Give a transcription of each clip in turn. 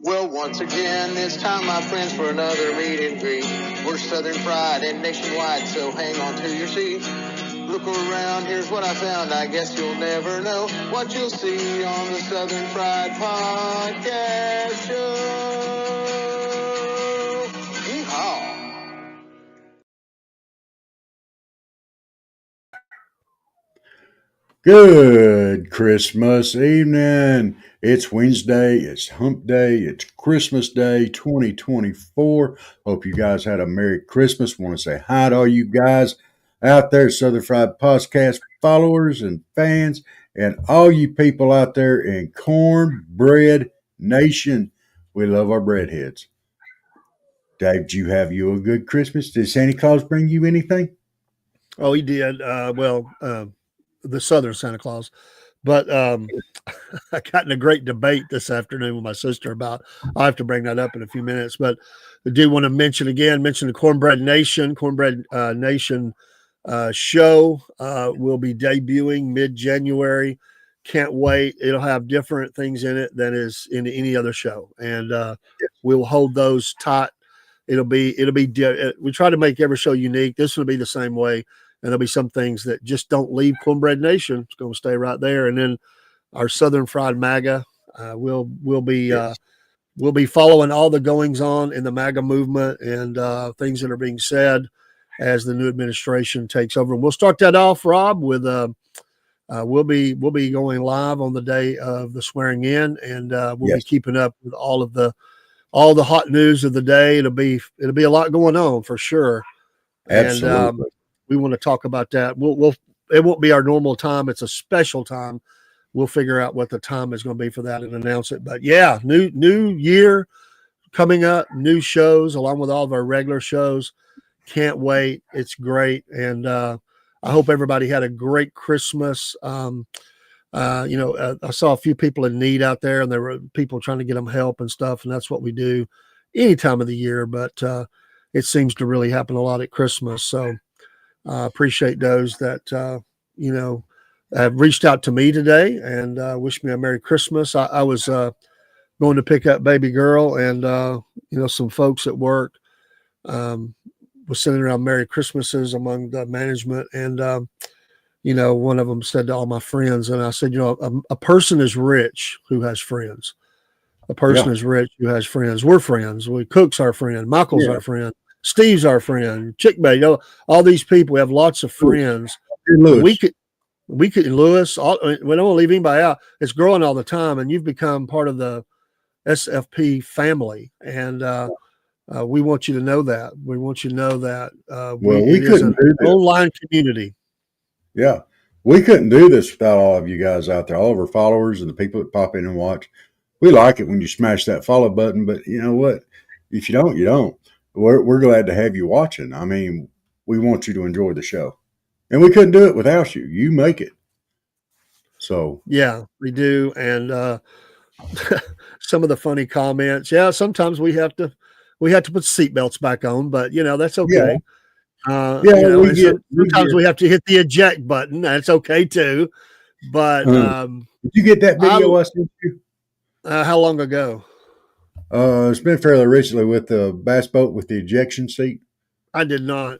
Well, once again, it's time, my friends, for another meet and greet. We're Southern Fried and nationwide, so hang on to your seat. Look around, here's what I found. I guess you'll never know what you'll see on the Southern Fried Podcast Show. Yeehaw! Good Christmas evening. It's Wednesday. It's Hump Day. It's Christmas Day 2024. Hope you guys had a Merry Christmas. Want to say hi to all you guys out there, Southern Fried Podcast followers and fans, and all you people out there in Cornbread Nation. We love our breadheads. Dave, did you have you a good Christmas? Did Santa Claus bring you anything? Oh, he did. The Southern Santa Claus. But I got in a great debate this afternoon with my sister about, I'll have to bring that up in a few minutes, but I do want to mention the Cornbread Nation show will be debuting mid-January. Can't wait. It'll have different things in it than is in any other show. And we'll hold those tight. We try to make every show unique. This will be the same way. And there'll be some things that just don't leave Cornbread Nation. It's going to stay right there. And then our Southern Fried MAGA will be following all the goings on in the MAGA movement and things that are being said as the new administration takes over. And we'll start that off, Rob, with we'll be going live on the day of the swearing in, and we'll be keeping up with all the hot news of the day. It'll be a lot going on for sure. Absolutely. And we want to talk about that. It won't be our normal time. It's a special time. We'll figure out what the time is going to be for that and announce it. But yeah, new year coming up, new shows along with all of our regular shows. Can't wait. It's great. And I hope everybody had a great Christmas. I saw a few people in need out there, and there were people trying to get them help and stuff. And that's what we do any time of the year. But it seems to really happen a lot at Christmas. So appreciate those that, have reached out to me today and wish me a Merry Christmas. I was going to pick up baby girl, and, some folks at work was sending around Merry Christmases among the management. And, one of them said to all my friends, and I said, a person is rich who has friends. A person is rich who has friends. We're friends. Cook's our friend. Michael's our friend. Steve's our friend. Chick Bay, all these people. We have lots of friends. We could, Lewis. We don't want to leave anybody out. It's growing all the time, and you've become part of the SFP family. And we want you to know that. We want you to know that. We couldn't do this. Online community. Yeah, we couldn't do this without all of you guys out there, all of our followers and the people that pop in and watch. We like it when you smash that follow button, but you know what? If you don't, you don't. We're glad to have you watching. I mean, we want you to enjoy the show. And we couldn't do it without you. You make it. So yeah, we do. And some of the funny comments. Yeah, sometimes we have to put seatbelts back on, but that's okay. Sometimes we have to hit the eject button. That's okay too. But did you get that video I sent you? How long ago? It's been fairly recently with the bass boat with the ejection seat. I did not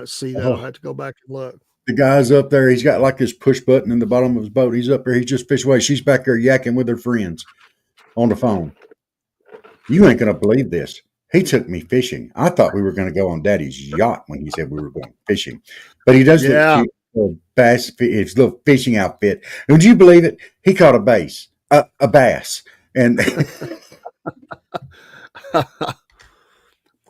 see that. I'll have to go back and look. The guy's up there. He's got like this push button in the bottom of his boat. He's up there. He's just fish away. She's back there yakking with her friends on the phone. You ain't going to believe this. He took me fishing. I thought we were going to go on Daddy's yacht when he said we were going fishing. But he does look cute, bass, his little fishing outfit. And would you believe it? He caught a bass. And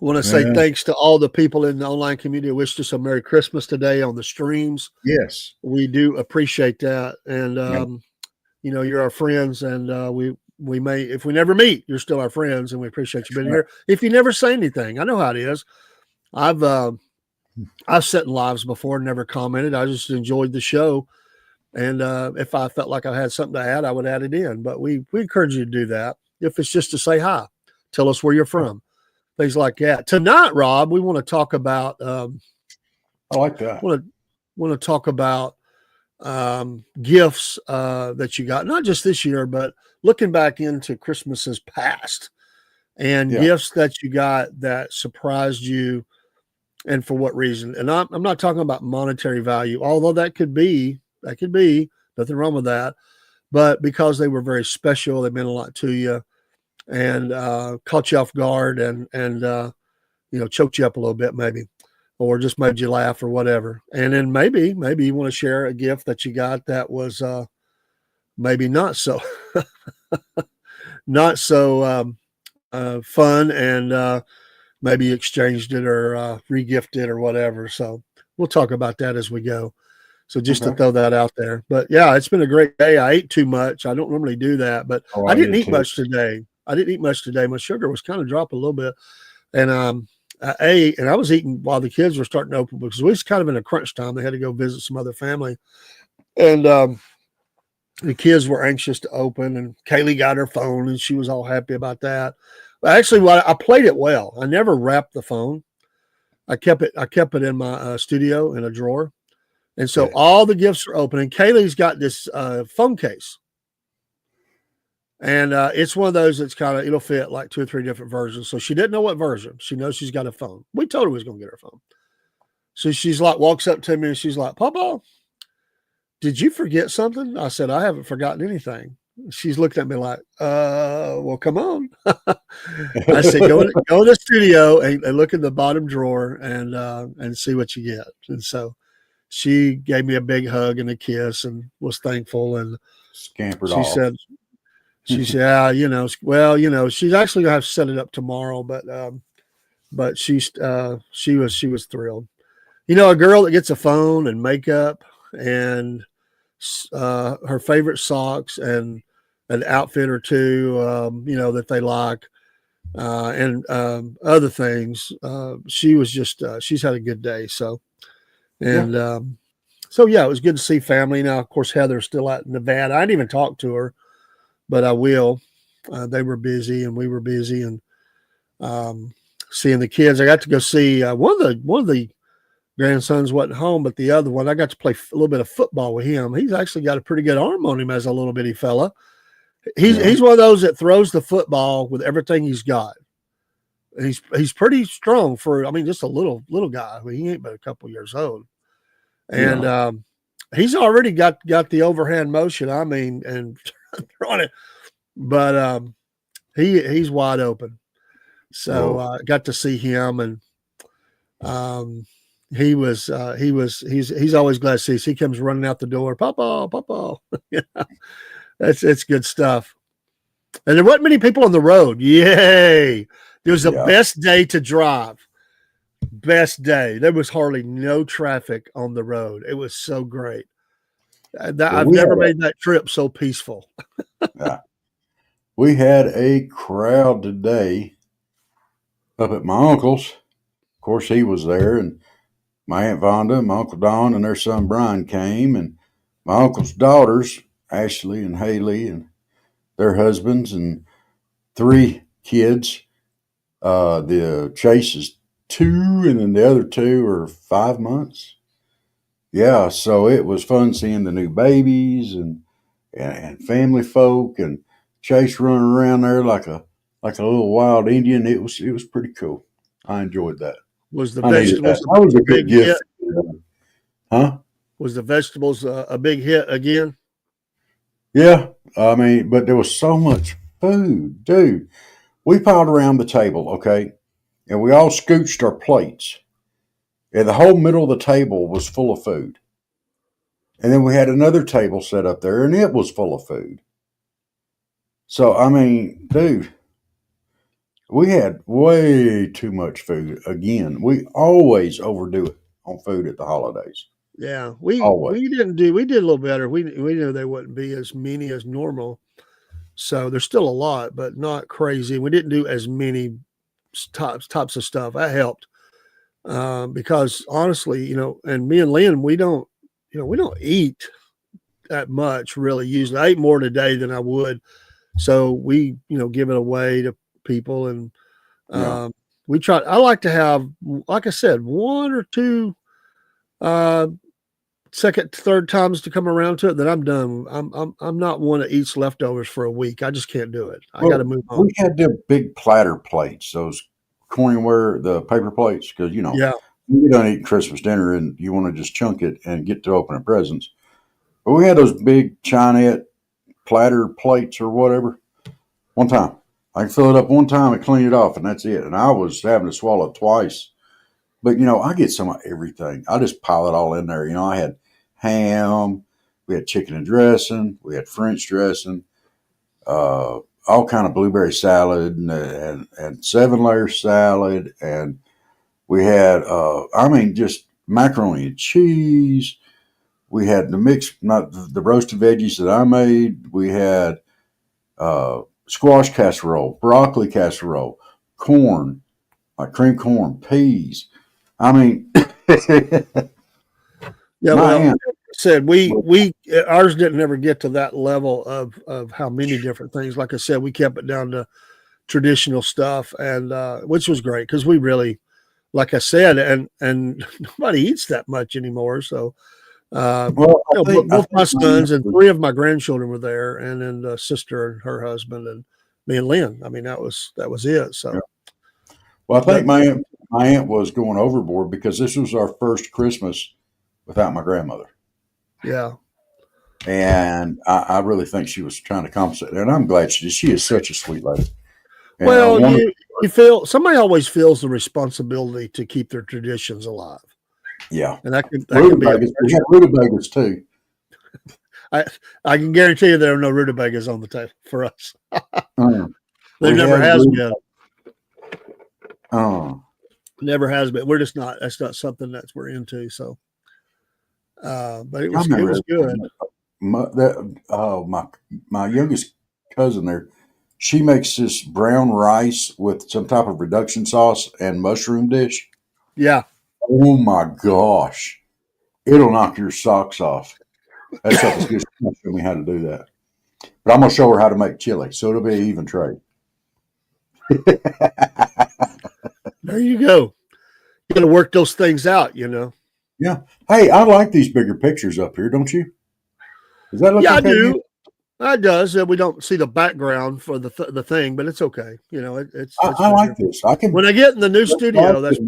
want to say thanks to all the people in the online community who wished us a Merry Christmas today on the streams. Yes, we do appreciate that. And you're our friends, and we may, if we never meet, you're still our friends, and we appreciate you being here. If you never say anything, I know how it is. I've sat in lives before, never commented. I just enjoyed the show. And if I felt like I had something to add, I would add it in. But we encourage you to do that. If it's just to say hi, tell us where you're from, things like that. Tonight, Rob, we want to talk about. I like that. Want to talk about gifts that you got, not just this year, but looking back into Christmases past. and Yeah. gifts that you got that surprised you, and for what reason. And I'm not talking about monetary value, although that could be nothing wrong with that, but because they were very special, they meant a lot to you, and caught you off guard, and choked you up a little bit maybe, or just made you laugh or whatever. And then maybe you want to share a gift that you got that was maybe not so not so fun, and maybe exchanged it or regifted or whatever. So we'll talk about that as we go. So just to Okay. throw that out there. But yeah, it's been a great day. I ate too much. I don't normally do that, but Oh, I I didn't did eat too. much today. My sugar was kind of dropping a little bit. And I ate, and I was eating while the kids were starting to open, because we was kind of in a crunch time. They had to go visit some other family. And the kids were anxious to open, and Kaylee got her phone, and she was all happy about that. But actually, I played it well. I never wrapped the phone. I kept it in my studio in a drawer. And so Yeah. all the gifts are open. And Kaylee's got this phone case. And it's one of those that's it'll fit like 2 or 3 different versions. So she didn't know what version. She knows she's got a phone. We told her we was going to get her phone. So she's like, walks up to me and she's like, Papa, did you forget something? I said, I haven't forgotten anything. She's looked at me like, well, come on. I said, go in the studio and look in the bottom drawer and see what you get. And so she gave me a big hug and a kiss and was thankful. And Scampered she off. said, yeah, she's actually gonna have to set it up tomorrow, but she was thrilled. A girl that gets a phone and makeup and her favorite socks and an outfit or two, that they like, and other things. She was just she's had a good day. So Yeah. and so yeah, it was good to see family. Now, of course, Heather's still out in Nevada. I didn't even talk to her, but I will. They were busy and we were busy, and seeing the kids. I got to go see one of the grandsons wasn't home, but the other one I got to play a little bit of football with him. He's actually got a pretty good arm on him as a little bitty fella. He's one of those that throws the football with everything he's got. He's pretty strong for just a little guy. He ain't but a couple years old, and Yeah. he's already got the overhand motion. And throwing it, but he's wide open. So Well, got to see him, and he's always glad to see us. He comes running out the door, Papa. It's good stuff. And there wasn't many people on the road. Yay! It was the yeah. best day to drive. Best day. There was hardly no traffic on the road. It was so great. Well, I've never made that trip so peaceful. we had a crowd today up at my uncle's. Of course, he was there, and my Aunt Vonda, my Uncle Don, and their son Brian came, and my uncle's daughters, Ashley and Haley, and their husbands, and 3 kids. The Chase is 2, and then the other 2 are 5 months. Yeah, so it was fun seeing the new babies and family folk, and Chase running around there like a little wild Indian. It was pretty cool. I enjoyed that. Was the I needed that. vegetables That was a a good big gift. hit? Huh? Was the vegetables a big hit again? Yeah. But there was so much food, dude. We piled around the table, okay, and we all scooched our plates, and the whole middle of the table was full of food. And then we had another table set up there, and it was full of food. So, dude, we had way too much food. Again, we always overdo it on food at the holidays. Yeah, we Always. we didn't do we did a little better. We knew they wouldn't be as many as normal, so there's still a lot, but not crazy. We didn't do as many types of stuff. That helped because honestly, and me and Lynn, we don't eat that much really. Usually, I ate more today than I would, so we give it away to people, and Yeah. we try. I like to have, like I said, 1 or 2. second, third times to come around to it, then I'm done. I'm not one that eats leftovers for a week. I just can't do it. I got to move on. We had them big platter plates, those Corningware, the paper plates, because Yeah. you don't eat Christmas dinner and you want to just chunk it and get to opening presents. But we had those big Chinette platter plates or whatever. One time, I can fill it up one time and clean it off, and that's it. And I was having to swallow it twice. But I get some of everything. I just pile it all in there. I had ham, we had chicken and dressing, we had French dressing, all kind of blueberry salad and 7-layer salad, and we had just macaroni and cheese. We had the mix, not the roasted veggies that I made. We had squash casserole, broccoli casserole, corn, like cream corn, peas. I mean, Yeah, well, said we ours didn't ever get to that level of how many different things. Like I said, we kept it down to traditional stuff, and which was great because we really, like I said, and nobody eats that much anymore. So, both my sons and 3 of my grandchildren were there, and then the sister and her husband and me and Lynn. I mean, that was it. So, yeah. Well, I think my aunt was going overboard because this was our first Christmas without my grandmother. Yeah. And I really think she was trying to compensate. And I'm glad she did. She is such a sweet lady. And well, you feel somebody always feels the responsibility to keep their traditions alive. Yeah. And that can be we had rutabagas too. I can guarantee you there are no rutabagas on the table for us. There never has been. Never has been. We're just not. That's not something that we're into. So, but it was good. My youngest cousin there, she makes this brown rice with some type of reduction sauce and mushroom dish. Yeah. Oh my gosh, it'll knock your socks off. That stuff is good. She's gonna show me how to do that. But I'm gonna show her how to make chili, so it'll be an even trade. There you go. You got to work those things out, Yeah. Hey, I like these bigger pictures up here, don't you? Does that look okay? I do. It does. We don't see the background for the thing, but it's okay. It's I like this. When I get in the new studio, that's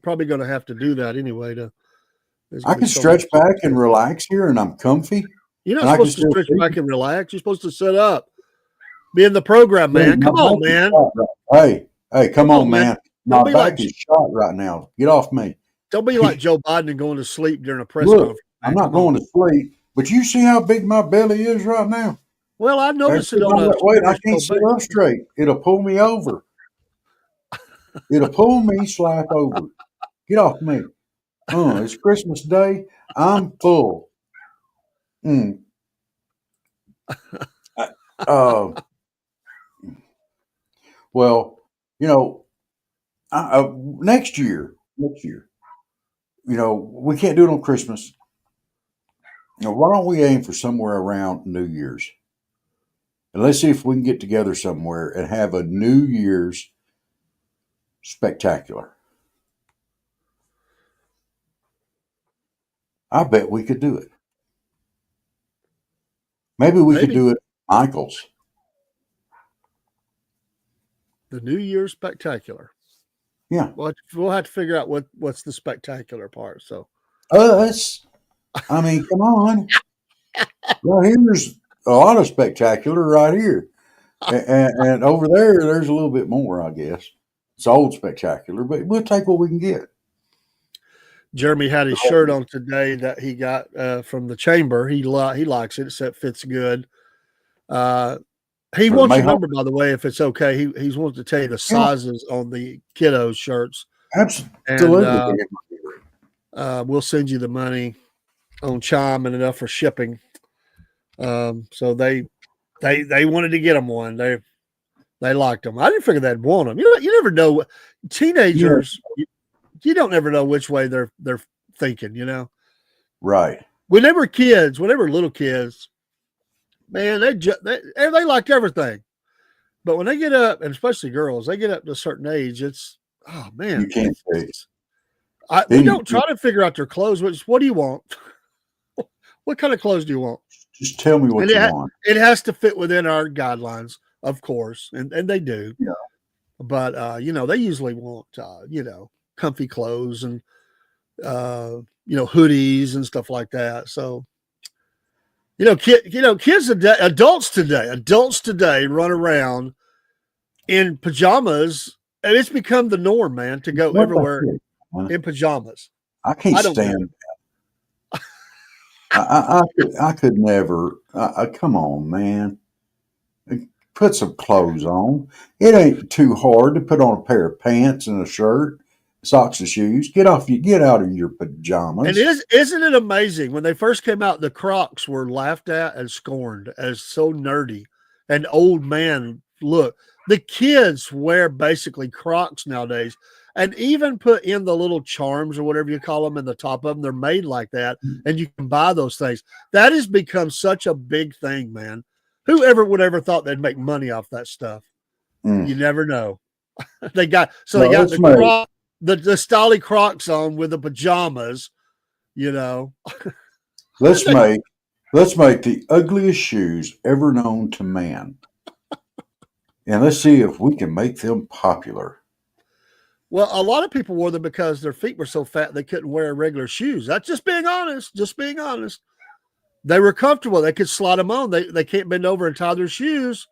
probably going to have to do that anyway. I can stretch back and relax here, and I'm comfy. You're not supposed to stretch back and relax. You're supposed to sit up, be in the program, man. Come on, man. Hey, come on, man. My back is shot right now. Get off me. Don't be like Joe Biden and going to sleep during a press conference. I'm not going to sleep, but you see how big my belly is right now? Well, I noticed it Wait, I can't sit up straight. It'll pull me over. It'll pull me slap over. Get off me. It's Christmas Day. I'm full. Well, next year, we can't do it on Christmas. Why don't we aim for somewhere around New Year's? And let's see if we can get together somewhere and have a New Year's spectacular. I bet we could do it. Maybe we could do it at Michael's. The New Year's spectacular. Yeah. We'll have to figure out what's the spectacular part. So us. I mean, come on. Well, here's a lot of spectacular right here. And over there's a little bit more, I guess. It's old spectacular, but we'll take what we can get. Jeremy had his shirt on today that he got from the chamber. He likes it. It fits good. He wants your number, by the way, if it's okay. He's wanted to tell you the sizes on the kiddos shirts. Absolutely. And, we'll send you the money on Chime and enough for shipping. So they wanted to get them one. They liked them. I didn't figure they'd want them. You never know. Teenagers, you don't ever know which way they're thinking. Right. When they were little kids, man, they liked everything. But when they get up, and especially girls, they get up to a certain age, it's, oh man, you can't say. We don't try to figure out their clothes. What do you want? What kind of clothes do you want? Just tell me what And you want. it has to fit within our guidelines, of course, and they do. Yeah. But they usually want comfy clothes and hoodies and stuff like that. So kids today, adults today run around in pajamas, and it's become the norm, man, to go What the everywhere heck, man? in pajamas. I can't I don't get stand. I could never. Come on, man. Put some clothes on. It ain't too hard to put on a pair of pants and a shirt, socks and shoes. Get out of your And pajamas. isn't it amazing when they first came out, the Crocs were laughed at and scorned as so nerdy and old man look. The kids wear basically Crocs nowadays and even put in the little charms or whatever you call them in the top of them. They're made like that, and you can buy those things. That has become such a big thing, man. Whoever would ever thought they'd make money off that stuff? You never know. they got Let's the make Croc, the Stolly Crocs on with the pajamas. let's make the ugliest shoes ever known to man, and let's see if we can make them popular. Well, a lot of people wore them because their feet were so fat they couldn't wear regular shoes. That's just being honest. Just being honest. They were comfortable. They could slide them on. They can't bend over and tie their shoes.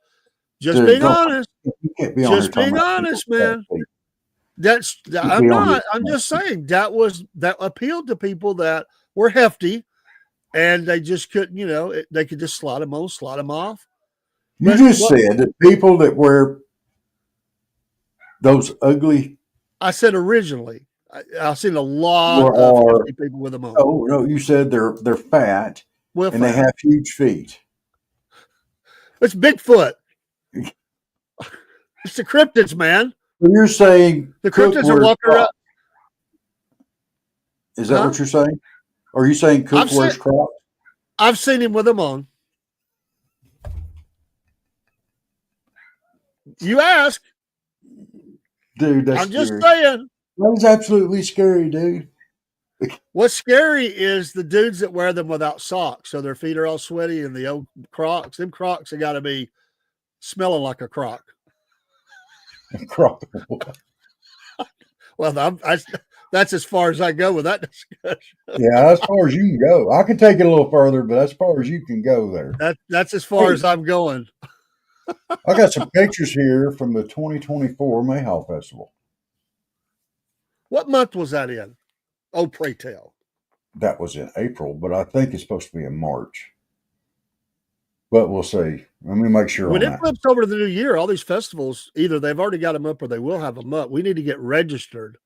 Just Dude, being honest. you can't be on here Just talking being about honest, people's man. feet. I'm not. I'm just saying that appealed to people that were hefty, and they just couldn't. They could just slide them on, slide them off. You just said that people that wear those ugly. I said originally. I've seen a lot of hefty people with them on. Oh no, you said they're fat and they have huge feet. It's Bigfoot. It's the cryptids, man. So you're saying the cryptids are walking around. Is that what you're saying? Or are you saying Cook wears Crocs? I've seen him with them on. You ask. Dude, that's I'm just scary. saying. That is absolutely scary, dude. What's scary is the dudes that wear them without socks, so their feet are all sweaty, and the old Crocs. Them Crocs have got to be smelling like a croc. Croc. Well, that's as far as I go with that discussion. Yeah, as far as you can go. I can take it a little further, but as far as you can go there. That's as far as I'm going. I got some pictures here from the 2024 Mayhaw Festival. What month was that in? Oh, pray tell. That was in April, but I think it's supposed to be in March. But we'll see. Let me make sure. When it flips over to the new year, all these festivals, either they've already got them up or they will have them up. We need to get registered.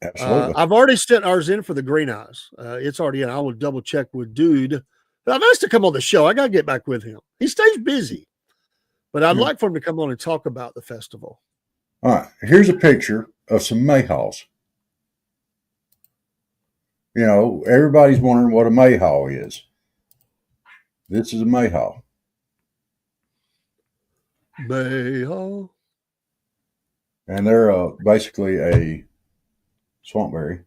Absolutely. I've already sent ours in for the Green Eyes. It's already in. I will double check with Dude. I've asked to come on the show. I got to get back with him. He stays busy, but I'd like for him to come on and talk about the festival. All right. Here's a picture of some mayhaws. Everybody's wondering what a mayhaw is. This is a mayhaw. Mayhaw. And they're basically a swampberry.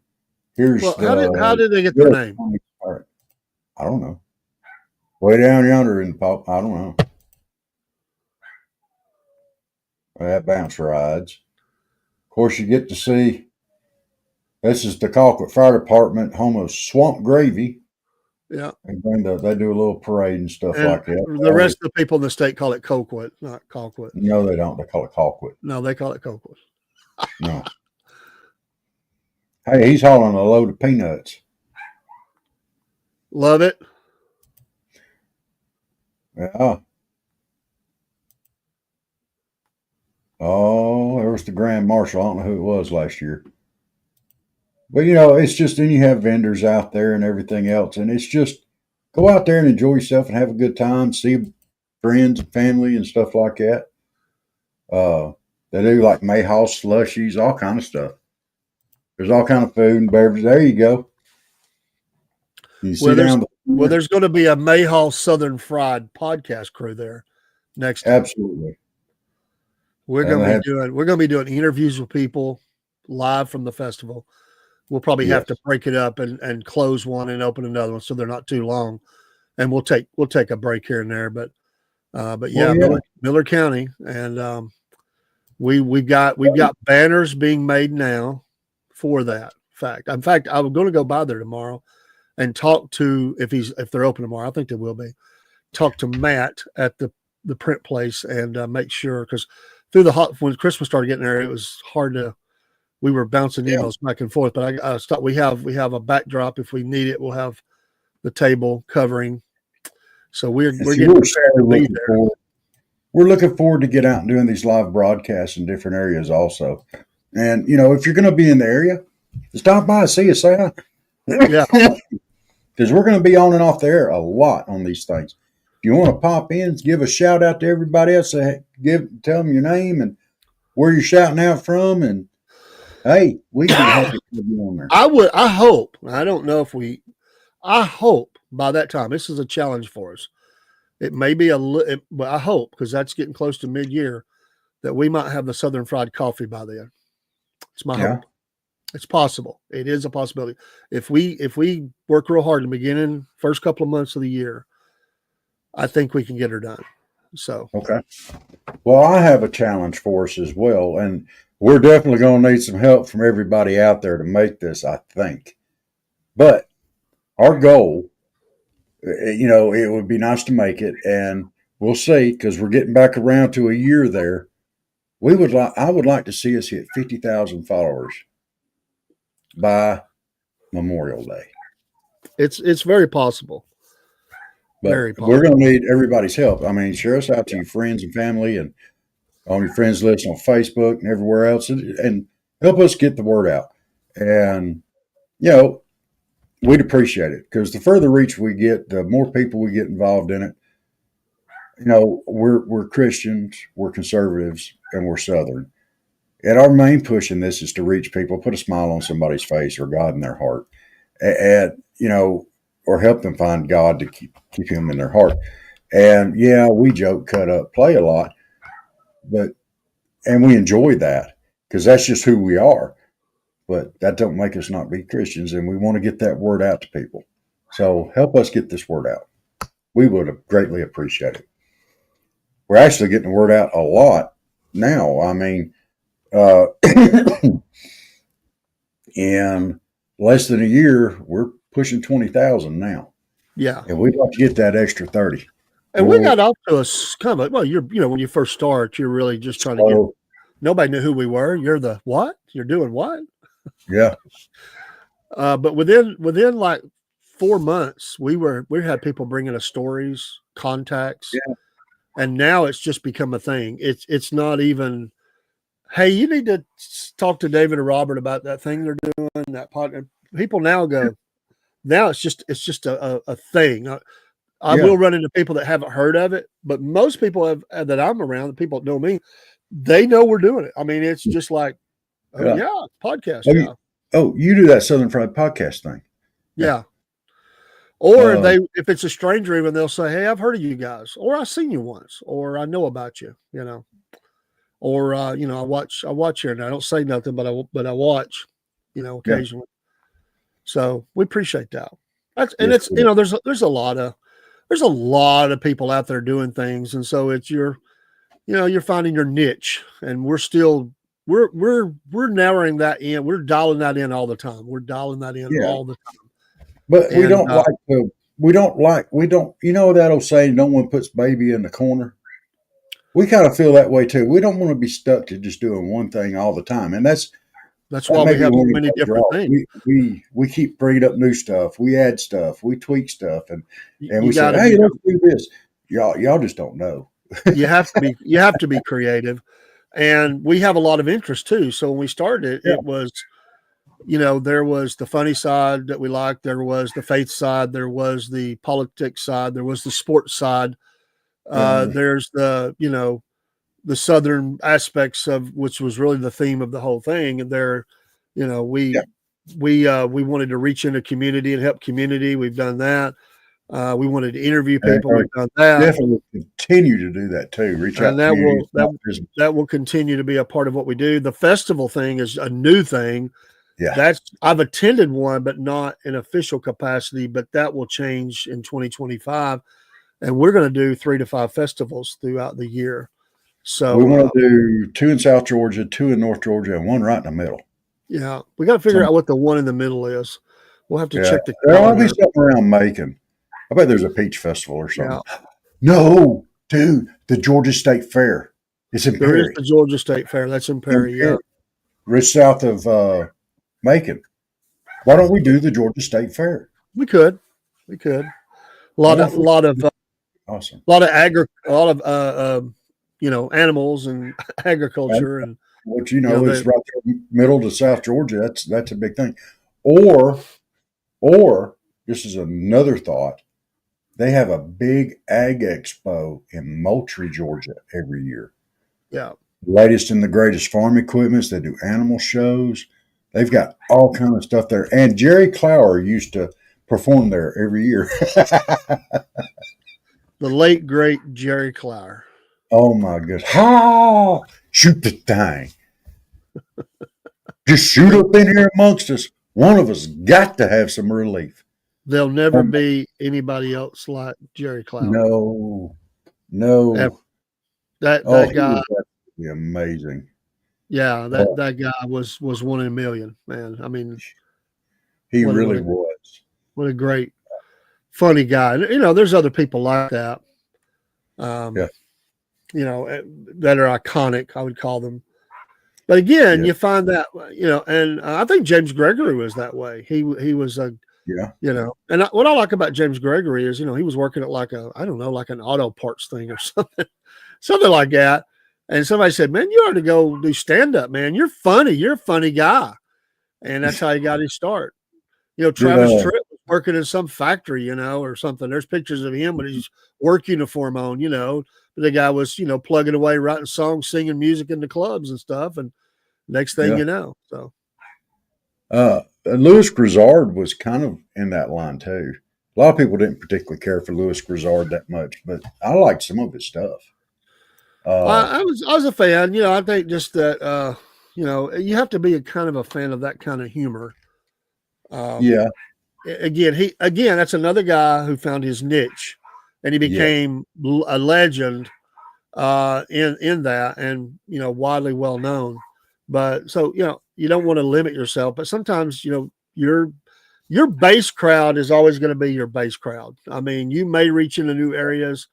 Here's how did they get their name? All right. I don't know. Way down yonder in the pop. I don't know. That bounce rides. Of course, you get to see. This is the Colquitt Fire Department, home of Swamp Gravy. Yeah. And they do a little parade and stuff like that. The rest of the people in the state call it Colquitt, not Colquitt. No, they don't. They call it Colquitt. No, they call it Colquitt. No. Hey, he's hauling a load of peanuts. Love it. Yeah. Oh, there was the Grand Marshal. I don't know who it was last year. But, it's just, then you have vendors out there and everything else. And it's just, go out there and enjoy yourself and have a good time. See friends and family and stuff like that. They do like mayhaw slushies, all kind of stuff. There's all kind of food and beverages. There you go. There's going to be a Mayhaw Southern Fried podcast crew there next time. Absolutely. We're going to be doing interviews with people live from the festival. We'll probably have to break it up and close one and open another one so they're not too long. and we'll take a break here and there, but yeah, Well, yeah. Miller County, and we've got banners being made now for that fact. In fact, I'm going to go by there tomorrow and talk to if they're open tomorrow. I think they will be. Talk to Matt at the print place and make sure, because when Christmas started getting there, it was hard to. We were bouncing emails back and forth, but I thought we have a backdrop if we need it. We'll have the table covering. So we're getting prepared to be there. We're looking forward to get out and doing these live broadcasts in different areas also. And, if you're going to be in the area, stop by, see us, say hi. Yeah. Because we're going to be on and off the air a lot on these things. If you want to pop in, give a shout out to everybody else. Tell them your name and where you're shouting out from. And, hey, we can help you on there. I hope. I don't know if I hope by that time, this is a challenge for us. It may be but I hope, because that's getting close to mid-year, that we might have the Southern Fried Coffee by then. It's my hope. It's possible. It is a possibility. If we work real hard in the beginning, first couple of months of the year, I think we can get her done. So okay. Well, I have a challenge for us as well, and we're definitely going to need some help from everybody out there to make this, I think. But our goal, it would be nice to make it, and we'll see, because we're getting back around to a year there. I would like to see us hit 50,000 followers by Memorial Day. It's very possible. But very possible. We're going to need everybody's help. I mean, share us out to your friends and family and on your friends list on Facebook and everywhere else, and help us get the word out. And, we'd appreciate it, because the further reach we get, the more people we get involved in it. We're Christians, we're conservatives, and we're Southern. And our main push in this is to reach people, put a smile on somebody's face or God in their heart, or help them find God to keep him in their heart. And we joke, cut up, play a lot, and we enjoy that, because that's just who we are. But that don't make us not be Christians, and we want to get that word out to people. So help us get this word out. We would have greatly appreciate it. We're actually getting the word out a lot now. I mean, in less than a year, we're pushing 20,000 now. Yeah. And we'd like to get that extra 30. And we got off to when you first start, you're really just trying to get, nobody knew who we were. You're the what? You're doing what? Yeah. But within like 4 months, we had people bringing us stories, contacts, and now it's just become a thing. It's not even, hey, you need to talk to David or Robert about that thing they're doing, that podcast. People now go, now it's just a thing. I will run into people that haven't heard of it, but most people that I'm around, the people that know me, they know we're doing it. I mean, it's just like, podcast. You do that Southern Fried podcast thing. Yeah. Or if it's a stranger, even they'll say, hey, I've heard of you guys, or I've seen you once, or I know about you, or, I watch here, and I don't say nothing, but I watch, occasionally. So we appreciate that. There's a lot of people out there doing things. And so it's you're finding your niche, and we're narrowing that in. We're dialing that in all the time. We're dialing that in all the time. But we don't that old saying, no one puts baby in the corner. We kind of feel that way too. We don't want to be stuck to just doing one thing all the time. And that's why we have so many different things. We keep bringing up new stuff. We add stuff. We tweak stuff. And we say, hey, let's do this. Y'all just don't know. You have to be creative. And we have a lot of interest too. So when we started, it was, there was the funny side that we liked. There was the faith side. There was the politics side. There was the sports side. There's the Southern aspects of, which was really the theme of the whole thing. And we wanted to reach into community and help community. We've done that. We wanted to interview people. We've done that. Definitely continue to do that too. Reach out. And that will continue to be a part of what we do. The festival thing is a new thing Yeah. I've attended one, but not in official capacity. But that will change in 2025, and we're going to do 3 to 5 festivals throughout the year. We So want to do 2 in South Georgia, 2 in North Georgia, and 1 right in the middle. yeah, we got to figure out what the one in the middle is. We'll have to Yeah. check the There'll all be calendar. something around Macon. I bet there's a peach festival or something. Yeah, No, dude, the Georgia State Fair. It's in there is Perry. the Georgia State Fair. That's in In Perry. Yeah, Perry. Just south of Macon. Why don't we do the Georgia State Fair? we could. We could. A Why don't we? Awesome. lot of animals and agriculture and But it's the right there, middle to South Georgia. That's a big thing. Or this is another thought. They have a big ag expo in Moultrie, Georgia, every year. yeah. Latest and the greatest farm equipments. They do animal shows. They've got all kind of stuff there. And Jerry Clower used to perform there every year. The late great Jerry Clower. Oh my goodness! Ha! Shoot the thing. Just shoot up in here amongst us. One of us got to have some relief. There'll never be anybody else like Jerry Clower. No. Ever. That He guy. was absolutely amazing. Yeah, that guy was one in a million, man. I mean, he really was. What a great, funny guy. There's other people like that. Yeah. That are iconic, I would call them. But again, you find that, and I think James Gregory was that way. He was a, and what I like about James Gregory is, he was working at like an auto parts thing or something like that. And somebody said, man, you ought to go do stand-up, man. You're funny. You're a funny guy. And that's how he got his start. Travis Tritt was working in some factory, or something. There's pictures of him with his work uniform on, the guy was, plugging away, writing songs, singing music in the clubs and stuff. And next thing you know, so. Louis Grizzard was kind of in that line too. A lot of people didn't particularly care for Louis Grizzard that much, but I liked some of his stuff. I was a fan. I think just that, you have to be a kind of a fan of that kind of humor. Again, that's another guy who found his niche, and he became a legend in that, and widely well known. But so you don't want to limit yourself, but sometimes your base crowd is always going to be your base crowd. I mean, you may reach into new areas,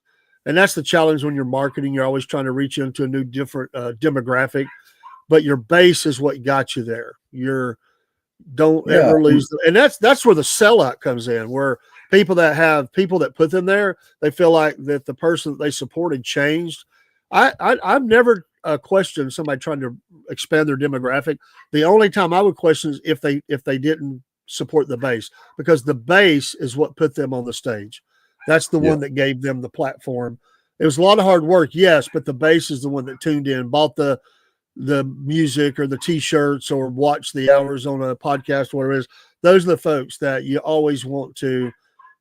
and that's the challenge when you're marketing. You're always trying to reach into a new, different demographic, but your base is what got you there. Don't ever lose them. And that's where the sellout comes in, where people that put them there, they feel like that the person that they supported changed. I've never questioned somebody trying to expand their demographic. The only time I would question is if they didn't support the base, because the base is what put them on the stage. That's the one that gave them the platform. It was a lot of hard work, yes, but the base is the one that tuned in, bought the music or the t-shirts or watch the hours on a podcast, whatever it is. Those are the folks that you always want to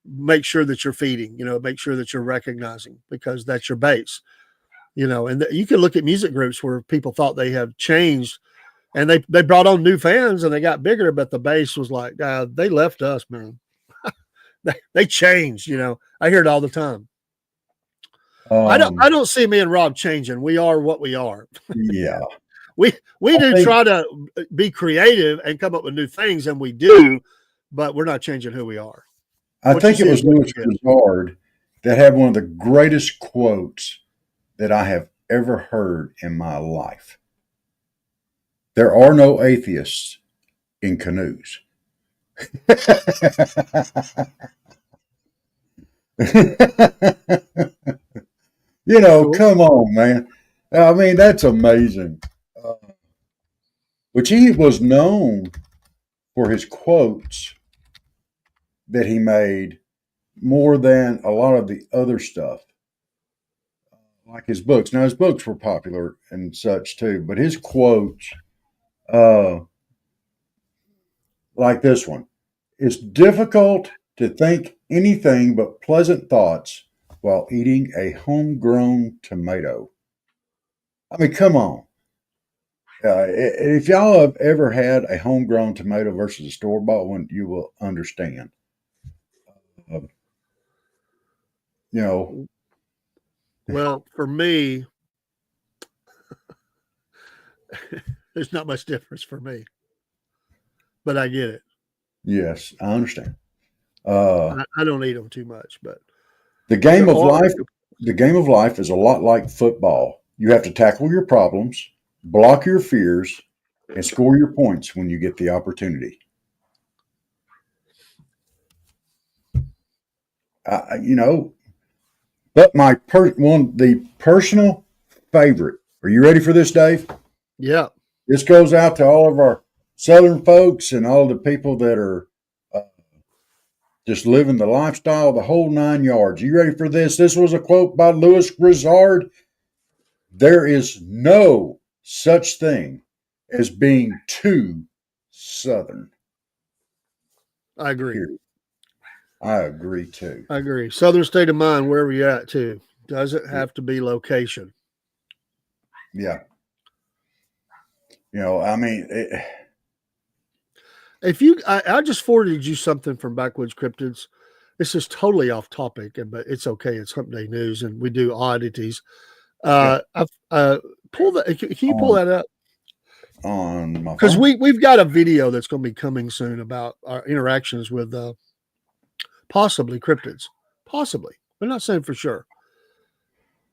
make sure that you're feeding, make sure that you're recognizing, because that's your base, and you can look at music groups where people thought they have changed and they brought on new fans and they got bigger, but the base was like, they left us, man. they changed, I hear it all the time. I don't see me and Rob changing. We are what we are. Yeah. We try to be creative and come up with new things, and we do, but we're not changing who we are. I think it was Louis Grizzard that had one of the greatest quotes that I have ever heard in my life. There are no atheists in canoes. Come on, man. I mean, that's amazing. Which he was known for his quotes that he made more than a lot of the other stuff, like his books. Now, his books were popular and such too, but his quotes, like this one, it's difficult to think anything but pleasant thoughts while eating a homegrown tomato. I mean, come on. If y'all have ever had a homegrown tomato versus a store bought one, you will understand. Uh, you know, Well, for me, there's not much difference for me, but I get it. yes, I understand. Uh, I don't eat them too much, but the game there of are. life, the game of life is a lot like football. You have to tackle your problems, block your fears, and score your points when you get the opportunity. You know, but the personal favorite. Are you ready for this, Dave? Yeah, This goes out to all of our Southern folks and all the people that are uh, just living the lifestyle, the whole 9 yards. You ready for this? This was a quote by Louis Grizzard. There is no such thing as being too Southern. I agree. Period. I agree too. I agree. Southern state of mind, wherever you're at, too. Doesn't Yeah. have to be location. Yeah. You know, I mean, If you, I just forwarded you something from Backwoods Cryptids. This is totally off topic, but it's okay. It's Humpday News, and we do oddities. yeah, I've pull that. Can you pull on, that up? on my Because phone. we've got a video that's going to be coming soon about our interactions with possibly cryptids. Possibly, we're not saying for sure.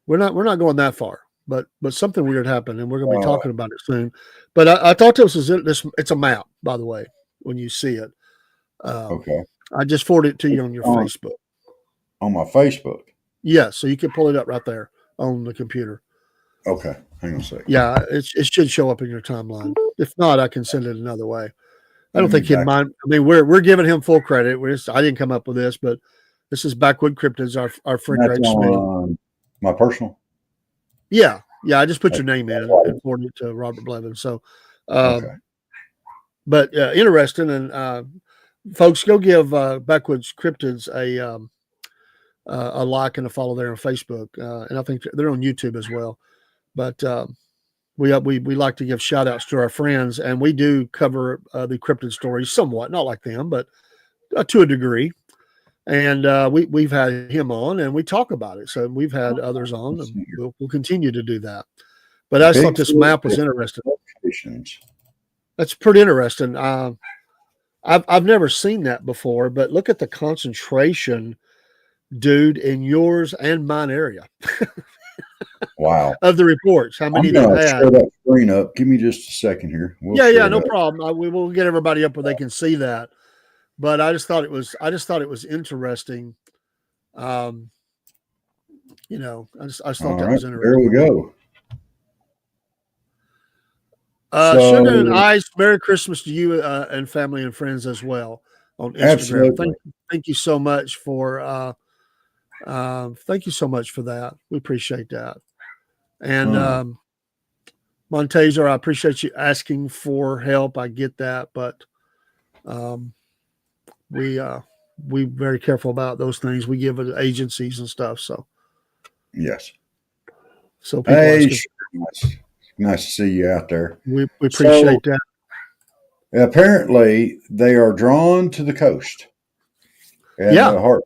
We're not going that far, but something weird happened, and we're going to be Uh, talking about it soon. But I thought this was this. It's a map, by the way, when you see it. Um, okay. I just forwarded it to you on your On, Facebook. on my Facebook. Yeah, so you can pull it up right there on the computer. Okay. Hang on a second. Yeah, it should show up in your timeline. If not, I can send it another way. I Let don't me think he'd back. mind. I mean, we're giving him full credit. I didn't come up with this, but this is Backwood Cryptids, our friend That's Greg Smith. on my personal. Yeah, I just put That's your name in right. and forwarded it to Robert Blevin. So, Okay. but interesting, and folks, go give Backwoods Cryptids a like and a follow there on Facebook, and I think they're on YouTube as well. But we like to give shout outs to our friends, and we do cover the cryptid stories somewhat, not like them, but to a degree. And we've had him on, and we talk about it. So we've had others on, Let's and see here. we'll continue to do that. But I just thought this Bigfoot map was interesting. locations. That's pretty interesting. I've never seen that before, but look at the concentration, dude, in yours and mine area Wow. of the reports. How many I'm they've going to had. share that screen up. Give me just a second here. We'll Yeah, share it no up. problem. We will get everybody up where they can see that. But I just thought it was interesting. Um, I just thought All that right. was There we interesting. go. Sugar and So, Ice, Merry Christmas to you and family and friends as well on Instagram. absolutely. Thank you so much for thank you so much for that. We appreciate that. And Uh, Montaser, I appreciate you asking for help. I get that, but um, we very careful about those things. We give it to agencies and stuff. yes. So people Hey, asking, sure. Nice to see you out there. we So, appreciate that. apparently, they are drawn to the coast and Yeah. the heart.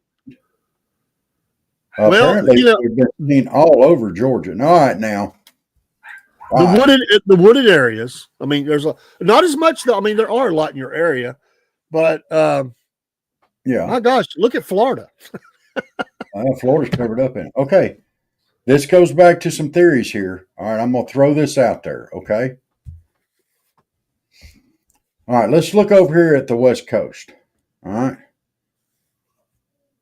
Well, Apparently, they've been seen all over Georgia. And all right, now. All right. the wooded areas. I mean, there's not as much though. I mean, there are a lot in your area, but Yeah. my gosh, look at Florida. Florida's covered up in it. Okay. This goes back to some theories here. All right. I'm going to throw this out there. Okay. All right. Let's look over here at the West Coast. All right.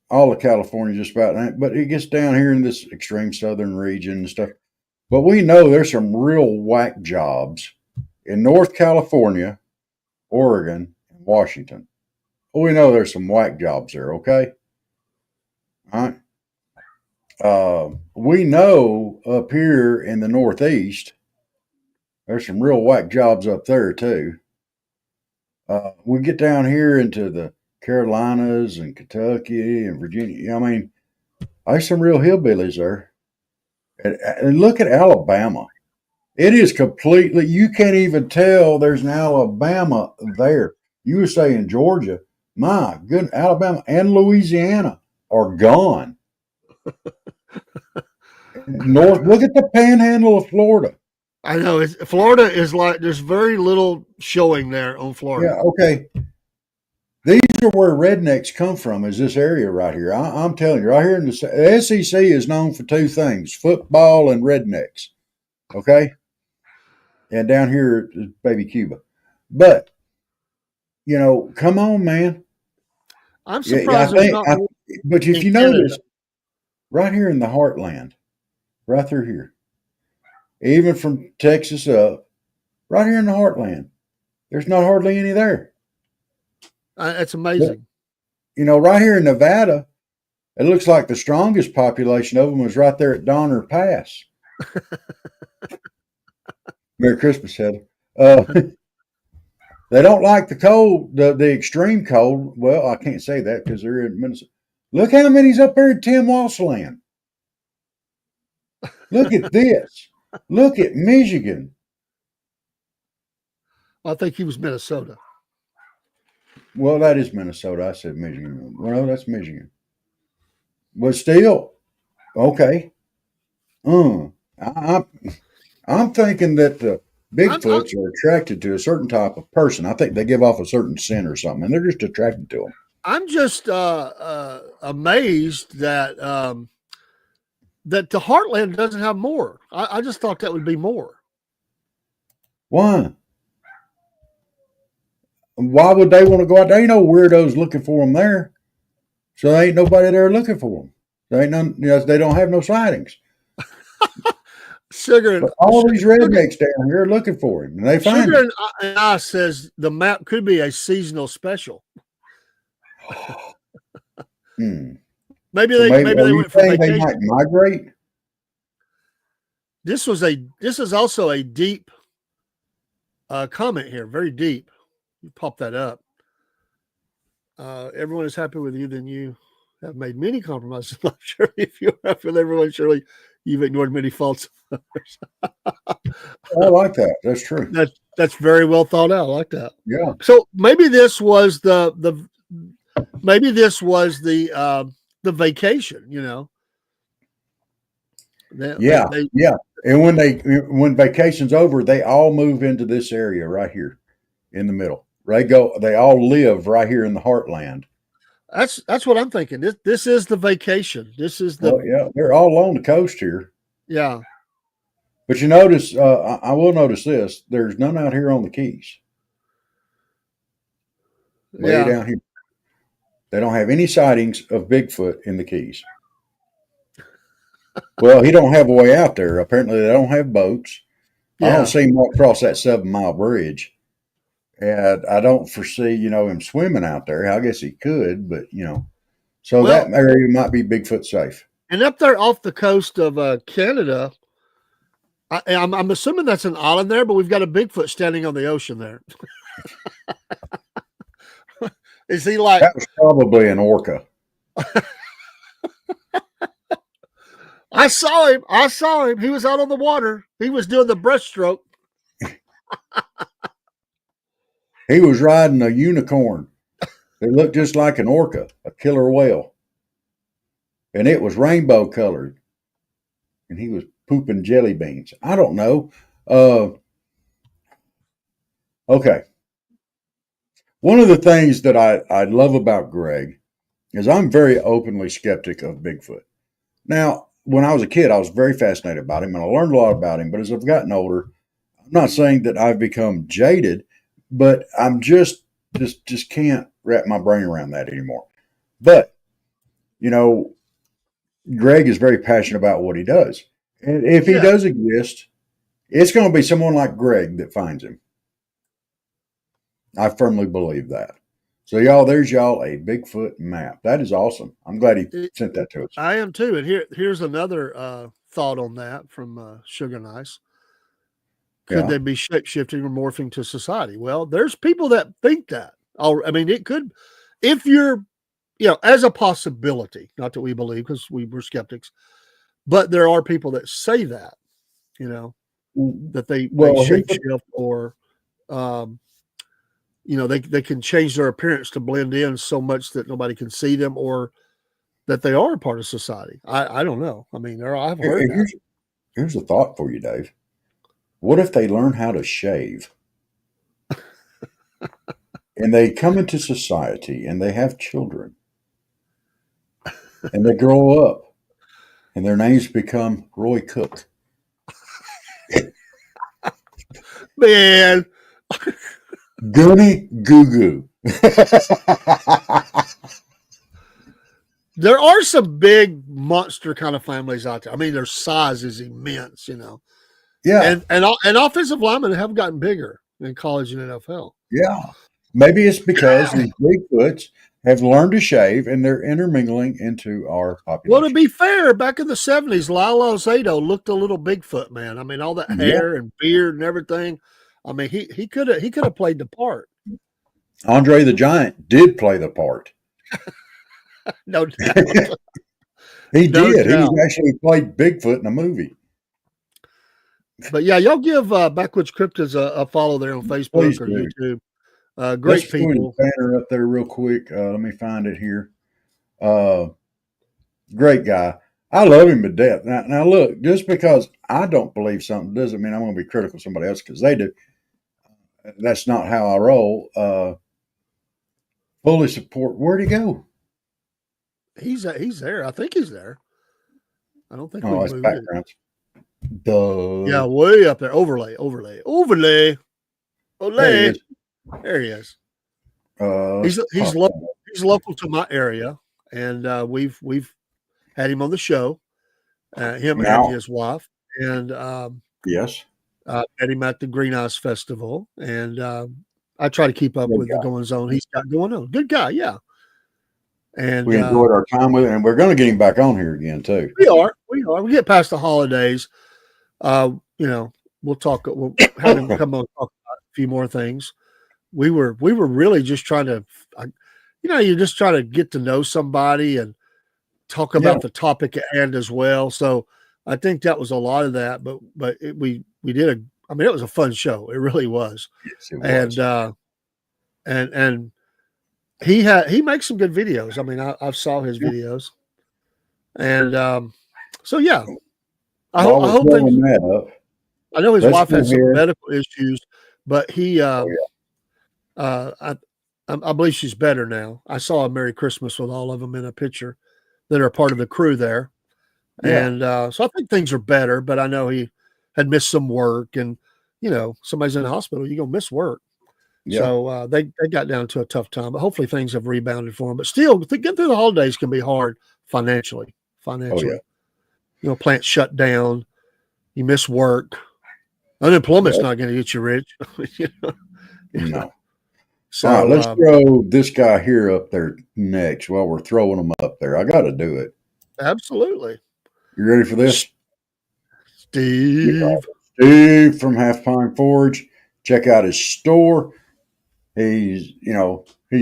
All of California, just about, but it gets down here in this extreme southern region and stuff. But we know there's some real whack jobs in North California, Oregon, and Washington. Well, we know there's some whack jobs there, okay? All right. We know up here in the Northeast, there's some real whack jobs up there too. We get down here into the Carolinas and Kentucky and Virginia. I mean, there's some real hillbillies there. And look at Alabama. It is completely, you can't even tell there's an Alabama there. You were saying Georgia. My goodness, Alabama and Louisiana are gone. North, look at the panhandle of Florida. I know. Florida is like, there's very little showing there on Florida. Yeah, okay. These are where rednecks come from, is this area right here. I'm telling you, right here in the SEC is known for two things, football and rednecks. Okay? And down here is baby Cuba. But, come on, man. I'm Yeah, surprised there's not more but if in you Canada. notice, right here in the heartland, right through here, even from Texas up, right here in the heartland, there's not hardly any there. That's But, amazing. right here in Nevada, it looks like the strongest population of them was right there at Donner Pass. Merry Christmas, Heather. They don't like the cold, the extreme cold. Well, I can't say that because they're in Minnesota. Look how many's up there in Tim Walsland. Look at this. Look at Michigan. I think he was Minnesota. Well, that is Minnesota. I said Michigan. Well, that's Michigan. But still, okay. I, I'm thinking that the Bigfoots are attracted to a certain type of person. I think they give off a certain scent or something, and they're just attracted to them. I'm just amazed that that the Heartland doesn't have more. I just thought that would be more. Why? Why would they want to go out there? Ain't no weirdos looking for them there, so there ain't nobody there looking for them. There ain't none. They don't have no sightings. Sugar and all these rednecks down here are looking for him, and they find Sugar him. and I says the map could be a seasonal special. Maybe they went for vacation. They might migrate. This is also a deep comment here, very deep. You pop that up. Everyone is happy with you, then you have made many compromises. I'm sure if you're happy with everyone, surely you've ignored many faults of others. I like that. That's true. That's very well thought out. I like that. Yeah. So maybe this was the vacation, Yeah. And when vacation's over, they all move into this area right here in the middle. They all live right here in the heartland. That's what I'm thinking. This is the vacation. This is they're all along the coast here. Yeah. But you notice, I will notice this: there's none out here on the Keys. Way down here, they don't have any sightings of Bigfoot in the Keys. Well, he don't have a way out there. Apparently, they don't have boats. Yeah. I don't see him walk across that 7-mile bridge, and I don't foresee him swimming out there. I guess he could, but so that area might be Bigfoot safe. And up there off the coast of Canada. I'm assuming that's an island there, but we've got a Bigfoot standing on the ocean there. Is he like? That was probably an orca. I saw him. He was out on the water. He was doing the breaststroke. He was riding a unicorn. It looked just like an orca, a killer whale. And it was rainbow colored. And he was pooping jelly beans. I don't know. Okay. One of the things that I love about Greg is I'm very openly skeptic of Bigfoot. Now, when I was a kid, I was very fascinated about him, and I learned a lot about him. But as I've gotten older, I'm not saying that I've become jaded, but I'm just can't wrap my brain around that anymore. But, Greg is very passionate about what he does. And if he does exist, it's going to be someone like Greg that finds him. I firmly believe that. So, there's a Bigfoot map. That is awesome. I'm glad he sent that to us. I am too. And here's another thought on that from Sugar and Ice. Could they be shape-shifting or morphing to society? Well, there's people that think that. I mean, it could, if you're, as a possibility, not that we believe because we were skeptics, but there are people that say that, that they Well, shape shift, or they can change their appearance to blend in so much that nobody can see them, or that they are a part of society. I don't know. I mean, I've heard that. here's a thought for you, Dave. What if they learn how to shave and they come into society and they have children and they grow up and their names become Roy Cook? Man, Goony Goo Goo. there are some big monster kind of families out there. I mean, their size is immense, Yeah. And offensive linemen have gotten bigger in college and NFL. Yeah. Maybe it's because these Bigfoots have learned to shave and they're intermingling into our population. Well, to be fair, back in the 70s, Lilo Zato looked a little Bigfoot, man. I mean, all that hair and beard and everything. I mean, he could have played the part. Andre the Giant did play the part. No doubt. He No did. doubt. He actually played Bigfoot in a movie. But yeah, y'all give Backwoods Cryptids a follow there on Facebook Please or do. YouTube. Great Let's put his people. banner up there real quick. Let me find it here. Great guy. I love him to death. Now, look, just because I don't believe something doesn't mean I'm going to be critical of somebody else because they do. That's not how I roll. Fully support. Where'd he go? He's there. I think he's there. I don't think we Oh, it's moved it. backgrounds. Duh. Yeah, way up there. Overlay. There he is. There he is. He's local to my area, and we've had him on the show. Him Now- and his wife, and Yes. met him at the Green Eyes Festival, and I try to keep up Good with the goings on he's got going on. Good guy, yeah. And We enjoyed our time with him, and we're going to get him back on here again too. we are. We get past the holidays. We'll talk. We'll have him come on and talk about a few more things. We were really just trying to, you're just trying to get to know somebody and talk about the topic at hand as well. So I think that was a lot of that. But we did it was a fun show. It really was. Yes, it was. And he makes some good videos. I mean, I saw his videos, and so yeah. I hope things. That up. I know his wife had some here. medical issues, but he, I believe she's better now. I saw a Merry Christmas with all of them in a picture that are part of the crew there. Yeah. And so I think things are better, but I know he had missed some work, and, somebody's in the hospital, you're going to miss work. Yeah. So they got down to a tough time, but hopefully things have rebounded for him. But still, to get through the holidays can be hard financially. Oh, yeah. Plants shut down, you miss work. Unemployment's not going to get you rich. No. So All right, let's throw this guy here up there next while we're throwing him up there. I got to do it. Absolutely. You ready for this? Steve. Steve from Half Pine Forge. Check out his store. He's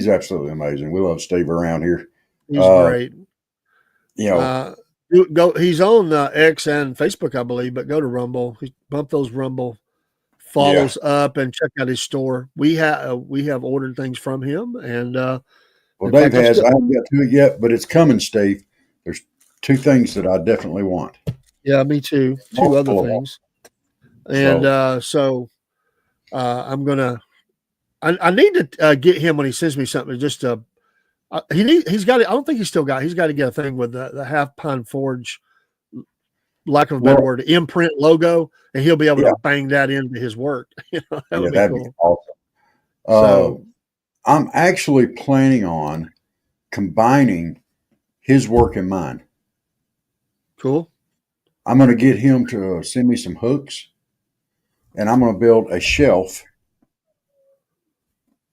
absolutely amazing. We love Steve around here. He's great. Go. He's on X and Facebook, I believe, but go to Rumble. Bump those Rumble follows up and check out his store. We have ordered things from him, and Dave has. I haven't got to it yet, but it's coming, Steve. There's two things that I definitely want. Yeah, me too. Two other things, and so I'm gonna. I need to get him when he sends me something. Just he's got it. I don't think he's still got. He's got to get a thing with the Half Pine Forge, lack of a better word, imprint logo, and he'll be able to bang that into his work. That would be that'd cool. be awesome. So I'm actually planning on combining his work and mine. Cool. I'm going to get him to send me some hooks, and I'm going to build a shelf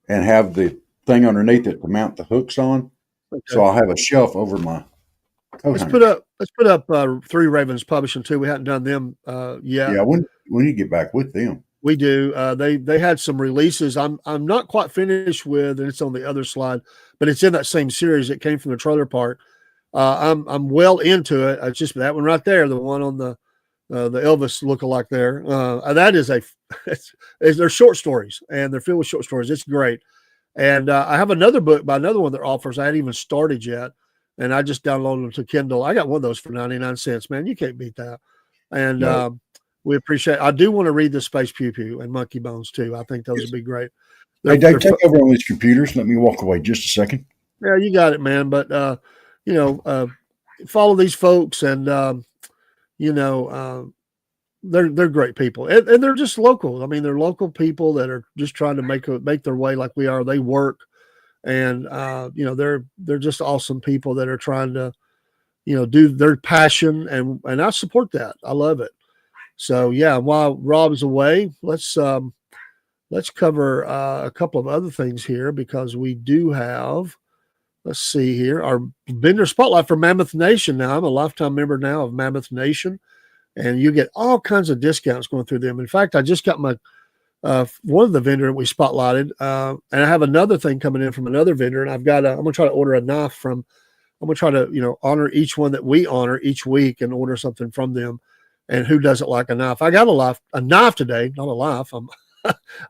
and have the thing underneath it to mount the hooks on. Okay. So I'll have a shelf over my coat hanger. Let's put up Three Ravens Publishing too. We hadn't done them yet. Yeah, when you get back with them. We do. They had some releases. I'm not quite finished with, and it's on the other slide, but it's in that same series. It came from the trailer park. I'm well into it. It's just that one right there, the one on the the Elvis lookalike there. That is they're short stories, and they're filled with short stories. It's great. And I have another book by another one that offers. I hadn't even started yet, and I just downloaded them to Kindle. I got one of those for 99 cents. Man, you can't beat that. And No. we appreciate. I do want to read the Space Pew Pew and Monkey Bones too. I think those Yes. would be great. Hey, Dave, take over on these computers. Let me walk away just a second. Yeah, you got it, man. But follow these folks, and they're great people, and they're just local. I mean, they're local people that are just trying to make their way like we are. They work, and they're just awesome people that are trying to do their passion, and I support that. I love it. So yeah, while Rob's away, let's cover a couple of other things here, because we do have. Let's see here, our vendor spotlight for Mammoth Nation. Now, I'm a lifetime member now of Mammoth Nation, and you get all kinds of discounts going through them. In fact, I just got my one of the vendor that we spotlighted, and I have another thing coming in from another vendor, and I'm going to try to order a knife from. I'm going to try to honor each one that we honor each week and order something from them. And who doesn't like a knife? I got a knife today, not a life.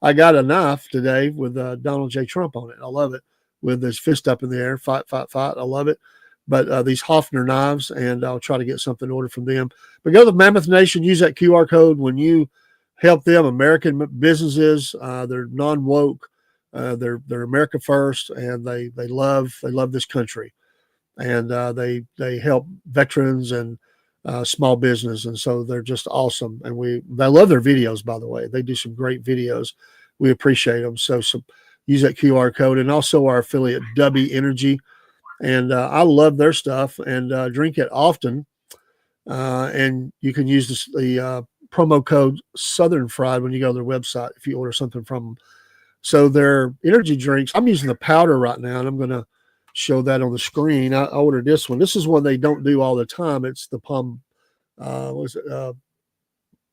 I got a knife today with Donald J. Trump on it. I love it, with his fist up in the air, fight, fight, fight. I love it. But these Hofner knives, and I'll try to get something ordered from them. But go to Mammoth Nation, use that QR code when you help them. American businesses, they're non-woke, they're America first, and they love this country, and they help veterans and small business, and so they're just awesome. And I love their videos, by the way. They do some great videos. We appreciate them. So use that QR code, and also our affiliate W Energy. And I love their stuff, and drink it often. And you can use the promo code Southern Fried when you go to their website if you order something from them. So their energy drinks, I'm using the powder right now, and I'm going to show that on the screen. I ordered this one. This is one they don't do all the time. It's the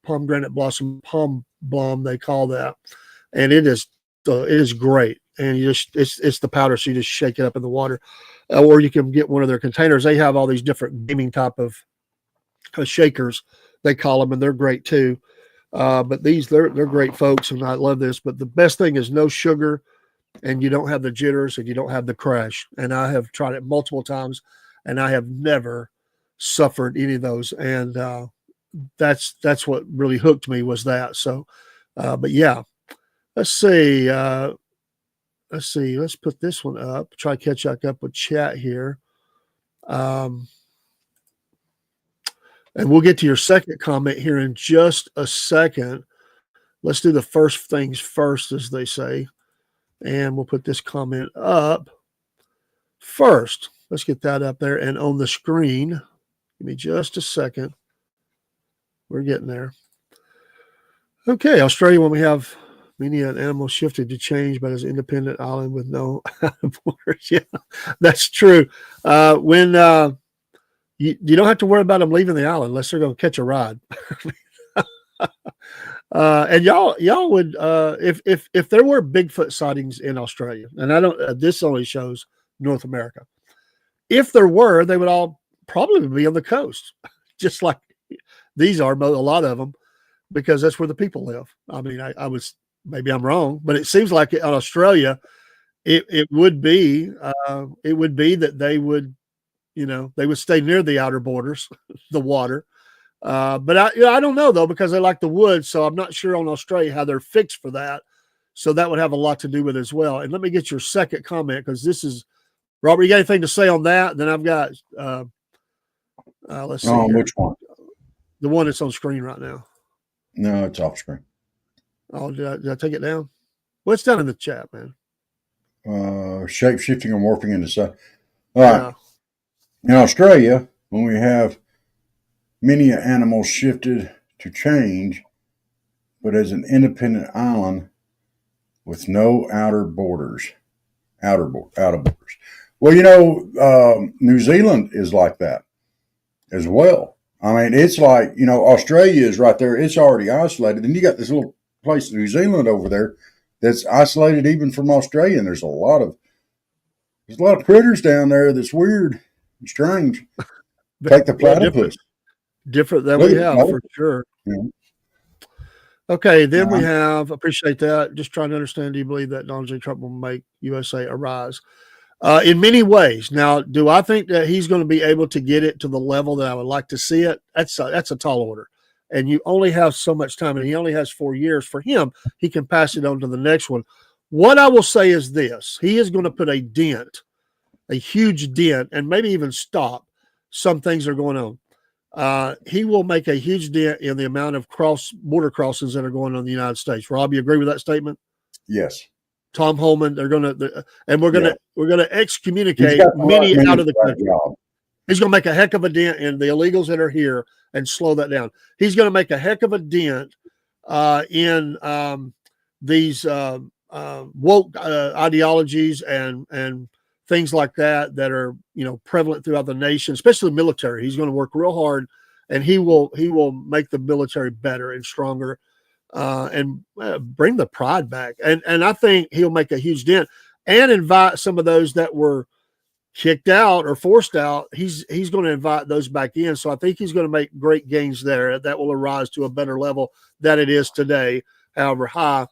pomegranate blossom palm blom, they call that, and it is great. And it's the powder, so you just shake it up in the water, or you can get one of their containers. They have all these different gaming type of shakers, they call them, and they're great too. But they're great folks, and I love this. But the best thing is no sugar, and you don't have the jitters, and you don't have the crash. And I have tried it multiple times, and I have never suffered any of those. And that's what really hooked me, was that. So, but yeah, let's see. Let's put this one up. Try to catch back up with chat here. And we'll get to your second comment here in just a second. Let's do the first things first, as they say. And we'll put this comment up first. Let's get that up there and on the screen. Give me just a second. We're getting there. Okay, Australia, when we have many an animal shifted to change, but as an independent island with no borders. Yeah, that's true. When you don't have to worry about them leaving the island unless they're going to catch a ride. And y'all would if there were Bigfoot sightings in Australia, and I don't. This only shows North America. If there were, they would all probably be on the coast, just like these are. A lot of them, because that's where the people live. I mean, I was, maybe I'm wrong, but it seems like in Australia, it would be that they would, they would stay near the outer borders, the water. But I don't know though, because they like the woods. So I'm not sure on Australia how they're fixed for that. So that would have a lot to do with it as well. And let me get your second comment, because this is, Robert, you got anything to say on that? Then I've got, let's see. Which one? The one that's on screen right now. No, it's off screen. Oh, did I take it down? Well, it's down in the chat, man. Shape shifting and morphing into stuff. All right. Yeah. In Australia, when we have many animals shifted to change, but as an independent island with no outer borders. Well, New Zealand is like that as well. I mean, it's like, Australia is right there. It's already isolated. Then you got this little place, New Zealand, over there that's isolated even from Australia. And there's a lot of critters down there that's weird and strange. Like the platypus. different than Look we at have both. for sure. Yeah. Okay, then we Uh, have, appreciate that. Just trying to understand, do you believe that Donald J. Trump will make USA arise? In many ways. Now, do I think that he's going to be able to get it to the level that I would like to see it? That's a tall order. And you only have so much time, and he only has 4 years. For him, he can pass it on to the next one. What I will say is this: he is going to put a dent, a huge dent, and maybe even stop some things that are going on. He will make a huge dent in the amount of border crossings that are going on in the United States. Rob, you agree with that statement? yes. Tom Holman, they're going to, and we're Yeah. going to He's excommunicate got the right many man out for of the that country. job. He's going to make a heck of a dent in the illegals that are here and slow that down. He's going to make a heck of a dent in these woke ideologies and things like that are prevalent throughout the nation, especially the military. He's going to work real hard, and he will make the military better and stronger. And bring the pride back. And I think he'll make a huge dent and invite some of those that were kicked out or forced out. He's going to invite those back in. So I think he's going to make great gains there. That will arise to a better level than it is today, however high.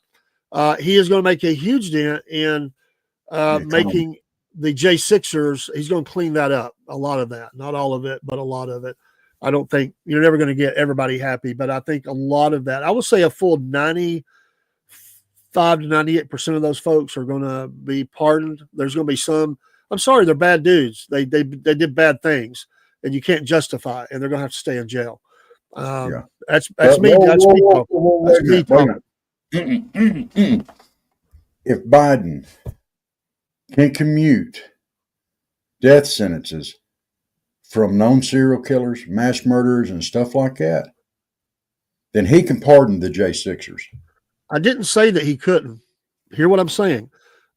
He is going to make a huge dent in making the J6ers. He's going to clean that up, a lot of that, not all of it, but a lot of it. I don't think you're never going to get everybody happy, but I think a lot of that, I would say a full 95 to 98% of those folks are going to be pardoned. There's going to be some, I'm sorry, they're bad dudes. They did bad things, and you can't justify it, and they're going to have to stay in jail. Yeah. That's But me. That's me talking. That's me talking. If Biden can commute death sentences from known serial killers, mass murderers, and stuff like that, then he can pardon the J6ers. I didn't say that he couldn't. Hear what I'm saying?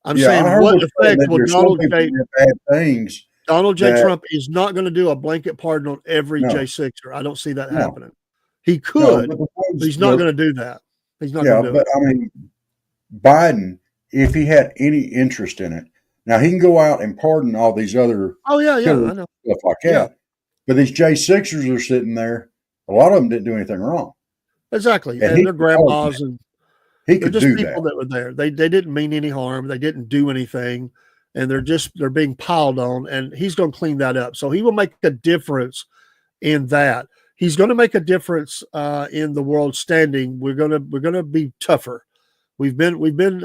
I'm I saying heard what saying effect that will there's some people that do bad things. Donald J. Trump is not going to do a blanket pardon on every No. J6er. I don't see that No. happening. He could, but but he's not going to do that. He's not going to do it. I mean, Biden, if he had any interest in it, now he can go out and pardon all these other Oh yeah, killers, I know. stuff like that. Yeah. But these J6ers are sitting there. A lot of them didn't do anything wrong. Exactly, And and their grandmas and he they're could just do people that were there. They didn't mean any harm. They didn't do anything, and they're being piled on. And he's going to clean that up. So he will make a difference in that. He's going to make a difference in the world standing. We're gonna be tougher. We've been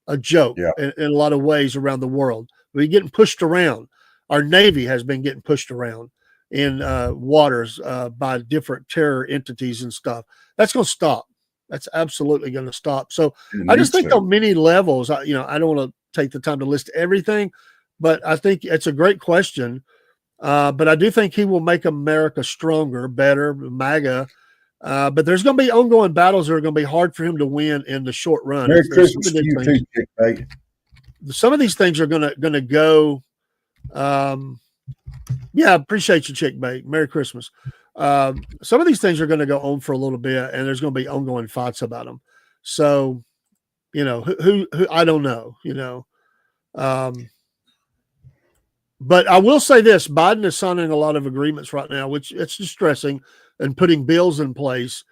a joke in a lot of ways around the world. We're getting pushed around. Our Navy has been getting pushed around in waters by different terror entities and stuff. That's going to stop. That's absolutely going to stop. So I just think on many levels, I don't want to take the time to list everything, but I think it's a great question. But I do think he will make America stronger, better, MAGA. But there's going to be ongoing battles that are going to be hard for him to win in the short run. Merry Christmas to you too, Chick Bait. Some of these things are going to go. Yeah, appreciate you, Chick Bait. Merry Christmas. Some of these things are going to go on for a little bit, and there's going to be ongoing fights about them. So, who I don't know. But I will say this: Biden is signing a lot of agreements right now, which it's distressing, and putting bills in place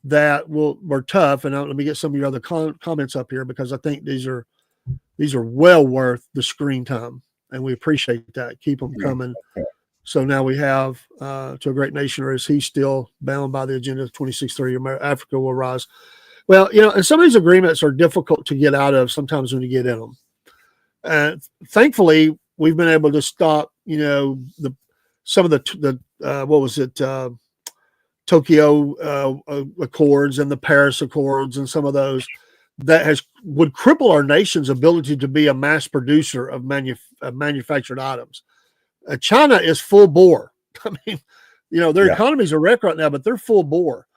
that were tough. And let me get some of your other comments up here, because I think these are well worth the screen time, and we appreciate that. Keep them coming. So now we have to a great nation, or is he still bound by the agenda of 2630? Africa will rise. Well, and some of these agreements are difficult to get out of sometimes when you get in them. Thankfully, we've been able to stop, some of the what was it, Tokyo Accords and the Paris Accords, and some of those that would cripple our nation's ability to be a mass producer of manufactured items. China is full bore. I mean, their economy's a wreck right now, but they're full bore,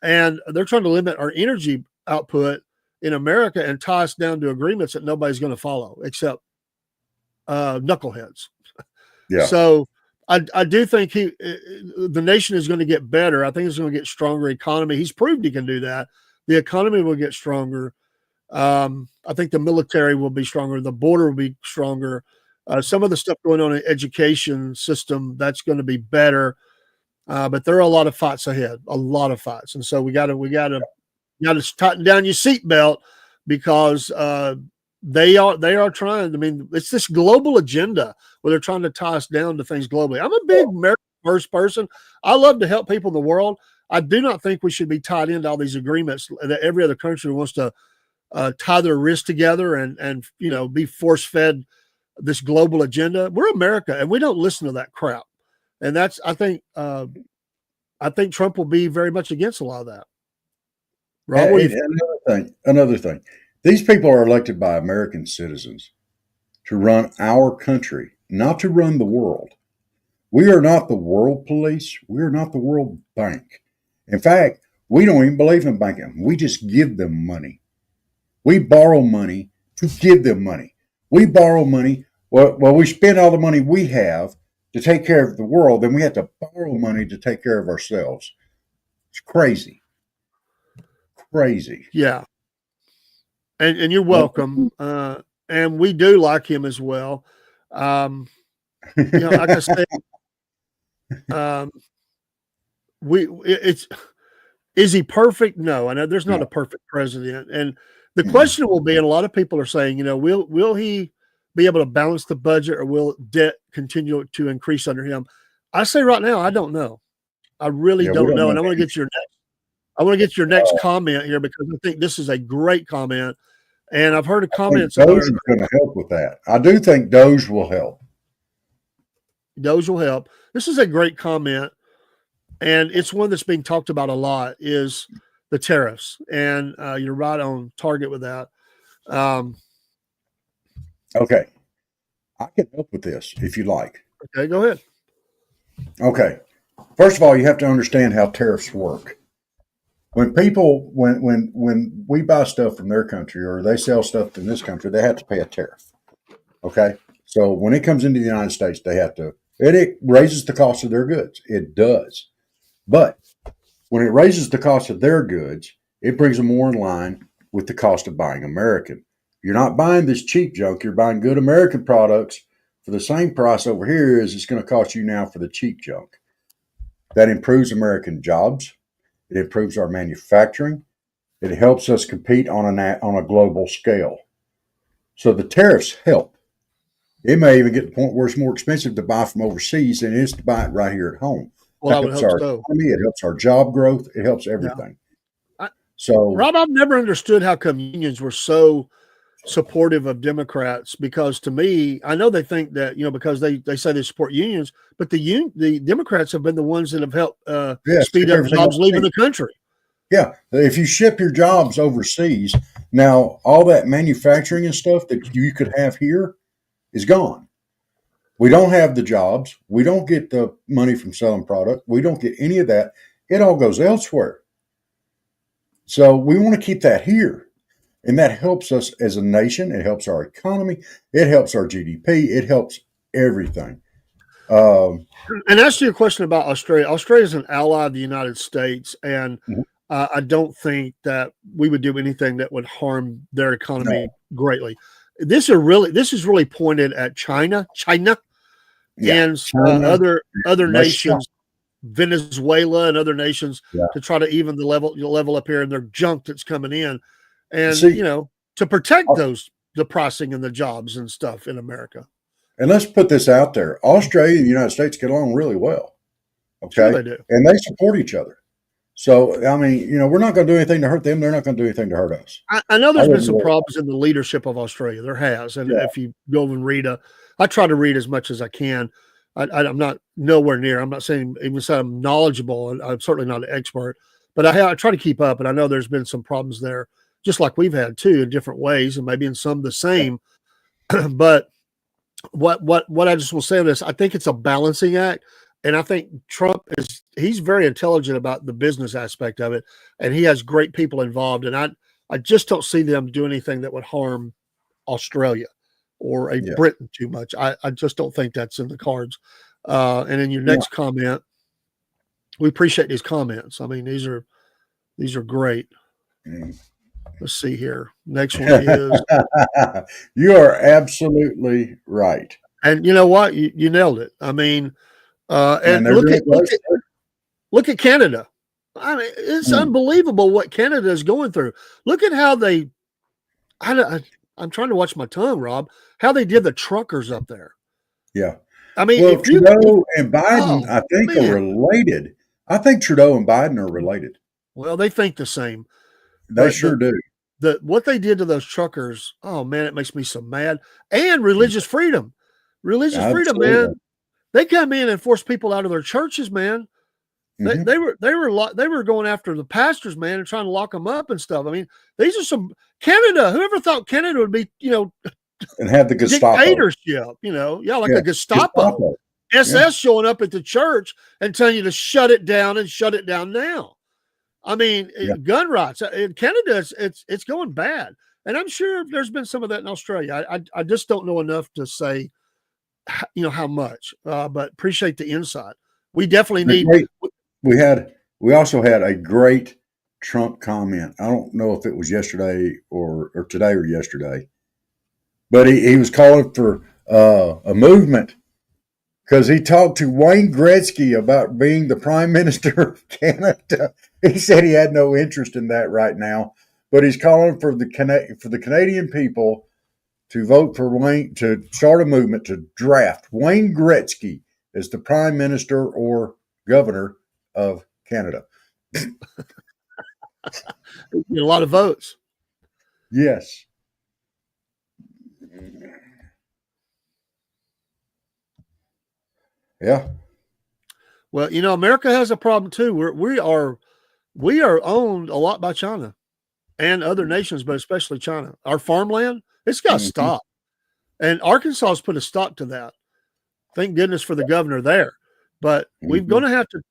and they're trying to limit our energy output in America and tie us down to agreements that nobody's going to follow except knuckleheads. Yeah. So I do think the nation is going to get better. I think it's going to get stronger economy. He's proved he can do that. The economy will get stronger. I think the military will be stronger. The border will be stronger. Some of the stuff going on in the education system, that's going to be better. But there are a lot of fights ahead, a lot of fights, and so we got to tighten down your seatbelt because they are trying. I mean, it's this global agenda where they're trying to tie us down to things globally. I'm a big America First person. I love to help people in the world. I do not think we should be tied into all these agreements that every other country wants to tie their wrists together and be force fed this global agenda. We're America, and we don't listen to that crap. And that's I think Trump will be very much against a lot of that. Rob, another thing. These people are elected by American citizens to run our country, not to run the world. We are not the world police. We are not the world bank. In fact, we don't even believe in banking. We just give them money. We borrow money to give them money. We borrow money. Well, we spend all the money we have to take care of the world, then we have to borrow money to take care of ourselves. It's crazy. Crazy. Yeah. And you're welcome. And we do like him as well. Like I said, is he perfect? No, I know there's not a perfect president. And the question will be, and a lot of people are saying, will he be able to balance the budget, or will debt continue to increase under him? I say right now, I don't know. I really don't know. And I want to get your next comment here, because I think this is a great comment. And I've heard of comments. Doge is going to help with that. I do think Doge will help. Doge will help. This is a great comment. And it's one that's being talked about a lot, is the tariffs. And you're right on target with that. Okay. I can help with this if you like. Okay, go ahead. Okay. First of all, you have to understand how tariffs work. When people, when we buy stuff from their country, or they sell stuff in this country, they have to pay a tariff. Okay. So when it comes into the United States, they have to, it raises the cost of their goods. It does. But when it raises the cost of their goods, it brings them more in line with the cost of buying American. You're not buying this cheap junk. You're buying good American products for the same price over here as it's going to cost you now for the cheap junk. That improves American jobs. It improves our manufacturing. It helps us compete on a global scale. So the tariffs help. It may even get to the point where it's more expensive to buy from overseas than it is to buy it right here at home. Well, it helps our economy. It helps our job growth. It helps everything. Yeah. Rob, I've never understood how come unions were so supportive of Democrats, because to me, I know they think that, because they say they support unions, but the Democrats have been the ones that have helped speed up jobs leaving the country. Yeah. If you ship your jobs overseas, now all that manufacturing and stuff that you could have here is gone. We don't have the jobs. We don't get the money from selling product. We don't get any of that. It all goes elsewhere. So we want to keep that here. And that helps us as a nation. It helps our economy. It helps our GDP. It helps everything. And as to your question about Australia, Australia is an ally of the United States. And I don't think that we would do anything that would harm their economy greatly. This is really pointed at China, and other nations, Venezuela and other nations, to try to even the level up here in their junk that's coming in. And, to protect the pricing and the jobs and stuff in America. And let's put this out there. Australia and the United States get along really well. Okay. Sure they do. And they support each other. So, I mean, we're not going to do anything to hurt them. They're not going to do anything to hurt us. I know there's been some problems in the leadership of Australia. There has. And if you go and read I try to read as much as I can. I'm not nowhere near. I'm not saying even say I'm knowledgeable, and I'm certainly not an expert, but I try to keep up. And I know there's been some problems there, just like we've had too, in different ways, and maybe in some the same. But what I just will say on this, I think it's a balancing act, and I think Trump he's very intelligent about the business aspect of it, and he has great people involved, and I just don't see them do anything that would harm Australia or Britain too much. I just don't think that's in the cards. And in your next comment, we appreciate these comments. I mean, these are great. Let's see here. Next one is. You are absolutely right. And you know what? You nailed it. I mean, and look at Look at Canada. I mean, it's unbelievable what Canada is going through. Look at how I'm trying to watch my tongue, Rob, how they did the truckers up there. Yeah. I mean, Well, Trudeau and Biden, oh, I think, are man. related. I think Trudeau and Biden are related. Well, they think the same. They sure do. What they did to those truckers, oh man, it makes me so mad. And religious freedom. Religious freedom, Absolutely. man. They come in and force people out of their churches, man. They were going after the pastors, man, and trying to lock them up and stuff. I mean, these are some Canada. Whoever thought Canada would be, and have the Gestapo dictatorship, a Gestapo. SS showing up at the church and telling you to shut it down and shut it down now. I mean, gun rights in Canada, it's going bad, and I'm sure there's been some of that in Australia. I just don't know enough to say, how much, but appreciate the insight. We definitely need. We also had a great Trump comment. I don't know if it was yesterday or today or yesterday, but he was calling for a movement because he talked to Wayne Gretzky about being the Prime Minister of Canada. He said he had no interest in that right now, but he's calling for the Canadian people to vote for Wayne, to start a movement to draft Wayne Gretzky as the Prime Minister or Governor of Canada. A lot of votes. Yes. Yeah. Well, America has a problem too. We are owned a lot by China and other nations, but especially China. Our farmland, it's got to stop. And Arkansas has put a stop to that. Thank goodness for the governor there. But we're going to have to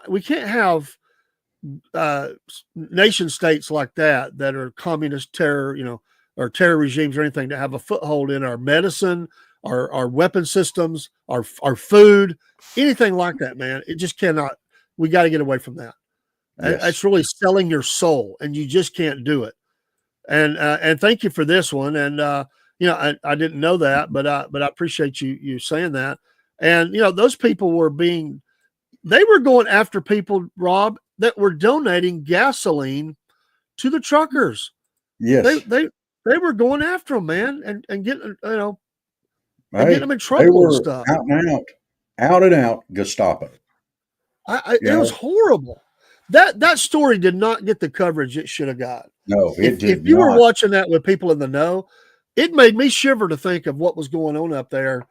we can't have nation states like that are communist terror, or terror regimes or anything, to have a foothold in our medicine, our weapon systems, our food, anything like that, man. It just cannot. We got to get away from that. Yes. It's really selling your soul, and you just can't do it. And thank you for this one. And I didn't know that, but I appreciate you saying that. And those people they were going after people, Rob, that were donating gasoline to the truckers. Yes, they were going after them, man, and getting and getting them in trouble they were and stuff. Out and out Gestapo. It was horrible. That story did not get the coverage it should have got. No, it did. If you were watching that with people in the know, it made me shiver to think of what was going on up there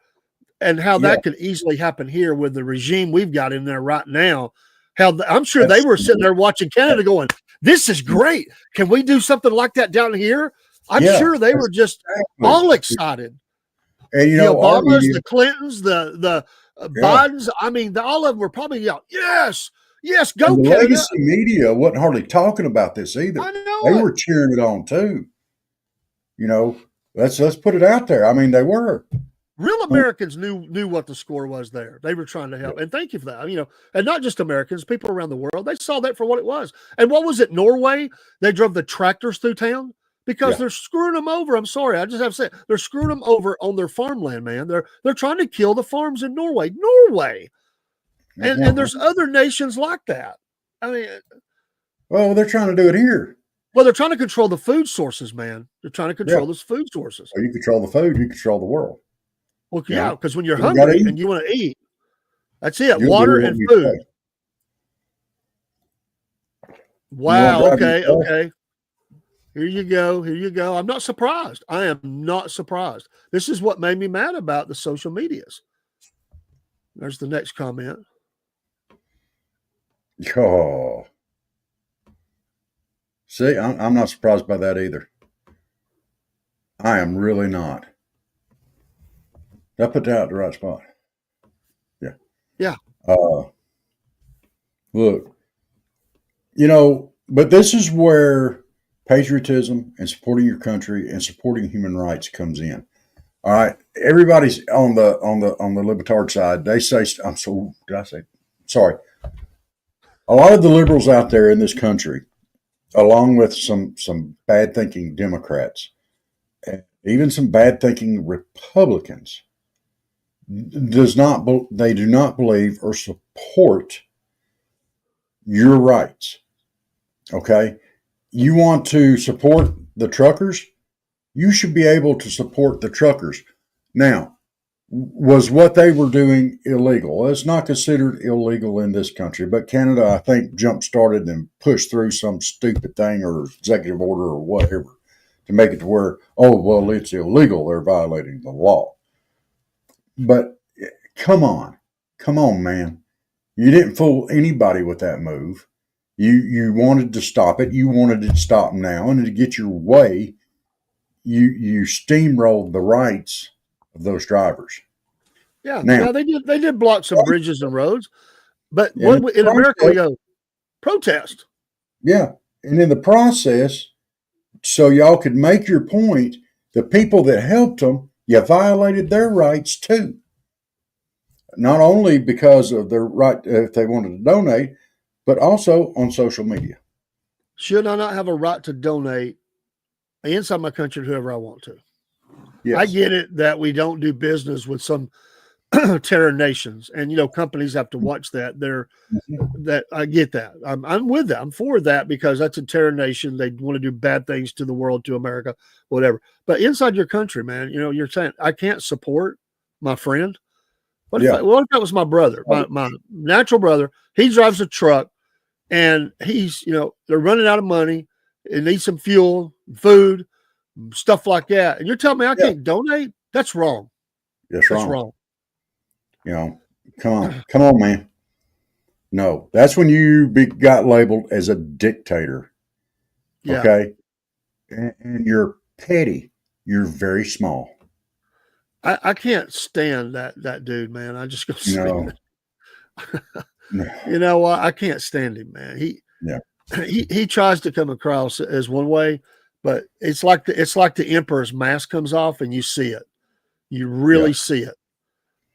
and how that could easily happen here with the regime we've got in there right now. I'm sure they were sitting there watching Canada going, this is great. Can we do something like that down here? I'm sure they were just all excited. And the Obamas, the Clintons, the Bidens, I mean, all of them were probably yelling, yes, go and the Canada. legacy media wasn't hardly talking about this either. I know they were cheering it on too. Let's put it out there. I mean, they were. Real Americans knew what the score was there. They were trying to help. And thank you for that. And not just Americans, people around the world, they saw that for what it was. And what was it, Norway? They drove the tractors through town because they're screwing them over. I'm sorry. I just have to say it. They're screwing them over on their farmland, man. They're trying to kill the farms in Norway. And there's other nations like that. I mean, well, they're trying to do it here. Well, they're trying to control the food sources, man. They're trying to control those food sources. So you control the food, you control the world. Well, yeah, because when you're hungry and you want to eat, that's it. Water and food. Wow. Okay. Here you go. I'm not surprised. I am not surprised. This is what made me mad about the social medias. There's the next comment. Oh. See, I'm not surprised by that either. I am really not. Did I put that at the right spot? Yeah. Yeah. Look, but this is where patriotism and supporting your country and supporting human rights comes in. All right. Everybody's on the libertard side. They say, sorry. A lot of the liberals out there in this country, along with some bad thinking Democrats, and even some bad thinking Republicans, they do not believe or support your rights. Okay. You want to support the truckers? You should be able to support the truckers. Now, was what they were doing illegal? Well, it's not considered illegal in this country, but Canada, I think, jump started and pushed through some stupid thing or executive order or whatever to make it to where, oh, well, it's illegal. They're violating the law. But come on, man. You didn't fool anybody with that move. You wanted to stop it. You wanted it to stop now, and to get your way, you steamrolled the rights of those drivers. Yeah, Now, now they did block some bridges and roads, but in in America we go protest. yeah, and in the process, so y'all could make your point, the people that helped them, you violated their rights too. Not only because of their right if they wanted to donate, but also on social media. Should I not have a right to donate inside my country to whoever I want to? Yes. I get it that we don't do business with some terror nations, and companies have to watch that. That I get that. I'm with that. I'm for that because that's a terror nation. They want to do bad things to the world, to America, whatever. But inside your country, man, you're saying I can't support my friend. What if that was my brother, my natural brother? He drives a truck, and he's they're running out of money. It needs some fuel, food, stuff like that. And you're telling me I can't donate? That's wrong. That's wrong. Come on, man. No, that's when you got labeled as a dictator. Yeah. Okay, and you're petty. You're very small. I can't stand that dude, man. I just go say No. You know what? I can't stand him, man. He tries to come across as one way, but it's like the emperor's mask comes off and you see it. You really see it.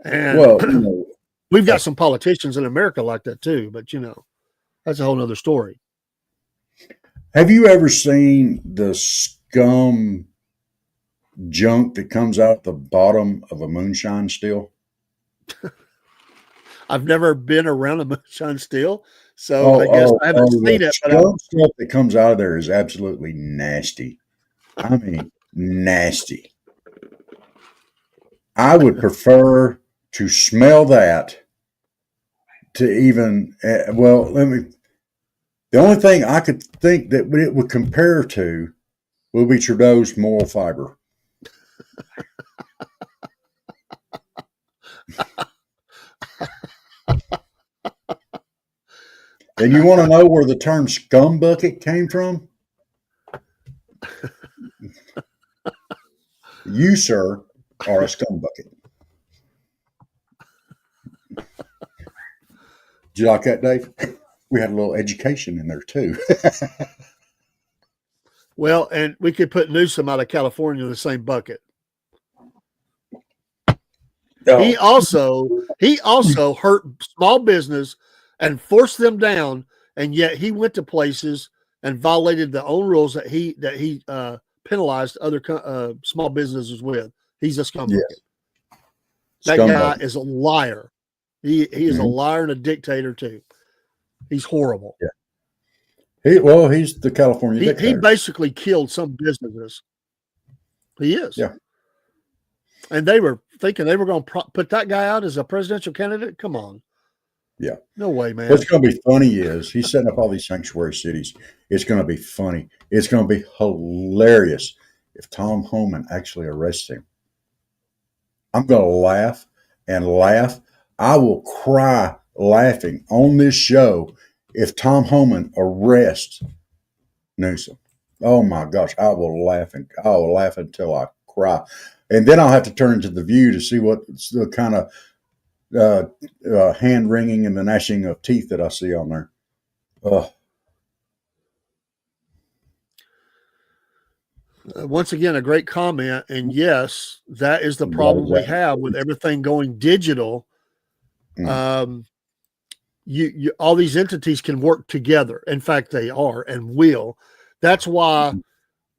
And we've got some politicians in America like that too, but that's a whole nother story. Have you ever seen the scum junk that comes out the bottom of a moonshine still? I've never been around a moonshine still, so I guess I haven't seen it. But the stuff that comes out of there is absolutely nasty. I mean, nasty. I would prefer to smell that to even. The only thing I could think that it would compare to will be Trudeau's moral fiber. And you want to know where the term scum bucket came from? You, sir, are a scum bucket. Did you like that, Dave? We had a little education in there, too. Well, and we could put Newsom out of California in the same bucket. Oh. He also hurt small business and forced them down, and yet he went to places and violated the own rules that he penalized other small businesses with. He's a scumbag. Yes. That guy is a liar. He is a liar and a dictator too. He's horrible. Yeah. He's the California dictator. He basically killed some businesses. He is. Yeah. And they were thinking they were going to put that guy out as a presidential candidate. Come on. Yeah. No way, man. What's going to be funny is he's setting up all these sanctuary cities. It's going to be funny. It's going to be hilarious if Tom Homan actually arrests him. I'm going to laugh and laugh. I will cry laughing on this show if Tom Homan arrests Newsom. Oh my gosh, I will laugh until I cry. And then I'll have to turn to the View to see what the kind of hand wringing and the gnashing of teeth that I see on there. Once again, a great comment. And yes, that is the problem we have with everything going digital. You all these entities can work together. In fact, they are and will. That's why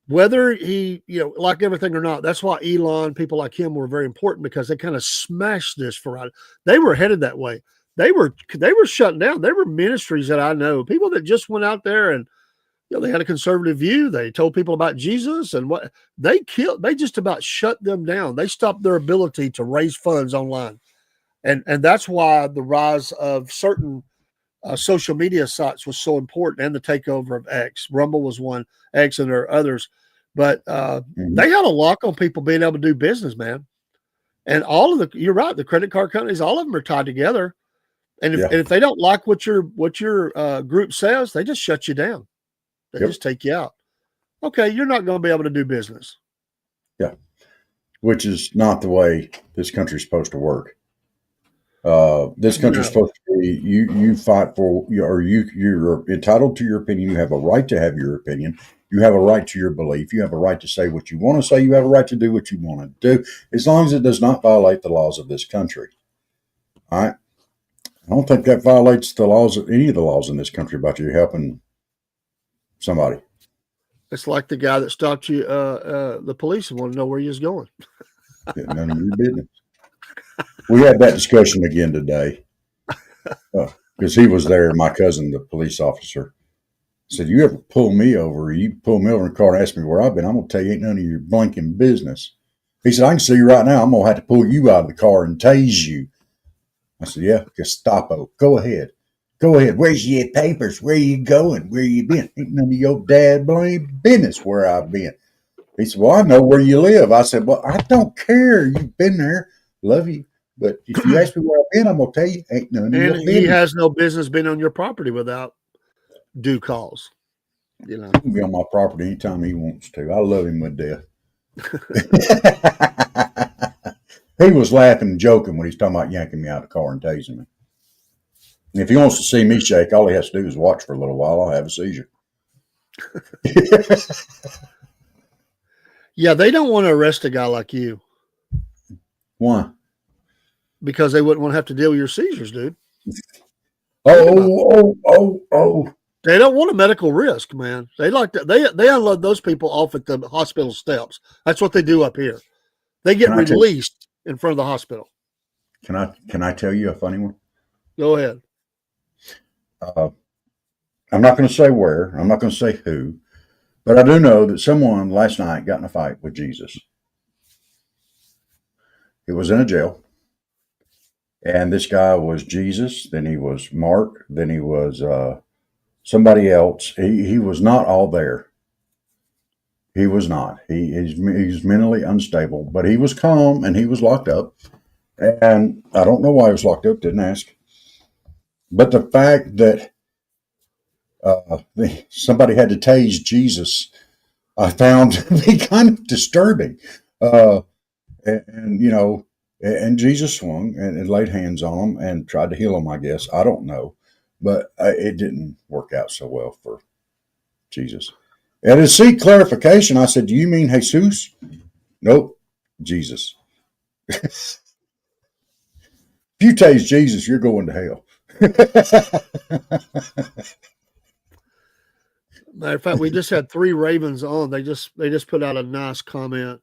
whether he, like everything or not, that's why Elon, people like him were very important because they kind of smashed this for us. They were headed that way. they were shutting down. There were ministries that I know, people that just went out there and they had a conservative view. They told people about Jesus and what they killed. They just about shut them down. They stopped their ability to raise funds online, and that's why the rise of certain social media sites was so important, and the takeover of X. Rumble was one, X, and there are others, but they had a lock on people being able to do business, man. And all of you're right, the credit card companies, all of them are tied together. And if they don't like what your group says, they just shut you down. They just take you out. Okay, you're not going to be able to do business. Yeah, which is not the way this country's supposed to work. This country's supposed to be you fight for you're entitled to your opinion. You have a right to have your opinion. You have a right to your belief. You have a right to say what you want to say. You have a right to do what you want to do, as long as it does not violate the laws of this country. All right. I don't think that violates the laws of any of the laws in this country about you helping somebody. It's like the guy that stopped you, the police, and want to know where you was going. None of your business. We had that discussion again today because he was there. My cousin, the police officer, said, "You ever pull me over? You pull me over in the car and ask me where I've been? I'm gonna tell you ain't none of your blinking business." He said, "I can see you right now. I'm gonna have to pull you out of the car and tase you." I said, "Yeah, Gestapo. Go ahead. Go ahead. Where's your papers? Where you going? Where you been? Ain't none of your dad blame business where I've been." He said, "Well, I know where you live." I said, "Well, I don't care. You've been there. Love you. But if you ask me where I've been, I'm going to tell you, ain't none of your business." He has no business being on your property without due cause. He can be on my property anytime he wants to. I love him with death. He was laughing and joking when he's talking about yanking me out of the car and tasing me. And if he wants to see me shake, all he has to do is watch for a little while. I'll have a seizure. Yeah, they don't want to arrest a guy like you. Why? Because they wouldn't want to have to deal with your seizures, dude. Oh. They don't want a medical risk, man. They like to, they unload those people off at the hospital steps. That's what they do up here. They get released in front of the hospital. Can I tell you a funny one? Go ahead. I'm not going to say where. I'm not going to say who. But I do know that someone last night got in a fight with Jesus. He was in a jail. And this guy was Jesus. Then he was Mark. Then he was somebody else. He was not all there. He was not. He's mentally unstable. But he was calm and he was locked up. And I don't know why he was locked up. Didn't ask. But the fact that somebody had to tase Jesus, I found to be kind of disturbing. And Jesus swung and laid hands on him and tried to heal him, I guess. I don't know. But it didn't work out so well for Jesus. And to seek clarification, I said, "Do you mean Jesus?" "Nope, Jesus." If you tase Jesus, you're going to hell. Matter of fact, we just had 3 Ravens on. They just put out a nice comment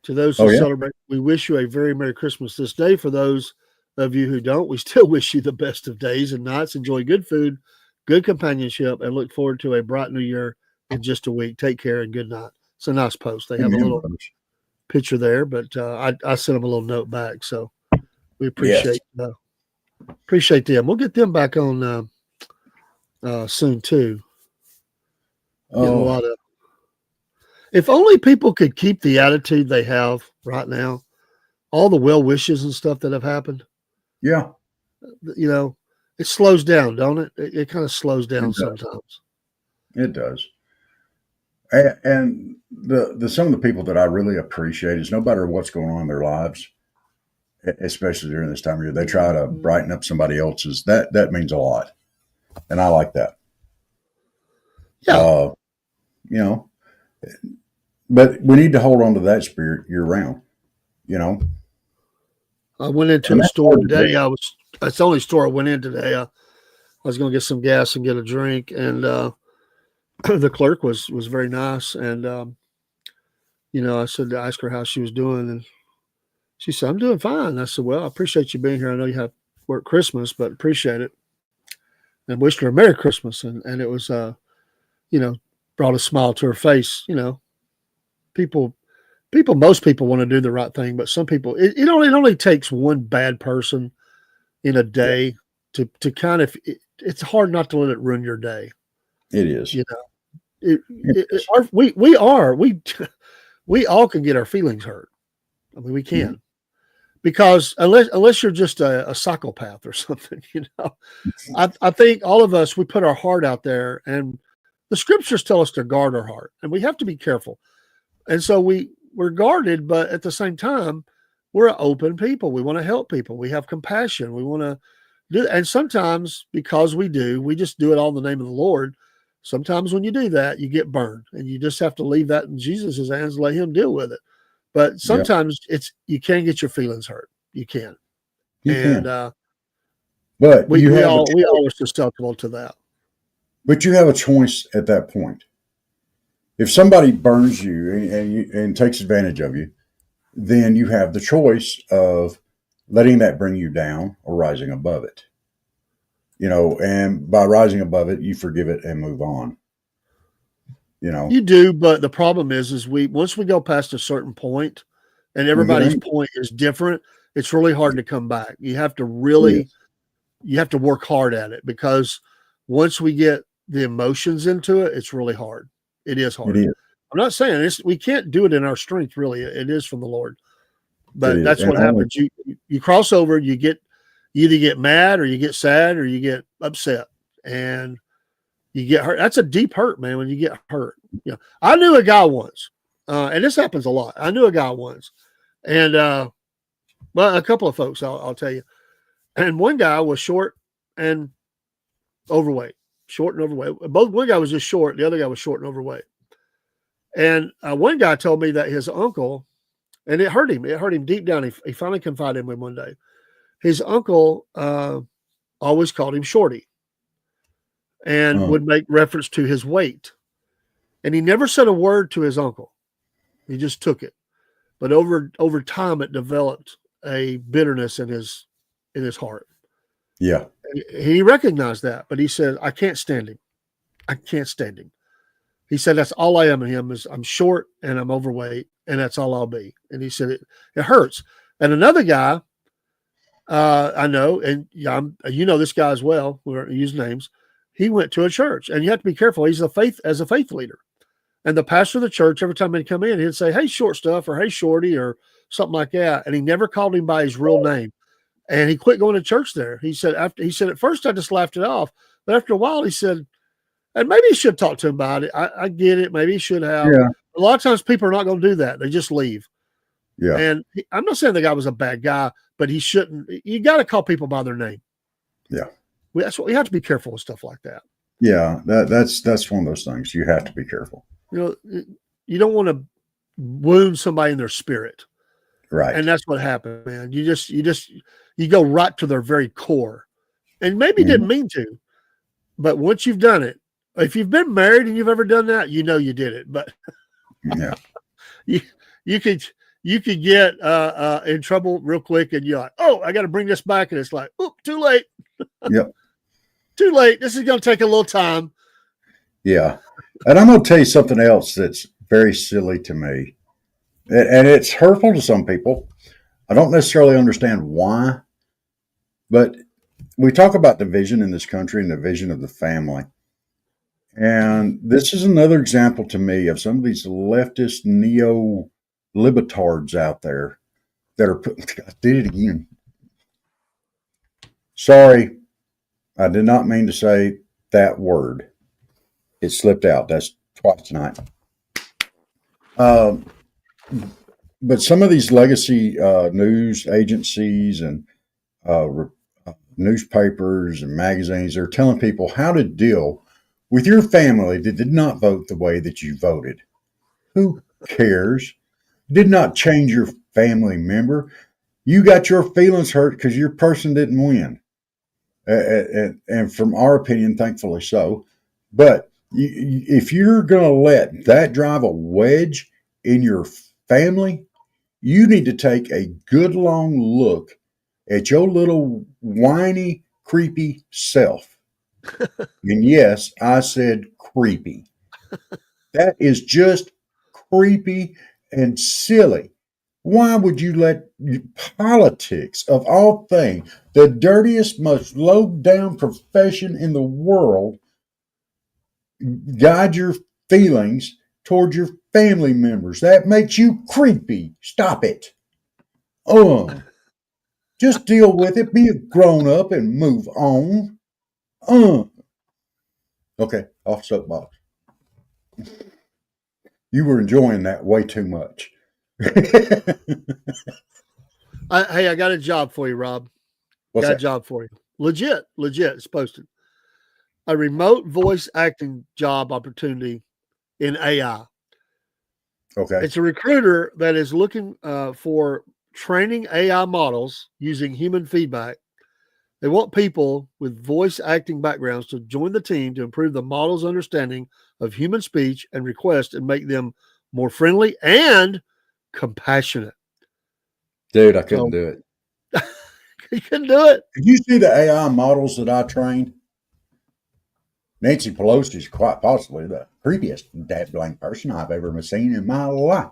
to those who celebrate. "We wish you a very Merry Christmas this day. For those of you who don't, we still wish you the best of days and nights. Enjoy good food, good companionship, and look forward to a bright new year in just a week. Take care and good night." It's a nice post. They have a little picture there, but I sent them a little note back. So we appreciate them. We'll get them back on soon too. Getting a lot of. If only people could keep the attitude they have right now, all the well wishes and stuff that have happened. Yeah. It slows down, don't it? It kind of slows down sometimes. It does. And the some of the people that I really appreciate is no matter what's going on in their lives, especially during this time of year, they try to brighten up somebody else's. That means a lot. And I like that. Yeah. But we need to hold on to that spirit year round. I went into a store today. That's the only store I went in today. I was going to get some gas and get a drink, and the clerk was very nice. And I asked her how she was doing, and she said, "I'm doing fine." I said, "Well, I appreciate you being here. I know you have we're at Christmas, but appreciate it and wished her a Merry Christmas. And it was, brought a smile to her face. People, most people want to do the right thing, but some people, it only takes one bad person in a day to kind of, it's hard not to let it ruin your day. It is. We all can get our feelings hurt. I mean, we can, because unless you're just a psychopath or something, I think all of us, we put our heart out there, and the scriptures tell us to guard our heart, and we have to be careful. And so we're guarded, but at the same time, we're open people. We want to help people. We have compassion. We want to do, and sometimes because we just do it all in the name of the Lord. Sometimes when you do that, you get burned, and you just have to leave that in Jesus' hands and let him deal with it. But sometimes you can get your feelings hurt. You can. But we all are susceptible to that. But you have a choice at that point. If somebody burns you and takes advantage of you, then you have the choice of letting that bring you down or rising above it. And by rising above it, you forgive it and move on. You do, but the problem is once we go past a certain point, and everybody's point is different, it's really hard to come back. You have to you have to work hard at it, because once we get the emotions into it, it's really hard. It is hard. It is. I'm not saying we can't do it in our strength, really. It is from the Lord. But that's what happens. You cross over, you either get mad, or you get sad, or you get upset, and you get hurt. That's a deep hurt, man, when you get hurt. I knew a guy once, and this happens a lot. I knew a guy once, and a couple of folks, I'll tell you. And one guy was short and overweight. One guy was just short. The other guy was short and overweight. And one guy told me that his uncle, and it hurt him. It hurt him deep down. He finally confided in me one day. His uncle always called him Shorty, and would make reference to his weight. And he never said a word to his uncle. He just took it. But over time, it developed a bitterness in his heart. Yeah. He recognized that, but he said, I can't stand him. I can't stand him. He said, that's all I am in him, is I'm short and I'm overweight, and that's all I'll be. And he said, it hurts. And another guy, I know, and this guy as well, we won't use names. He went to a church, and you have to be careful. He's a faith leader. And the pastor of the church, every time he'd come in, he'd say, hey, short stuff, or hey, shorty, or something like that. And he never called him by his real name. And he quit going to church there. He said, at first I just laughed it off. But after a while, he said, and maybe he should talk to him about it. I get it. Maybe he should have. Yeah. A lot of times people are not going to do that. They just leave. Yeah. And I'm not saying the guy was a bad guy, but he shouldn't. You got to call people by their name. Yeah. That's what we have to be careful with, stuff like that. Yeah. That's one of those things. You have to be careful. You don't want to wound somebody in their spirit. Right. And that's what happened, man. You go right to their very core. And maybe didn't mean to, but once you've done it, if you've been married and you've ever done that, you did it. But yeah, you could get in trouble real quick, and you're like, oh, I got to bring this back. And it's like, oh, too late. Yep. Too late. This is going to take a little time. Yeah. And I'm going to tell you something else that's very silly to me. And it's hurtful to some people. I don't necessarily understand why, but we talk about division in this country and the division of the family. And this is another example to me of some of these leftist neo-libitards out there that are I did it again. Sorry, I did not mean to say that word. It slipped out. That's twice tonight. But some of these legacy news agencies and newspapers and magazines are telling people how to deal with your family that did not vote the way that you voted. Who cares? Did not change your family member. You got your feelings hurt because your person didn't win. And from our opinion, thankfully so. But if you're going to let that drive a wedge in your family, you need to take a good long look at your little whiny, creepy self. And yes, I said creepy. That is just creepy and silly. Why would you let politics, of all things, the dirtiest, most low down profession in the world, guide your feelings towards your family members? That makes you creepy. Stop it. Just deal with it. Be a grown up and move on. Okay, off soapbox. You were enjoying that way too much. Hey, I got a job for you, Rob. What's Got a that? job for you. Legit. It's posted. A remote voice acting job opportunity in AI. Okay. It's a recruiter that is looking for training AI models using human feedback. They want people with voice acting backgrounds to join the team to improve the model's understanding of human speech and request and make them more friendly and compassionate. Dude, I couldn't do it. You can do it. Did you see the AI models that I trained? Nancy Pelosi is quite possibly the creepiest dad blank person I've ever seen in my life.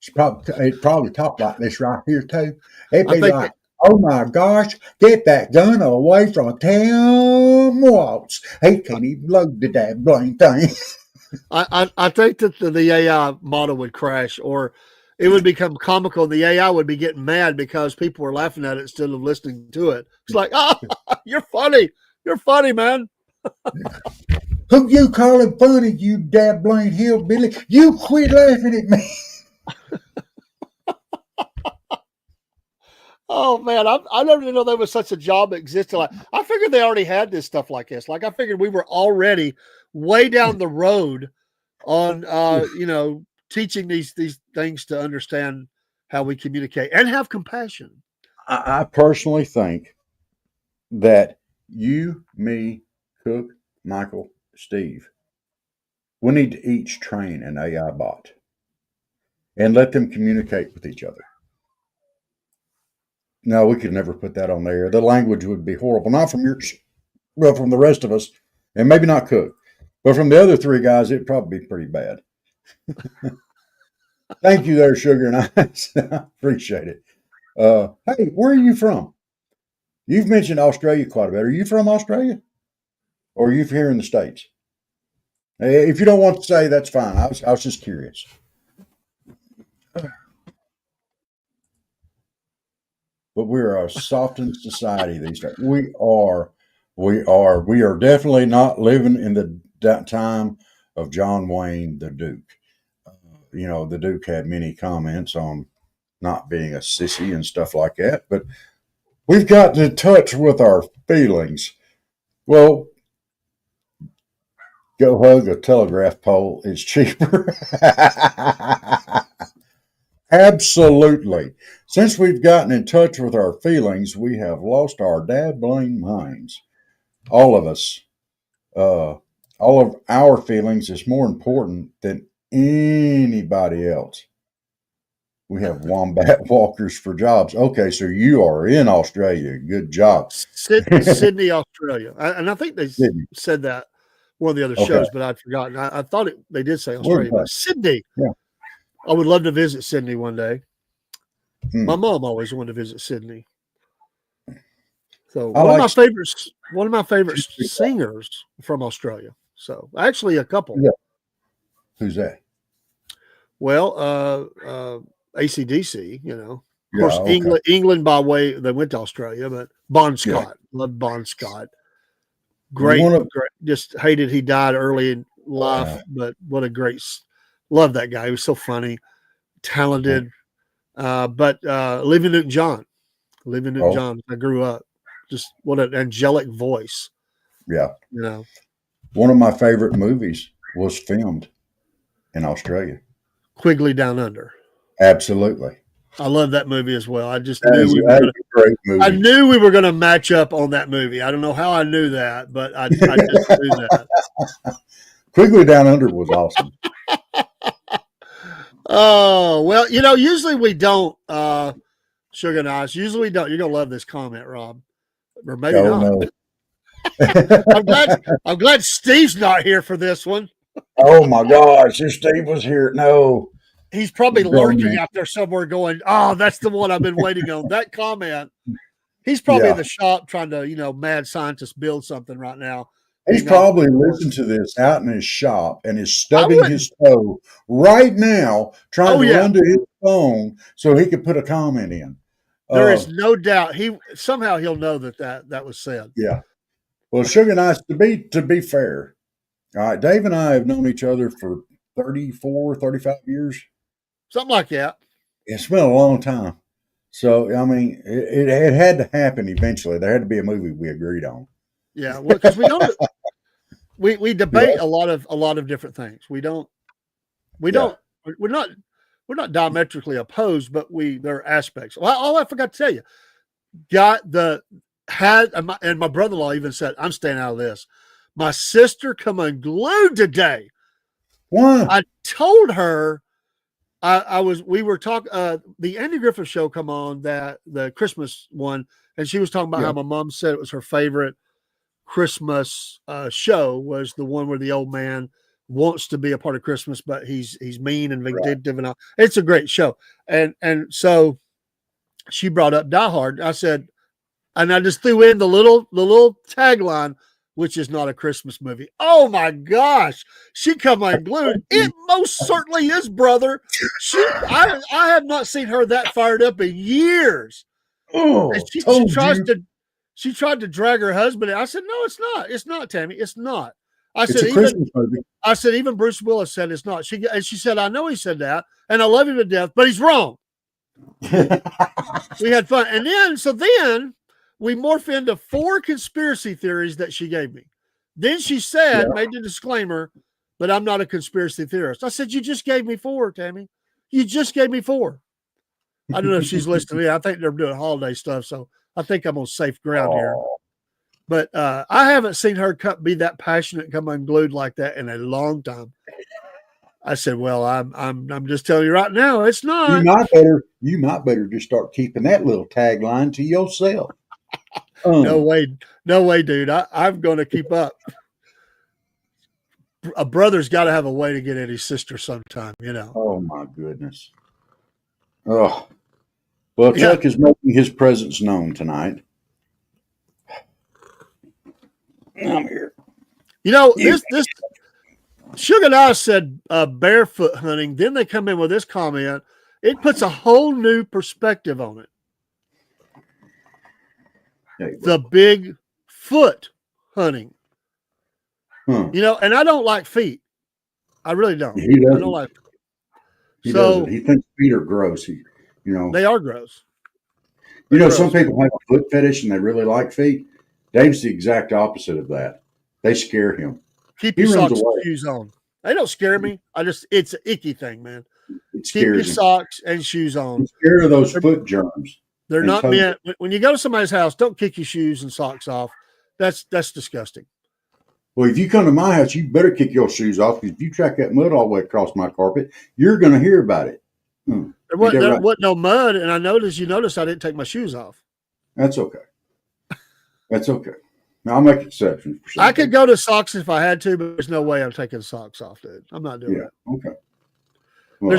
It probably talked like this right here too. It'd be like, "Oh my gosh, get that gun away from Tim Waltz. He can't even load the dad blank thing." I think that the AI model would crash, or it would become comical. The AI would be getting mad because people were laughing at it instead of listening to it. It's like, oh, you're funny, man. Who you calling funny, you dad blank hillbilly? You quit laughing at me. Oh man, I never even know there was such a job that existed. Like, I figured they already had this stuff like this. Like I figured we were already way down the road on teaching these things to understand how we communicate and have compassion. I personally think that you, me, Cook, Michael, Steve, we need to each train an AI bot and let them communicate with each other. No, we could never put that on there. The language would be horrible. Not from yours, well, from the rest of us, and maybe not Cook, but from the other three guys, it'd probably be pretty bad. Thank you there, Sugar and Ice. I appreciate it. Hey, where are you from? You've mentioned Australia quite a bit. Are you from Australia? Or are you here in the States? If you don't want to say, that's fine. I was just curious. But we're a softened society these days. We are definitely not living in that time of John Wayne, the Duke. The Duke had many comments on not being a sissy and stuff like that, but we've gotten in touch with our feelings. Well, go hug a telegraph pole. It's cheaper. Absolutely. Since we've gotten in touch with our feelings, we have lost our dabbling minds. All of us. All of our feelings is more important than anybody else. We have wombat walkers for jobs. Okay, so you are in Australia. Good job. Sydney, Australia. And I think they Sydney. said that one of the other Okay. shows, but I'd forgotten. I thought they did say Australia, Where's but Sydney. Yeah. I would love to visit Sydney one day. Hmm. My mom always wanted to visit Sydney. So I one like- of my favorite singers from Australia. So actually a couple. Yeah. Who's that? Well, AC/DC, Of Yeah, course, okay. England by way they went to Australia, but Bon Scott, loved Bon Scott. Great, great. Just hated he died early in life, but what a great, love that guy. He was so funny, talented. But Olivia Newton-John, I grew up. Just what an angelic voice. Yeah. One of my favorite movies was filmed in Australia. Quigley Down Under. Absolutely. I love that movie as well. I just knew I knew we were going to match up on that movie. I don't know how I knew that, but I just knew that. Quigley Down Under was awesome. Oh, well, usually we don't Sugar Nice. Usually we don't. You're gonna love this comment, Rob, or maybe Oh not. no. I'm glad Steve's not here for this one. Oh my gosh, if Steve was here. No. He's probably Grown lurking man. out there somewhere going, "Oh, that's the one I've been waiting on." That comment. He's probably in Yeah. the shop trying to, mad scientist build something right now. He's being off probably the course. listened to this out in his shop and is I stubbing wouldn't. his toe right now, trying Oh to yeah, run to his phone so he could put a comment in. there is no doubt. He somehow he'll know that was said. Yeah. Well, Sugar Nice, to be fair, all right, Dave and I have known each other for 34, 35 years. Something like that. It's been a long time. So, I mean, it had to happen eventually. There had to be a movie we agreed on. Yeah, well, because we don't. We debate Yeah. a lot of different things. We don't. Yeah. We're not diametrically opposed, but there are aspects. Well, all I forgot to tell you, and my brother-in-law even said, "I'm staying out of this." My sister come unglued today. Why? I told her we were talking the Andy Griffith show come on, that the Christmas one, and she was talking about Yeah. how my mom said it was her favorite Christmas show was the one where the old man wants to be a part of Christmas, but he's mean and vindictive and all. It's a great show. And so she brought up Die Hard. I said, and I just threw in the little tagline, which is not a Christmas movie. Oh my gosh. She come unglued. It most certainly is, brother. I have not seen her that fired up in years. Oh, And she tried to drag her husband. I said, no, it's not. It's not, Tammy. It's not. It's a Christmas movie. I said, even Bruce Willis said it's not. She said, I know he said that, and I love him to death, but he's wrong. We had fun. And then we morphed into 4 conspiracy theories that she gave me. Then she said, made the disclaimer, but I'm not a conspiracy theorist. I said, you just gave me 4, Tammy. You just gave me 4. I don't know if she's listening to me. I think they're doing holiday stuff, so I think I'm on safe ground here. But I haven't seen her be that passionate, come unglued like that in a long time. I said, "Well, I'm just telling you right now, it's not." You might better just start keeping that little tagline to yourself. No way, dude. I'm going to keep up. A brother's got to have a way to get at his sister sometime, Oh my goodness. Oh, well, Chuck is making his presence known tonight. I'm here. This Sugar Nice said barefoot hunting. Then they come in with this comment. It puts a whole new perspective on it. The big foot hunting. And I don't like feet. I really don't. He doesn't. I don't like feet. He doesn't. He thinks feet are gross. They are gross. Some people have a foot fetish and they really like feet. Dave's the exact opposite of that. They scare him. Keep your socks and shoes on. They don't scare me. It's an icky thing, man. Keep your socks and shoes on. I'm scared of those foot germs. They're not meant. When you go to somebody's house, don't kick your shoes and socks off. That's disgusting. Well, if you come to my house, you better kick your shoes off, because if you track that mud all the way across my carpet, you're going to hear about it. There wasn't no mud, and you noticed I didn't take my shoes off. That's okay. That's okay. Now, I'll make exceptions for sure. I could go to socks if I had to, but there's no way I'm taking socks off, dude. I'm not doing that. Okay. Well,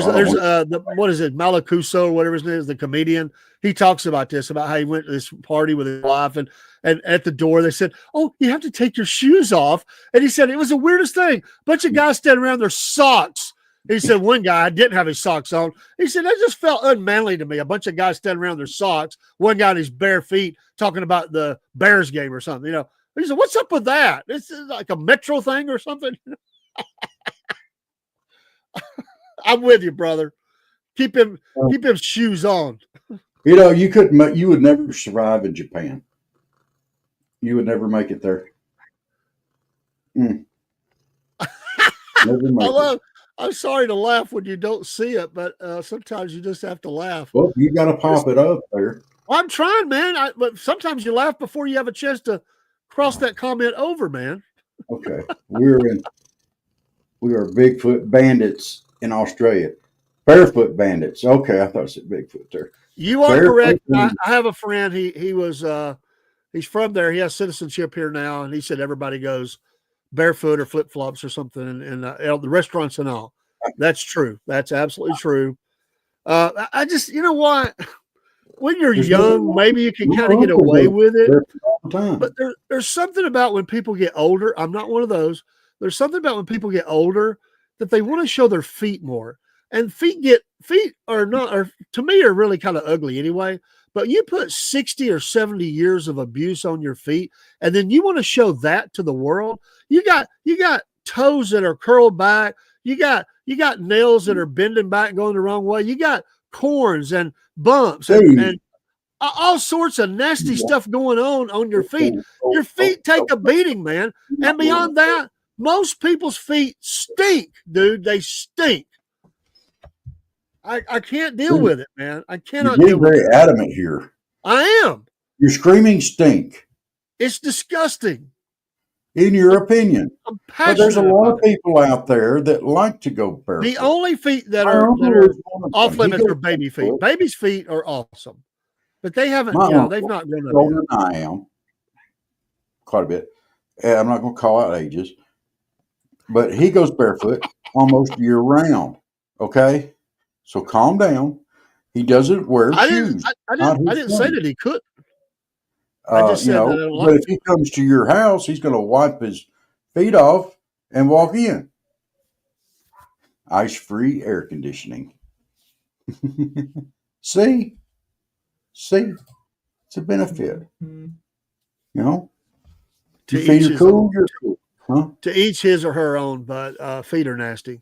what is it, Malacuso or whatever his name is, the comedian. He talks about this, about how he went to this party with his wife, and at the door they said, "Oh, you have to take your shoes off." And he said it was the weirdest thing. Bunch of guys standing around their socks. He said one guy didn't have his socks on. He said that just felt unmanly to me. A bunch of guys standing around their socks. One guy in his bare feet talking about the Bears game or something. He said, "What's up with that? This is like a Metro thing or something." I'm with you, brother. Keep him shoes on. You would never survive in Japan. You would never make it there. Never make it. I'm sorry to laugh when you don't see it, but sometimes you just have to laugh. Well, you got to pop it up there. Well, I'm trying, man. But sometimes you laugh before you have a chance to cross that comment over, man. Okay, we are Bigfoot bandits in Australia. Barefoot bandits. Okay, I thought it said Bigfoot there. You are Barefoot correct. I bandits. have a friend. He was he's from there. He has citizenship here now, and he said everybody goes barefoot or flip flops or something in the restaurants and all. That's true. That's absolutely true. I just, you know what? When you're There's young, no maybe you can no kind of get wrong away with with it. barefoot all the time. But there's something about when people get older. I'm not one of those. There's something about when people get older that they want to show their feet more. And feet are not, or to me, are really kind of ugly anyway. But you put 60 or 70 years of abuse on your feet, and then you want to show that to the world. You got toes that are curled back. You got nails that are bending back, going the wrong way. You got corns and bumps and all sorts of nasty stuff going on your feet. Your feet take a beating, man. And beyond that, most people's feet stink, dude. They stink. I can't deal with it, man. I You're cannot getting deal with very it. adamant here. I am. You're screaming stink, It's disgusting. in your opinion. I'm But there's a passionate lot about of it. people out there that like to go barefoot. The only feet that My are uncle is one of off them. He limits goes are baby feet. barefoot. Baby's feet are awesome, but they haven't. My They've uncle, not grown he's up older yet. than I am, quite a bit. And I'm not going to call out ages, but he goes barefoot almost year round. Okay, so calm down. He doesn't wear I didn't. shoes. I Not didn't. I his didn't say thing. that he could. I just You said that I know, don't but like if he comes to your house, he's going to wipe his feet off and walk in. Ice-free air conditioning. See, it's a benefit. You know, to your feet each are his cool. own. You're cool, huh? To each his or her own, but feet are nasty.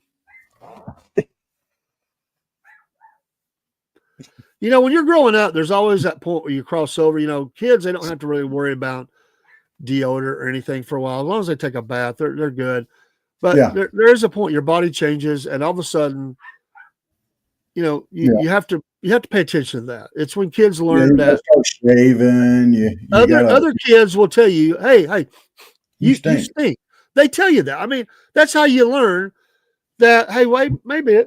You know, when you're growing up, there's always that point where you cross over. You know, kids, they don't have to really worry about deodorant or anything for a while. As long as they take a bath, they're good. But Yeah, there is a point your body changes, and all of a sudden, you know, yeah. you have to pay attention to that. It's when kids Yeah, learn you got to that start shaving. You got to. other kids will tell you, hey, You you stink. stink. They tell you that. I mean, that's how you learn that. Hey, wait, Maybe I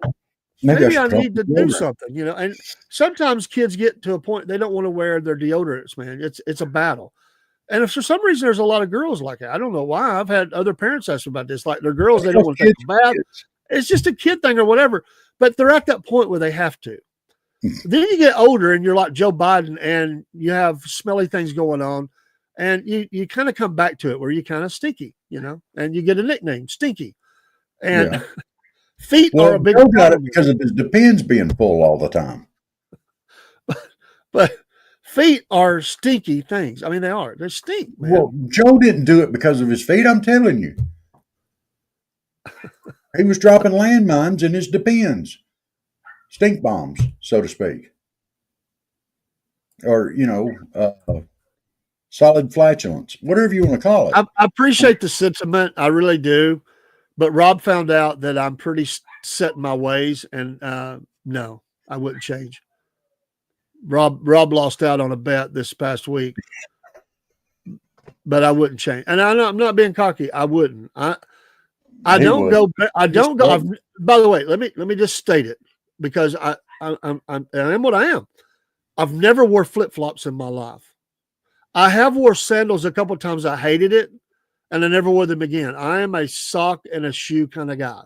maybe I should talk need to to do deodorant. something, you know. And sometimes kids get to a point they don't want to wear their deodorants, man. It's a battle. And if for some reason there's a lot of girls like that, I don't know why. I've had other parents ask me about this. Like they're girls, they don't Because want to take kids a bath. are kids. It's just a kid thing or whatever. But they're at that point where they have to. Then you get older and you're like Joe Biden and you have smelly things going on. And you kind of come back to it where you kind of stinky, you know, and you get a nickname, Stinky. And Yeah. feet are Well, a big Joe got it problem. because of his Depends being full all the time. But feet are stinky things. I mean, they are. They stink, man. Well, Joe didn't do it because of his feet. I'm telling you, he was dropping landmines in his Depends, stink bombs, so to speak, or solid flatulence, whatever you want to call it. I appreciate the sentiment. I really do. But Rob found out that I'm pretty set in my ways, and no, I wouldn't change. Rob lost out on a bet this past week, but I wouldn't change. And I'm not being cocky. I wouldn't. I He don't would. go. I Just don't go. wouldn't. By the way, let me just state it because I am what I am. I've never wore flip flops in my life. I have wore sandals a couple times. I hated it, and I never wore them again. I am a sock and a shoe kind of guy.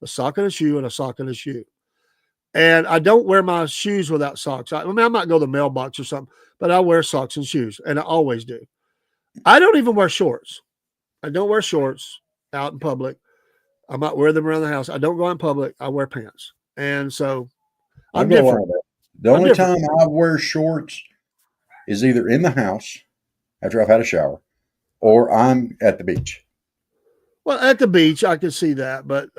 A sock and a shoe and a sock and a shoe. And I don't wear my shoes without socks. I mean, I might go to the mailbox or something, but I wear socks and shoes, and I always do. I don't even wear shorts. I don't wear shorts out in public. I might wear them around the house. I don't go out in public. I wear pants. And so I I'm go along different. with that. The I'm only different. time I wear shorts is either in the house after I've had a shower, or I'm at the beach. Well, at the beach, I can see that, but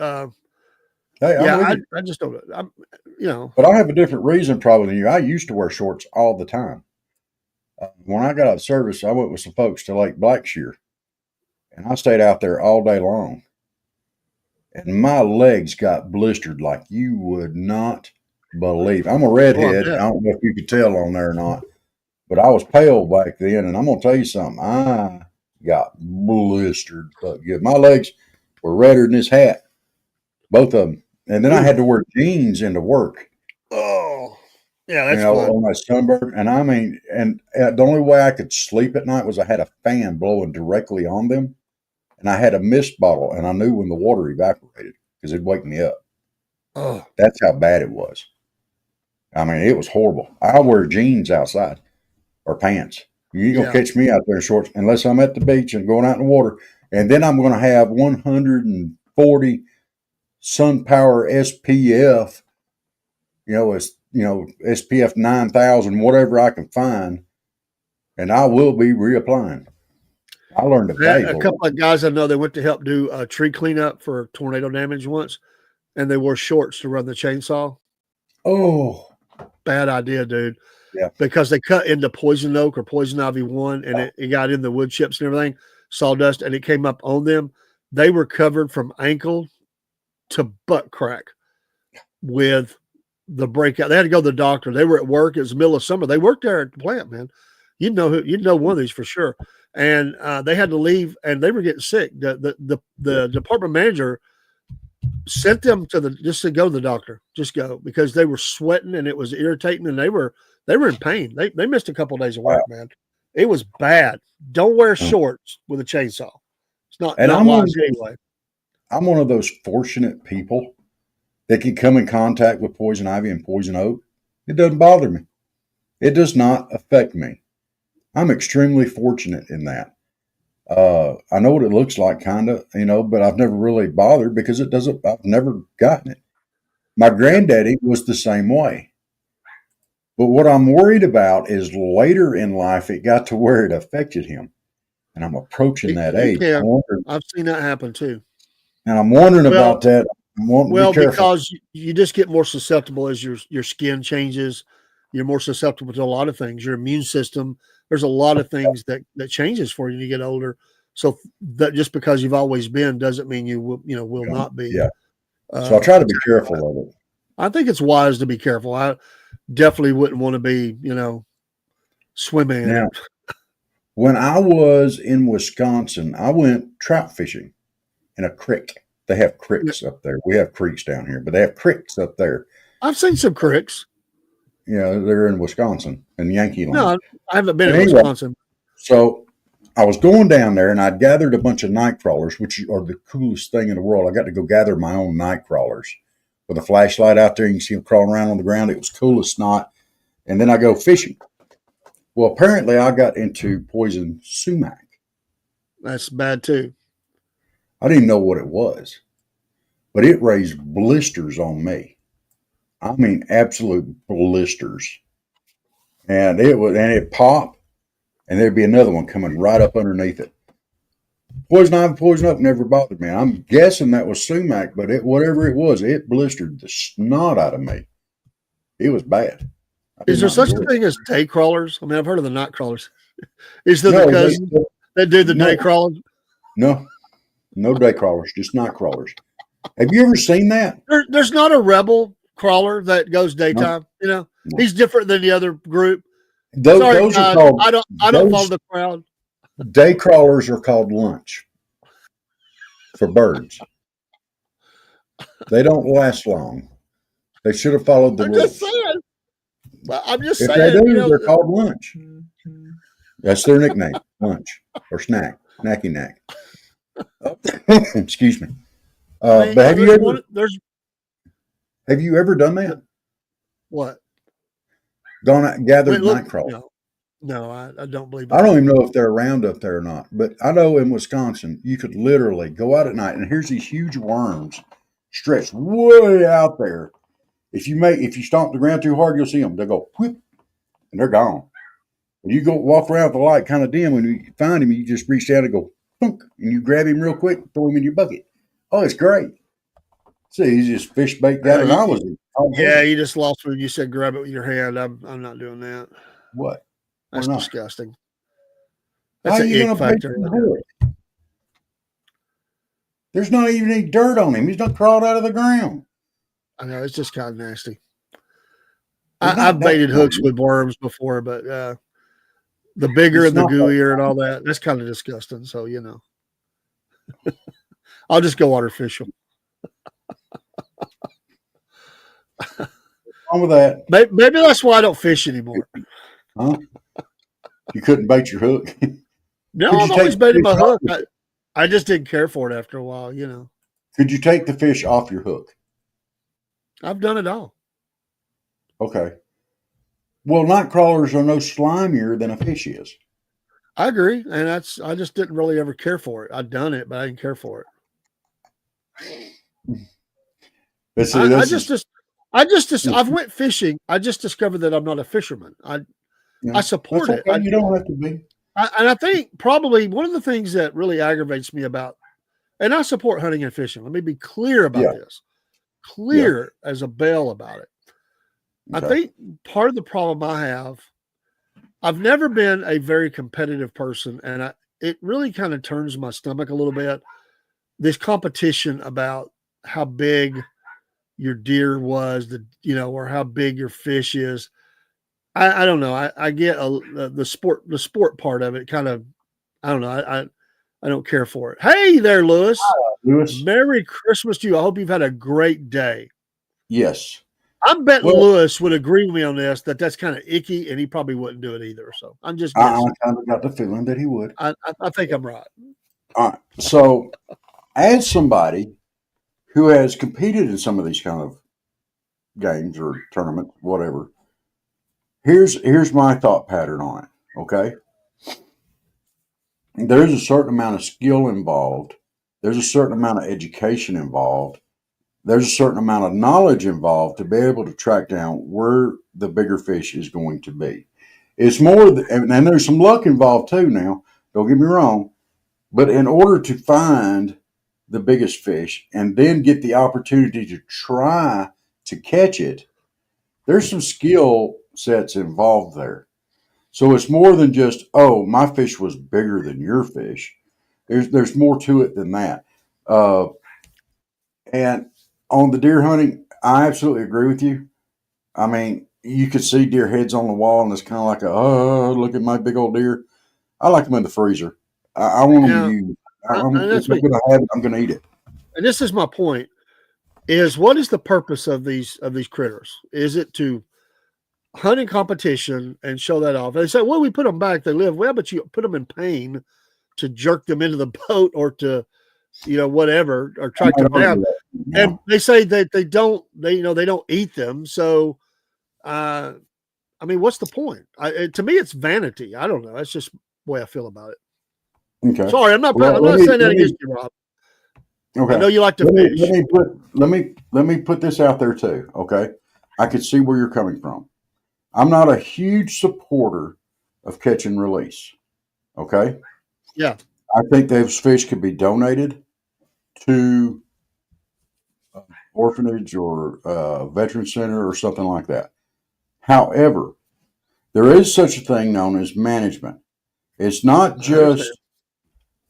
Hey, I'm yeah, with you. I just don't. I'm, you know, But I have a different reason probably than you. I used to wear shorts all the time. When I got out of service, I went with some folks to Lake Blackshear, and I stayed out there all day long. And my legs got blistered like you would not believe. I'm a oh, I redhead. I bet. don't know if you could tell on there or not, but I was pale back then. And I'm going to tell you something. I got blistered. But yeah, my legs were redder than this hat. Both of them. And then I had to wear jeans into work, Oh, yeah, that's fun. on my sunburn. And I mean, and the only way I could sleep at night was I had a fan blowing directly on them, and I had a mist bottle, and I knew when the water evaporated because it'd wake me up. Oh, That's how bad it was. I mean, it was horrible. I wear jeans outside or pants. You ain't gonna yeah. catch me out there in shorts unless I'm at the beach and going out in the water. And then I'm gonna have 140 sun power SPF, SPF 9,000, whatever I can find, and I will be reapplying. I learned a A valuable. couple of guys I know, they went to help do a tree cleanup for tornado damage once, and they wore shorts to run the chainsaw. Oh, Bad idea, dude. Yeah. Because they cut into poison oak or poison ivy 1, and it got in the wood chips and everything, sawdust, and it came up on them. They were covered from ankle to butt crack with the breakout. They had to go to the doctor. They were at work. It was the middle of summer. They worked there at the plant, man. You'd know one of these for sure. And they had to leave, and they were getting sick. The department manager sent them just to go to the doctor, just go, because they were sweating and it was irritating, and they were in pain. They missed a couple of days of work, man. It was bad. Don't wear shorts with a chainsaw. It's not wise anyway. I'm one of those fortunate people that can come in contact with poison ivy and poison oak. It doesn't bother me. It does not affect me. I'm extremely fortunate in that. I know what it looks like, kind of, but I've never really bothered because I've never gotten it. My granddaddy was the same way. But what I'm worried about is later in life, it got to where it affected him. And I'm approaching that age. I've seen that happen too. And I'm wondering about that. I'm wanting to be careful. Because you just get more susceptible as your skin changes. You're more susceptible to a lot of things. Your immune system, there's a lot of things that changes for you when you get older. So that just because you've always been doesn't mean you will not be. Yeah. So I try to be careful of it. I think it's wise to be careful. I definitely wouldn't want to be, swimming. Now, when I was in Wisconsin, I went trout fishing in a creek. They have creeks up there. We have creeks down here, but they have creeks up there. I've seen some creeks. Yeah, they're in Wisconsin and Yankee Land. No, I haven't been in Wisconsin. So I was going down there, and I'd gathered a bunch of night crawlers, which are the coolest thing in the world. I got to go gather my own night crawlers with a flashlight out there. You can see them crawling around on the ground. It was cool as snot. And then I go fishing. Well, apparently I got into poison sumac. That's bad too. I didn't know what it was, but it raised blisters on me. I mean, absolute blisters. And it popped, and there'd be another one coming right up underneath it. Poison ivy, poison oak never bothered me. I'm guessing that was sumac, but whatever it was, it blistered the snot out of me. It was bad. Is there such a thing as day crawlers? I mean, I've heard of the night crawlers. Is there the cousin that do the day crawlers? No day crawlers, just night crawlers. Have you ever seen that? There's not a rebel crawler that goes daytime. No. He's different than the other group. Those are called. I don't follow the crowd. Day crawlers are called lunch for birds. They don't last long. They should have followed the rules. Just saying. Well, I'm just saying. If they do, they're called lunch. That's their nickname, lunch or snack, snacky knack. Excuse me. But have you ever done that? What? Gone out and gathered night crawlers? No, I don't believe. I don't even know if they're around up there or not. But I know in Wisconsin, you could literally go out at night, and here's these huge worms stretched way out there. If you stomp the ground too hard, you'll see them. They'll go whip, and they're gone. And you go walk around with the light kind of dim. When you find him, you just reach down and go thunk, and you grab him real quick, throw him in your bucket. Oh, it's great. See, he's just fish bait guy. You just lost when you said grab it with your hand. I'm not doing that. What? That's disgusting. That's an egg factor. There's not even any dirt on him. He's not crawled out of the ground. I know, it's just kind of nasty. I've baited hooks with worms before, but the bigger and the gooier and all that, that's kind of disgusting. So, I'll just go artificial. What's wrong with that? Maybe that's why I don't fish anymore. Huh? You couldn't bait your hook? No, Could you I've take always the baited fish my off hook. I just didn't care for it after a while, you know. Could you take the fish off your hook? I've done it all. Okay. Well, night crawlers are no slimier than a fish is. I agree, and I just didn't really ever care for it. I'd done it, but I didn't care for it. But see, I this just, is I've went fishing. I just discovered that I'm not a fisherman. I that's support it. okay. You don't have to be. And I think probably one of the things that really aggravates me about, and I support hunting and fishing. Let me be clear about Yeah. this, clear as a bell about it. I Okay. think part of the problem I have, I've never been a very competitive person, and it really kind of turns my stomach a little bit. This competition about how big your deer was, or how big your fish is. I don't know. I get the sport part of it. Kind of, I don't know. I don't care for it. Hey there, Lewis. Lewis? Merry Christmas to you. I hope you've had a great day. Yes. I'm betting Well, Lewis would agree with me on this, that's kind of icky, and he probably wouldn't do it either. So I'm just I guessing. kind of got the feeling that he would. I think I'm right. All right. So, as somebody who has competed in some of these kind of games or tournaments, whatever, here's my thought pattern on it. Okay. There's a certain amount of skill involved. There's a certain amount of education involved. There's a certain amount of knowledge involved to be able to track down where the bigger fish is going to be. It's more, and there's some luck involved too now, don't get me wrong, but in order to find the biggest fish and then get the opportunity to try to catch it, there's some skill sets involved there. So it's more than just, oh, my fish was bigger than your fish. There's more to it than that. Uh, and on the deer hunting, I absolutely agree with you. I mean, you could see deer heads on the wall, and it's kind of like oh, look at my big old deer. I like them in the freezer. I want them Yeah, used. and If that's I'm me. going to have it, I'm going to eat it. And this is my point: is what is the purpose of these critters? Is it to hunting competition and show that off? They say, well, we put them back; they live well, but you put them in pain to jerk them into the boat or to, whatever, or I track might them down. argue that And now. they say that they don't eat them. So, I mean, what's the point? To me, it's vanity. I don't know. That's just the way I feel about it. Okay. Sorry, I'm not. Well, I'm not saying that against you, Rob. I know okay. you like to Let fish. me put this out there too. Okay. I could see where you're coming from. I'm not a huge supporter of catch and release. Okay. Yeah, I think those fish could be donated to orphanage or veteran center or something like that. However, there is such a thing known as management. It's not I understand. just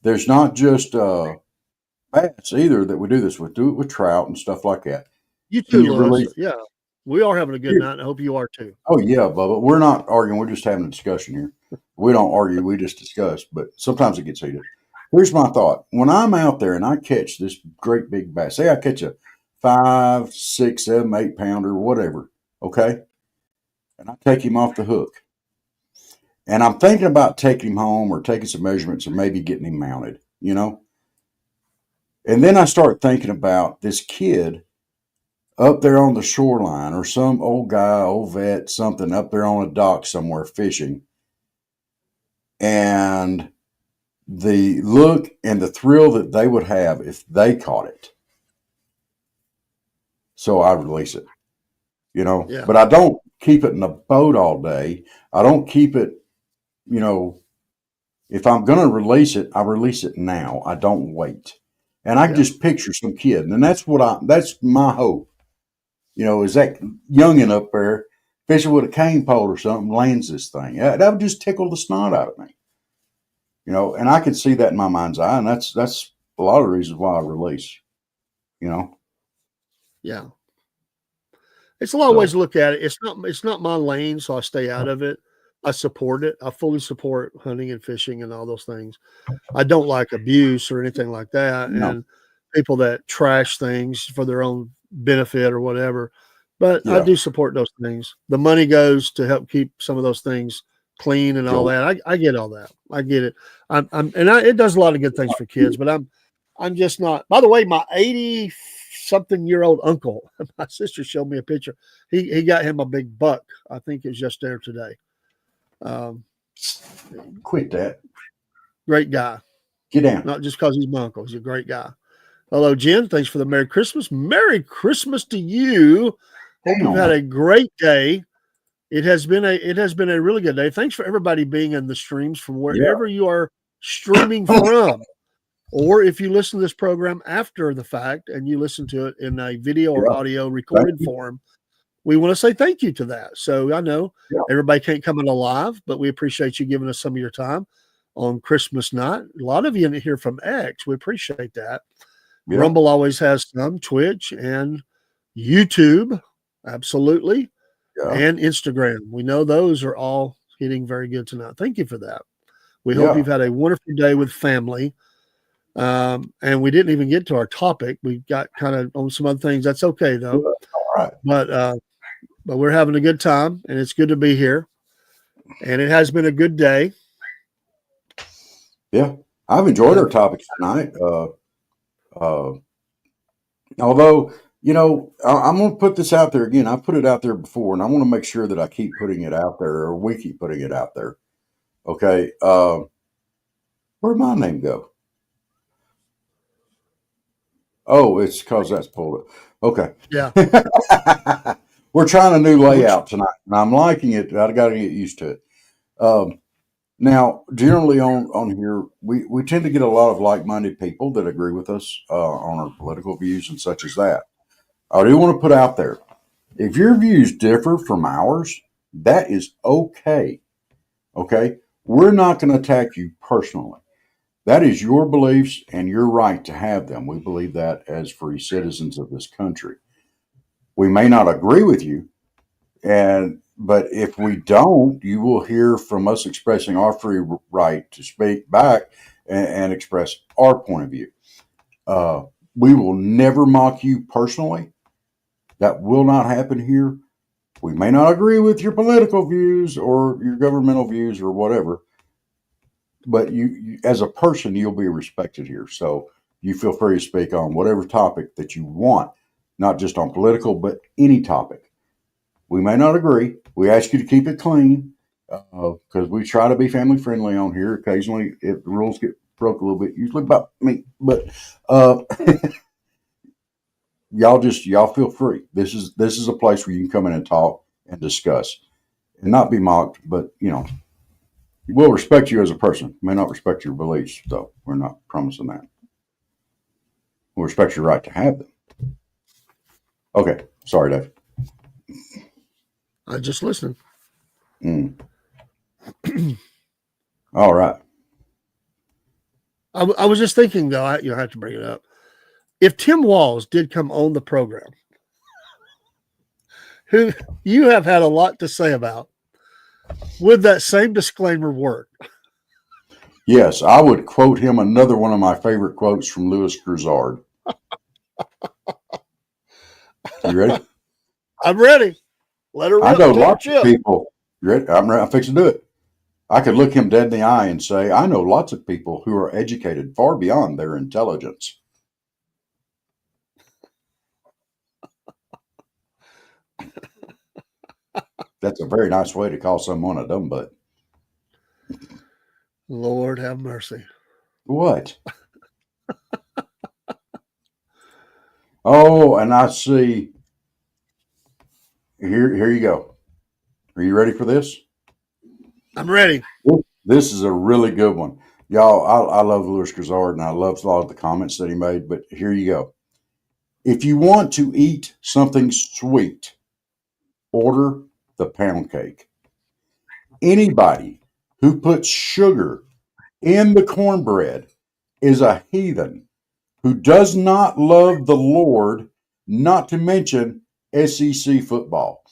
there's not just bass either that we do this with. Do it with trout and stuff like that. You Can too, you Lewis. release? Yeah, we are having a good night. I hope you are too. Oh yeah, Bubba. We're not arguing. We're just having a discussion here. We don't argue. We just discuss. But sometimes it gets heated. Here's my thought: when I'm out there and I catch this great big bass, say I catch a 5, 6, 7, 8 pounder, whatever. Okay, and I take him off the hook. And I'm thinking about taking him home or taking some measurements and maybe getting him mounted, you know? And then I start thinking about this kid up there on the shoreline or some old guy, old vet, something up there on a dock somewhere fishing. And the look and the thrill that they would have if they caught it. So I release it, you know? Yeah, But I don't keep it in the boat all day. I don't keep it, you know, if I'm going to release it, I release it now. I don't wait. And I can yeah, just picture some kid. And that's my hope, you know, is that youngin' up there fishing with a cane pole or something lands this thing. That would just tickle the snot out of me, you know, and I can see that in my mind's eye. And that's a lot of the reasons why I release, you know. yeah. It's a lot of ways So, to look at it. It's not my lane, so I stay out of it. I support it. I fully support hunting and fishing and all those things. I don't like abuse or anything like that. no. And people that trash things for their own benefit or whatever. But I Yeah. do support those things. The money goes to help keep some of those things clean and all Joe. that. I get all that. I get it. It does a lot of good things for kids, but I'm just not. By the way, my 80-something-year-old uncle, my sister showed me a picture. He got him a big buck. I think it was just there today. Quit that. Great guy. Get down. Not just because he's my uncle. He's a great guy. Hello, Jen. Thanks for the Merry Christmas. Merry Christmas to you. Hope you've had a great day. It has been a really good day. Thanks for everybody being in the streams from wherever you are streaming from. Or if you listen to this program after the fact and you listen to it in a video or audio recorded form, we want to say thank you to that. So I know everybody can't come in live, but we appreciate you giving us some of your time on Christmas night. A lot of you in here from X. We appreciate that. Yeah. Rumble always has some, Twitch and YouTube. Absolutely. Yeah. And Instagram. We know those are all hitting very good tonight. Thank you for that. We hope you've had a wonderful day with family. And we didn't even get to our topic. We got kind of on some other things. That's okay though. All right. But we're having a good time and it's good to be here. And it has been a good day. Yeah. I've enjoyed our topics tonight. Although, I'm going to put this out there again. I've put it out there before, and I want to make sure that I keep putting it out there, or we keep putting it out there. Okay. Where'd my name go? Oh, it's because that's pulled up. Okay. Yeah. We're trying a new layout tonight, and I'm liking it. I got to get used to it. Now, generally on here, we tend to get a lot of like-minded people that agree with us on our political views and such as that. I do want to put out there, if your views differ from ours, that is okay. Okay? We're not going to attack you personally. That is your beliefs and your right to have them. We believe that as free citizens of this country. We may not agree with you, but if we don't, you will hear from us expressing our free right to speak back and express our point of view. We will never mock you personally. That will not happen here. We may not agree with your political views or your governmental views or whatever, but you as a person, you'll be respected here. So you feel free to speak on whatever topic that you want, not just on political, but any topic. We may not agree. We ask you to keep it clean because we try to be family friendly on here. Occasionally, if the rules get broke a little bit, usually about me, but y'all feel free. This is a place where you can come in and talk and discuss and not be mocked, but we'll respect you as a person. We may not respect your beliefs, though. We're not promising that. We'll respect your right to have them. Okay. Sorry, Dave. I just listened. All right. I was just thinking, though, I have to bring it up. If Tim Walls did come on the program, who you have had a lot to say about, would that same disclaimer work? Yes, I would quote him another one of my favorite quotes from Louis Grizzard. You ready? I'm ready. Let her rip. I know lots of people. You ready? I'm fixing to do it. I could look him dead in the eye and say, I know lots of people who are educated far beyond their intelligence. That's a very nice way to call someone a dumb butt. Lord have mercy. What? Oh, and I see. Here you go. Are you ready for this? I'm ready. This is a really good one. Y'all, I love Louis Grizzard, and I love a lot of the comments that he made, but here you go. If you want to eat something sweet, order the pound cake. Anybody who puts sugar in the cornbread is a heathen who does not love the Lord, not to mention SEC football.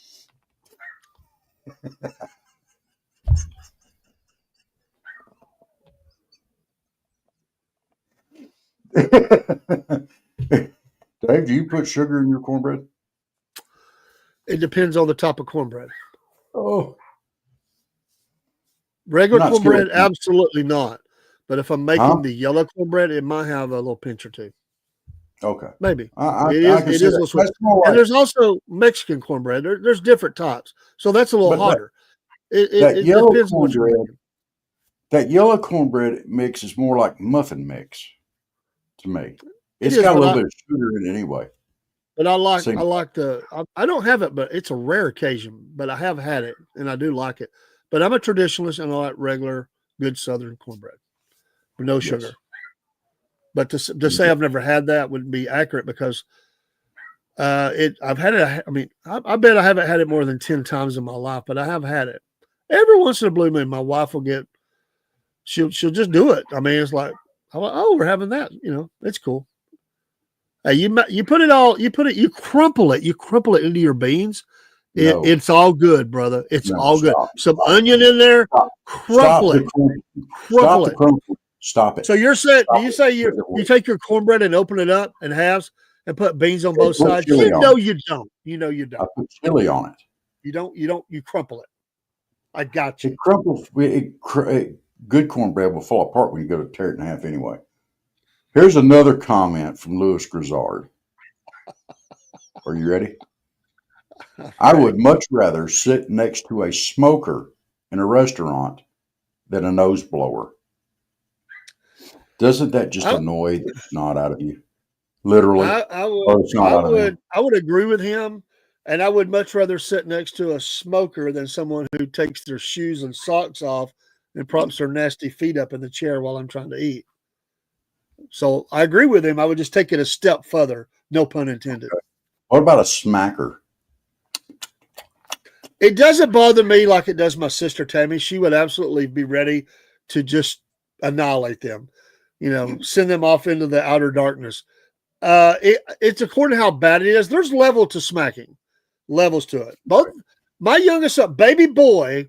Dave, do you put sugar in your cornbread? It depends on the type of cornbread. Oh, Regular not cornbread, scared. absolutely not. But if I'm making Huh? the yellow cornbread, it might have a little pinch or two. Okay. Maybe. I It I is. can It see is a that. little sweet. That's more And like, there's also Mexican cornbread. There's different types, so that's a little but hotter. It, it, that it yellow depends on what you're cornbread, making. that yellow cornbread mix is more like muffin mix to me. It It's is, got a but little bit of sugar in it anyway. I Seems like I don't have it, but it's a rare occasion. But I have had it, and I do like it. But I'm a traditionalist, and I like regular, good Southern cornbread with no yes. sugar. But to say Okay. I've never had that wouldn't be accurate because I've had it. I mean, I bet I haven't had it more than 10 times in my life, but I have had it. Every once in a blue moon, my wife will she'll just do it. I mean, it's like, oh, we're having that. It's cool. Hey, you put it all, you crumple it into your beans. No, It's all good, brother. It's no, all good. stop. Some Stop. onion in there, Stop crumple the it, crumple. Stop crumple the it. crumple. Stop it. So you're saying, do Stop you it. say Quit you it. take your cornbread and open it up in halves and put beans on both Put sides? chili You on know it. you don't. You know you I don't. put chili on it. You crumple it. I got you. It crumples. Good cornbread will fall apart when you go to tear it in half anyway. Here's another comment from Louis Grizzard. Are you ready? I Ready? would much rather sit next to a smoker in a restaurant than a nose blower. Doesn't that just I, annoy the snot out of you? Literally. I would Or the snot out of them. I would agree with him, and I would much rather sit next to a smoker than someone who takes their shoes and socks off and props their nasty feet up in the chair while I'm trying to eat. So I agree with him. I would just take it a step further. No pun intended. What about a smacker? It doesn't bother me like it does my sister Tammy. She would absolutely be ready to just annihilate them, send them off into the outer darkness. It's according to how bad it is. There's levels to it. Both my youngest son, baby boy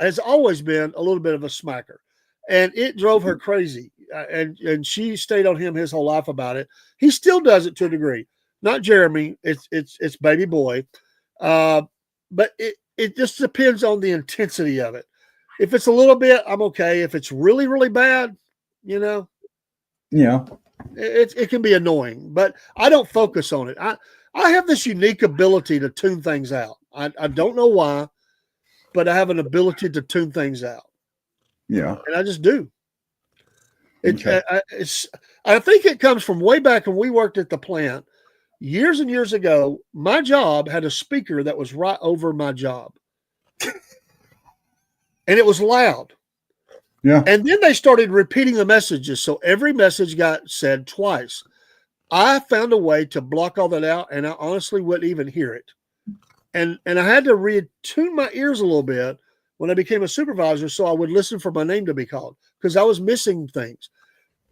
has always been a little bit of a smacker, and it drove her crazy. And she stayed on him his whole life about it. He still does it to a degree. Not Jeremy. It's baby boy. But it just depends on the intensity of it. If it's a little bit, I'm okay. If it's really, really bad, Yeah. it can be annoying. But I don't focus on it. I have this unique ability to tune things out. I don't know why, but I have an ability to tune things out. Yeah. And I just do. Okay. I think it comes from way back when we worked at the plant. Years and years ago, my job had a speaker that was right over my job. And it was loud. Yeah. And then they started repeating the messages. So every message got said twice. I found a way to block all that out, and I honestly wouldn't even hear it. And I had to retune my ears a little bit when I became a supervisor so I would listen for my name to be called because I was missing things.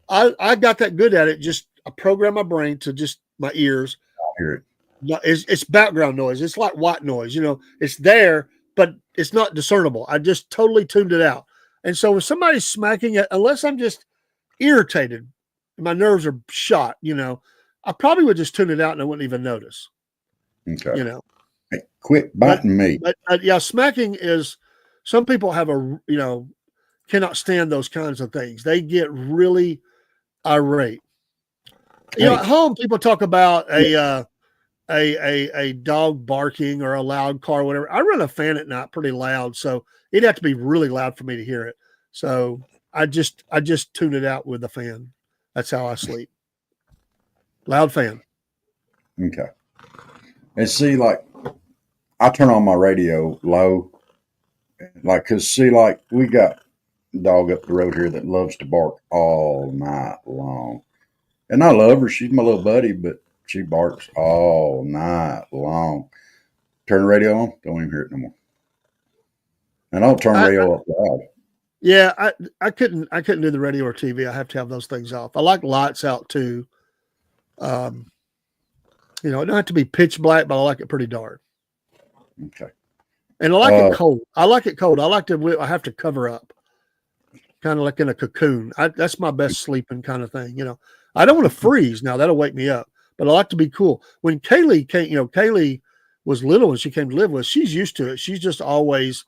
I got that good at it. Just I programmed my brain to just my ears. I hear it. It's background noise. It's like white noise. It's there, but it's not discernible. I just totally tuned it out. And so if somebody's smacking it, unless I'm just irritated, my nerves are shot, I probably would just tune it out and I wouldn't even notice. Okay. Hey, quit biting me. But yeah, smacking is some people have cannot stand those kinds of things. They get really irate. At home people talk about a dog barking or a loud car or whatever. I run a fan at night pretty loud, so it'd have to be really loud for me to hear it. So I just tune it out with the fan. That's how I sleep. Loud fan. Okay. And see, like, I turn on my radio low, because we got a dog up the road here that loves to bark all night long. And I love her. She's my little buddy, but she barks all night long. Turn the radio on, don't even hear it no more. And I don't turn the radio up loud. Yeah, I couldn't do the radio or TV. I have to have those things off. I like lights out too. It don't have to be pitch black, but I like it pretty dark. Okay. And I like it cold. I like I have to cover up, kind of like in a cocoon. That's my best sleeping kind of thing. I don't want to freeze. Now that'll wake me up, but I like to be cool. When Kaylee came, Kaylee was little when she came to live with us, she's used to it. She's just always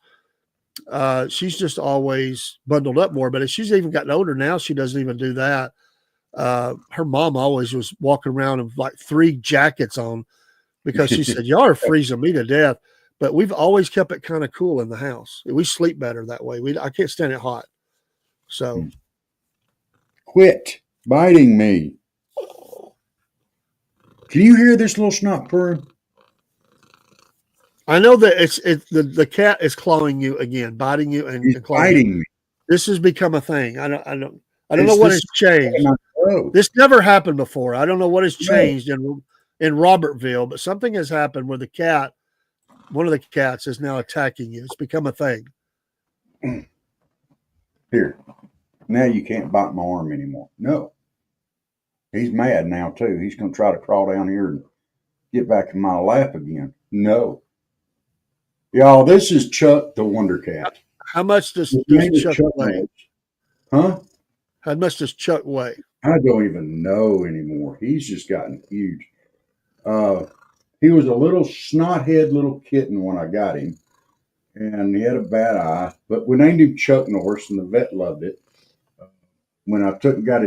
bundled up more. But as she's even gotten older now, she doesn't even do that. Her mom always was walking around with like 3 jackets on because she said, y'all are freezing me to death. But we've always kept it kind of cool in the house. We sleep better that way. I can't stand it hot. So quit biting me. Can you hear this little snot purring? I know that the cat is clawing you again, biting you and clawing biting me. This has become a thing. I don't know what has changed. This never happened before. I don't know what has changed in Robertville, but something has happened where one of the cats is now attacking you. It's become a thing. Here. Now you can't bite my arm anymore. No. He's mad now too. He's going to try to crawl down here and get back in my lap again. No. Y'all, this is Chuck the Wonder Cat. How much does Chuck weigh? Huh? How much does Chuck weigh? I don't even know anymore. He's just gotten huge. He was a little snot-head little kitten when I got him, and he had a bad eye. But we named him Chuck Norris, and the vet loved it. When I took and got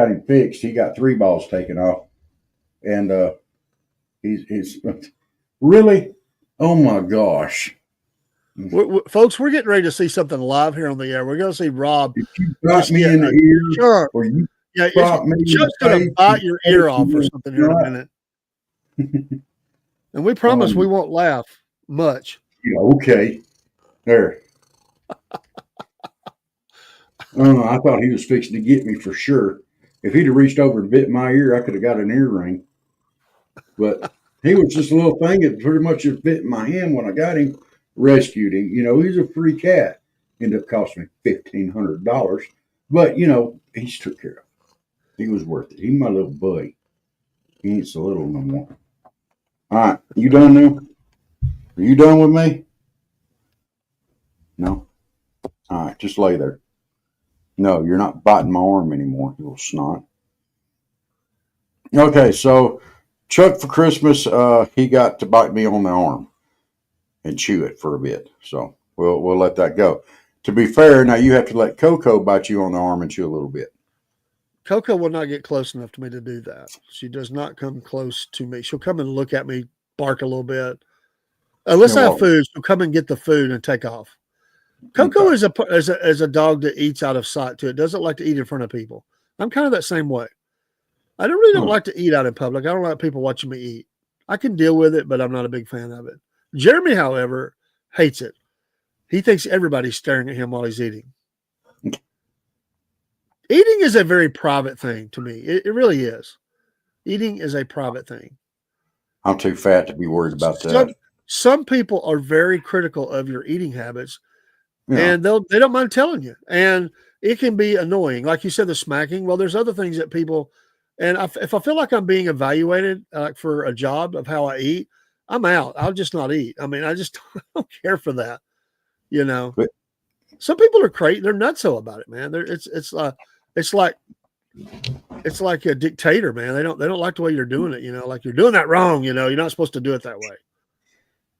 him fixed, he got 3 balls taken off, and he's really. Oh my gosh. Folks, we're getting ready to see something live here on the air. We're going to see Rob. If you bite me in the ear, sure. Or you Chuck's going to bite your ear off or something here in a minute. And we promise we won't laugh much. Yeah, okay. There. I thought he was fixing to get me for sure. If he'd have reached over and bit my ear, I could have got an earring. But he was just a little thing that pretty much just bit in my hand when I got him, rescued him. He's a free cat. Ended up costing me $1,500. But, he's took care of it. He was worth it. He's my little buddy. He ain't so little no more. All right. You done now? Are you done with me? No? All right. Just lay there. No, you're not biting my arm anymore, you little snot. Okay, so Chuck for Christmas, he got to bite me on the arm and chew it for a bit. So we'll let that go. To be fair, now you have to let Coco bite you on the arm and chew a little bit. Coco will not get close enough to me to do that. She does not come close to me. She'll come and look at me, bark a little bit. Unless I have food, she'll come and get the food and take off. Coco is a dog that eats out of sight too. It doesn't like to eat in front of people. I'm kind of that same way. I don't like to eat out in public. I don't like people watching me eat. I can deal with it, but I'm not a big fan of it. Jeremy, however, hates it. He thinks everybody's staring at him while he's eating. Eating is a very private thing to me. It really is. Eating is a private thing. I'm too fat to be worried about that. Some people are very critical of your eating habits, and they don't mind telling you. And it can be annoying. Like you said, the smacking. Well, there's other things that people, and if I feel like I'm being evaluated for a job of how I eat, I'm out. I'll just not eat. I mean, I just don't care for that. Some people are crazy. They're nutso about it, man. It's like a dictator, man. They don't like the way you're doing it. Like you're doing that wrong. You're not supposed to do it that way.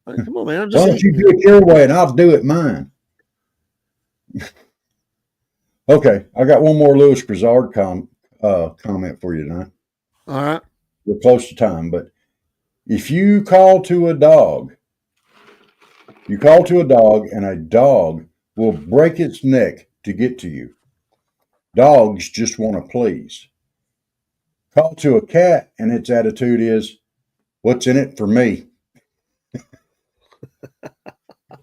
Like, come on, man. I'm just Why don't you do it your way and I'll do it mine? Okay, I got one more Louis Grizzard comment for you tonight. All right. We're close to time, but if you call to a dog and a dog will break its neck to get to you. Dogs just want to please. Call to a cat and its attitude is, what's in it for me?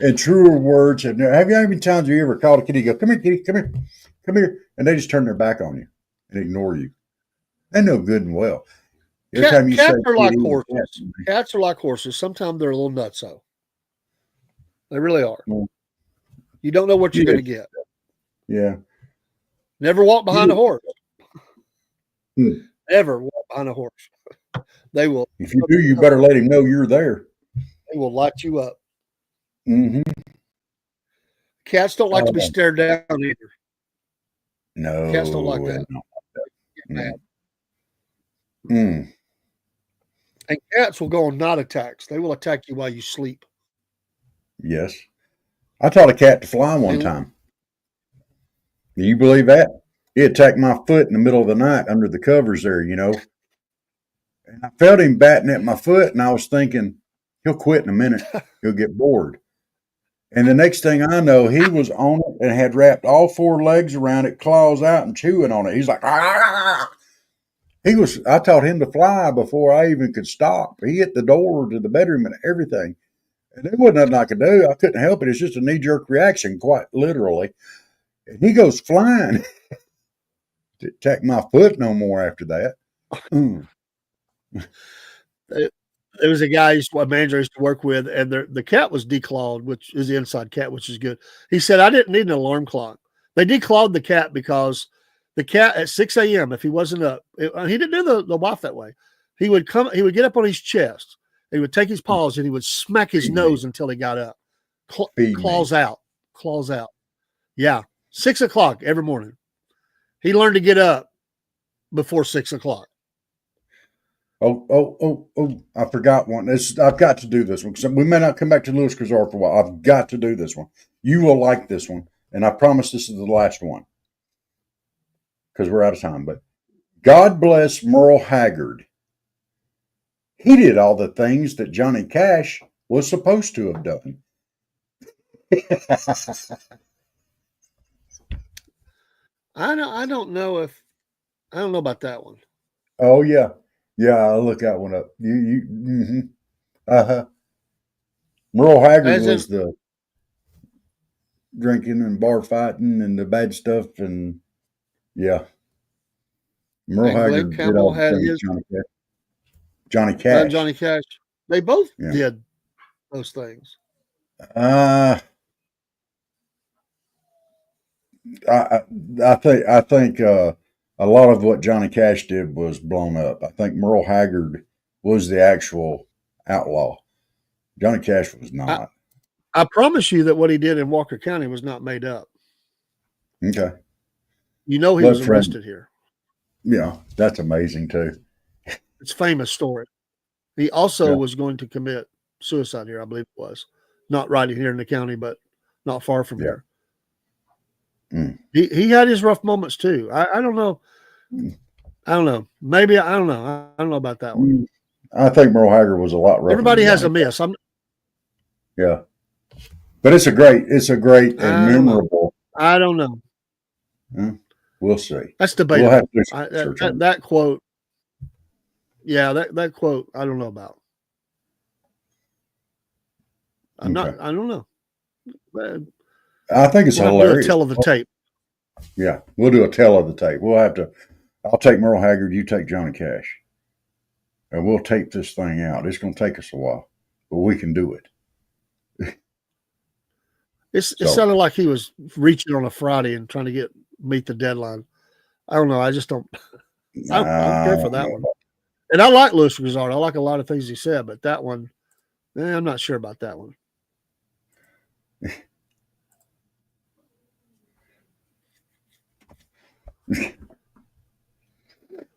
And truer words have you how many times have you ever called a kitty, go, come here, kitty, come here, come here, and they just turn their back on you and ignore you? They know good and well. Cats are like horses. Cats are like horses. Sometimes they're a little nutso. They really are. You don't know what you're going to get. Yeah. Never walk behind a horse. Never walk behind a horse. They will. If you do, you better let him know you're there. They will light you up. Mm-hmm. Cats don't like to be stared down either. No. Cats don't like that. Mm. And cats will go on night attacks. They will attack you while you sleep. Yes. I taught a cat to fly one And time. Do you believe that? He attacked my foot in the middle of the night under the covers there, And I felt him batting at my foot, and I was thinking, he'll quit in a minute. He'll get bored. And the next thing I know, he was on it and had wrapped all four legs around it, claws out and chewing on it. He's like, ah! I taught him to fly before I even could stop. He hit the door to the bedroom and everything. And there wasn't nothing I could do. I couldn't help it. It's just a knee jerk reaction, quite literally. And he goes flying. Didn't attack my foot no more after that. there was a manager I used to work with, and the cat was declawed, which is the inside cat, which is good. He said, I didn't need an alarm clock. They declawed the cat because the cat at 6 a.m., if he wasn't up, he didn't do the wife that way. He would get up on his chest. He would take his paws and he would smack his nose until he got up. Claws out. Yeah. 6 o'clock every morning. He learned to get up before 6 o'clock. Oh, I forgot one. I've got to do this one because we may not come back to Louis Grisard for a while. I've got to do this one. You will like this one. And I promise this is the last one because we're out of time. But God bless Merle Haggard. He did all the things that Johnny Cash was supposed to have done. I don't know about that one. Oh yeah. Yeah, I'll look that one up. Mm-hmm. Uh-huh. Merle Haggard was the drinking and bar fighting and the bad stuff, and yeah. Merle Haggard Glenn Campbell had his Johnny Cash. Johnny Cash. They both did those things. I think a lot of what Johnny Cash did was blown up. I think Merle Haggard was the actual outlaw. Johnny Cash was not. I promise you that what he did in Walker County was not made up. Okay. He was arrested here. Yeah, that's amazing too. It's a famous story. He also was going to commit suicide here, I believe it was. Not right here in the county, but not far from here. Mm. He had his rough moments too. I don't know. I don't know. Maybe I don't know. I don't know about that one. I think Merle Haggard was a lot rougher. Everybody has a miss. Yeah, but it's a great and memorable. I don't know. We'll see. That's debatable. We'll have to that quote. Yeah, that quote. I don't know about. I don't know. I think it's hilarious. Do a tell of the tape. Yeah, we'll do a tell of the tape. We'll have to. I'll take Merle Haggard. You take Johnny Cash, and we'll tape this thing out. It's going to take us a while, but we can do it. It sounded like he was reaching on a Friday and trying to meet the deadline. I don't know. I just don't. I don't care for that one. And I like Louis Grisard. I like a lot of things he said, but that one, I'm not sure about that one.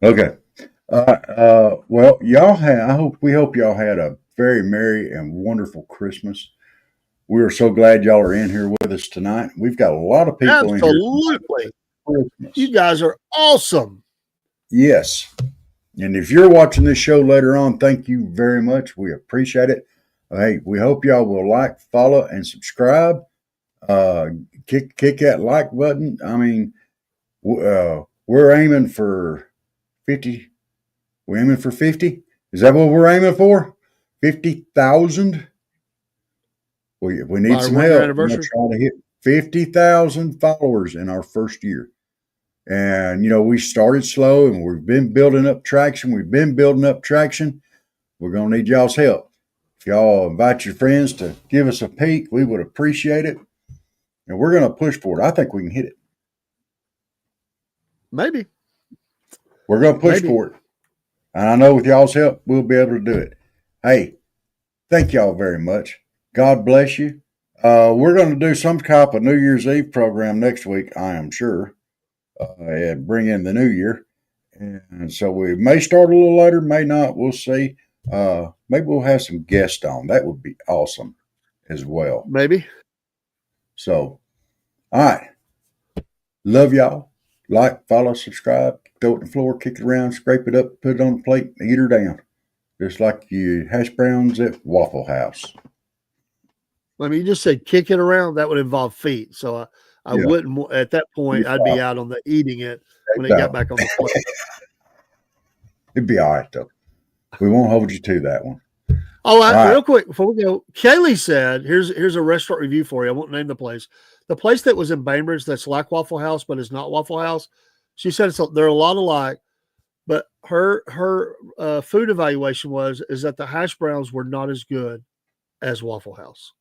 Okay. Well, we hope y'all had a very merry and wonderful Christmas. We are so glad y'all are in here with us tonight. We've got a lot of people in here. Absolutely. You guys are awesome. Yes. And if you're watching this show later on, thank you very much. We appreciate it. Hey, we hope y'all will like, follow, and subscribe. Kick that like button. I mean, we're aiming for 50. We're aiming for 50. Is that what we're aiming for? 50,000. We need some help. We're going to try to hit 50,000 followers in our first year. And, we started slow and we've been building up traction. We're going to need y'all's help. If y'all invite your friends to give us a peek, we would appreciate it. And we're going to push for it. I think we can hit it. Maybe. We're going to push for it. And I know with y'all's help, we'll be able to do it. Hey, thank y'all very much. God bless you. We're going to do some type of New Year's Eve program next week, I am sure. And bring in the new year. And so we may start a little later, may not. We'll see. Maybe we'll have some guests on. That would be awesome as well. Maybe. So, all right. Love y'all. Like, follow, subscribe, throw it on the floor, kick it around, scrape it up, put it on the plate, and eat her down. Just like you hash browns at Waffle House. I mean, you just said kick it around. That would involve feet. So I Yeah. wouldn't, at that point, I'd be out on the eating it when it got back on the plate. It'd be all right, though. We won't hold you to that one. Oh, real quick before we go, Kaylee said, "Here's a restaurant review for you. I won't name the place. The place that was in Bainbridge that's like Waffle House, but is not Waffle House." She said they're a lot alike, but her food evaluation is that the hash browns were not as good as Waffle House.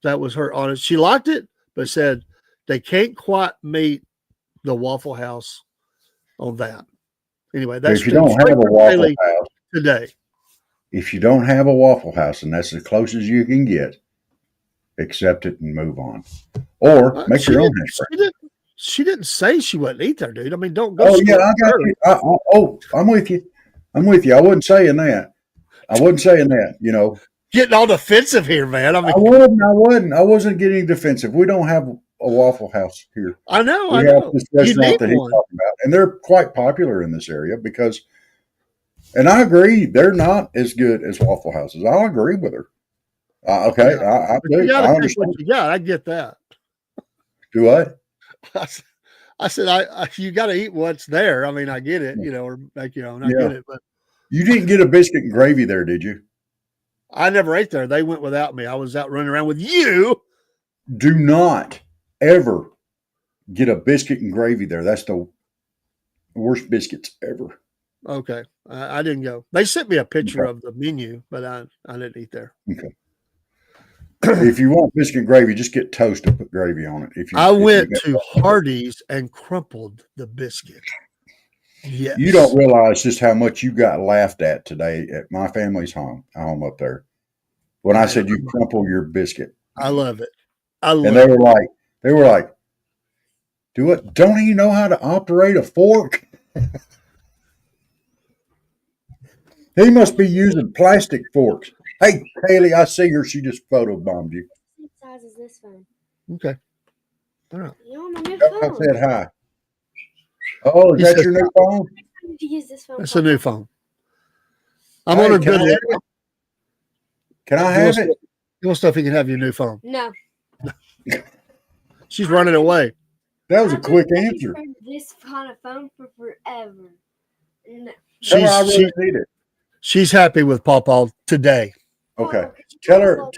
That was her honest. She liked it, but said they can't quite meet the Waffle House on that. Anyway, that's if you don't have a Waffle House today. If you don't have a Waffle House, and that's as close as you can get, accept it and move on. Or make your own hash brown. She didn't say she wouldn't eat there, dude. I mean, don't go. Oh, yeah, I got you. I'm with you. I'm with you. I wasn't saying that. You know. Getting all defensive here, man. I mean, I wasn't getting defensive. We don't have a Waffle House here. I know. We have this restaurant that he's talking about, and they're quite popular in this area because. And I agree, they're not as good as Waffle Houses. I'll agree with her. Okay, I do. You gotta take what you got. I get that. Do what? I said, you got to eat what's there. I mean, I get it, or make your own. I get it, but you didn't get a biscuit and gravy there, did you? I never ate there. They went without me. I was out running around with you. Do not ever get a biscuit and gravy there. That's the worst biscuits ever. Okay. I didn't go. They sent me a picture of the menu, but I didn't eat there. Okay. If you want biscuit and gravy, just get toast and put gravy on it. I went to Hardee's and crumpled the biscuit. Yes. You don't realize just how much you got laughed at today at my family's home up there. When I said you crumple your biscuit. I love it. And they were like, do it. Don't you know how to operate a fork? He must be using plastic forks. Hey, Haley, I see her. She just photobombed you. What size is this phone? Okay. All right. You're on my new phone. I said hi. Oh, is that your new phone? I need to use this phone. It's a new phone. I'm on a good. Can I have it? You want stuff? You can have your new phone. No. She's running away. That was a quick answer. This kind of phone for forever. No. She's happy with Pawpaw today. Okay. Tell her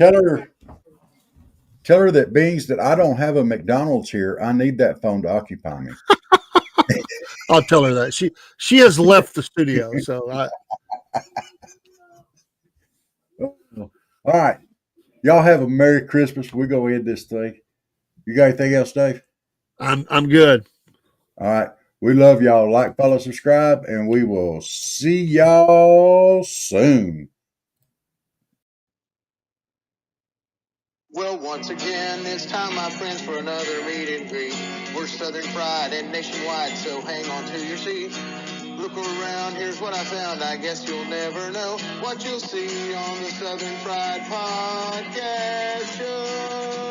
that being that I don't have a McDonald's here, I need that phone to occupy me. I'll tell her that. She has left the studio, so All right. Y'all have a Merry Christmas. We're gonna end this thing. You got anything else, Dave? I'm good. All right. We love y'all. Like, follow, subscribe, and we will see y'all soon. Well, once again, it's time, my friends, for another meet and greet. We're Southern Fried and nationwide, so hang on to your seat. Look around, here's what I found. I guess you'll never know what you'll see on the Southern Fried Podcast Show.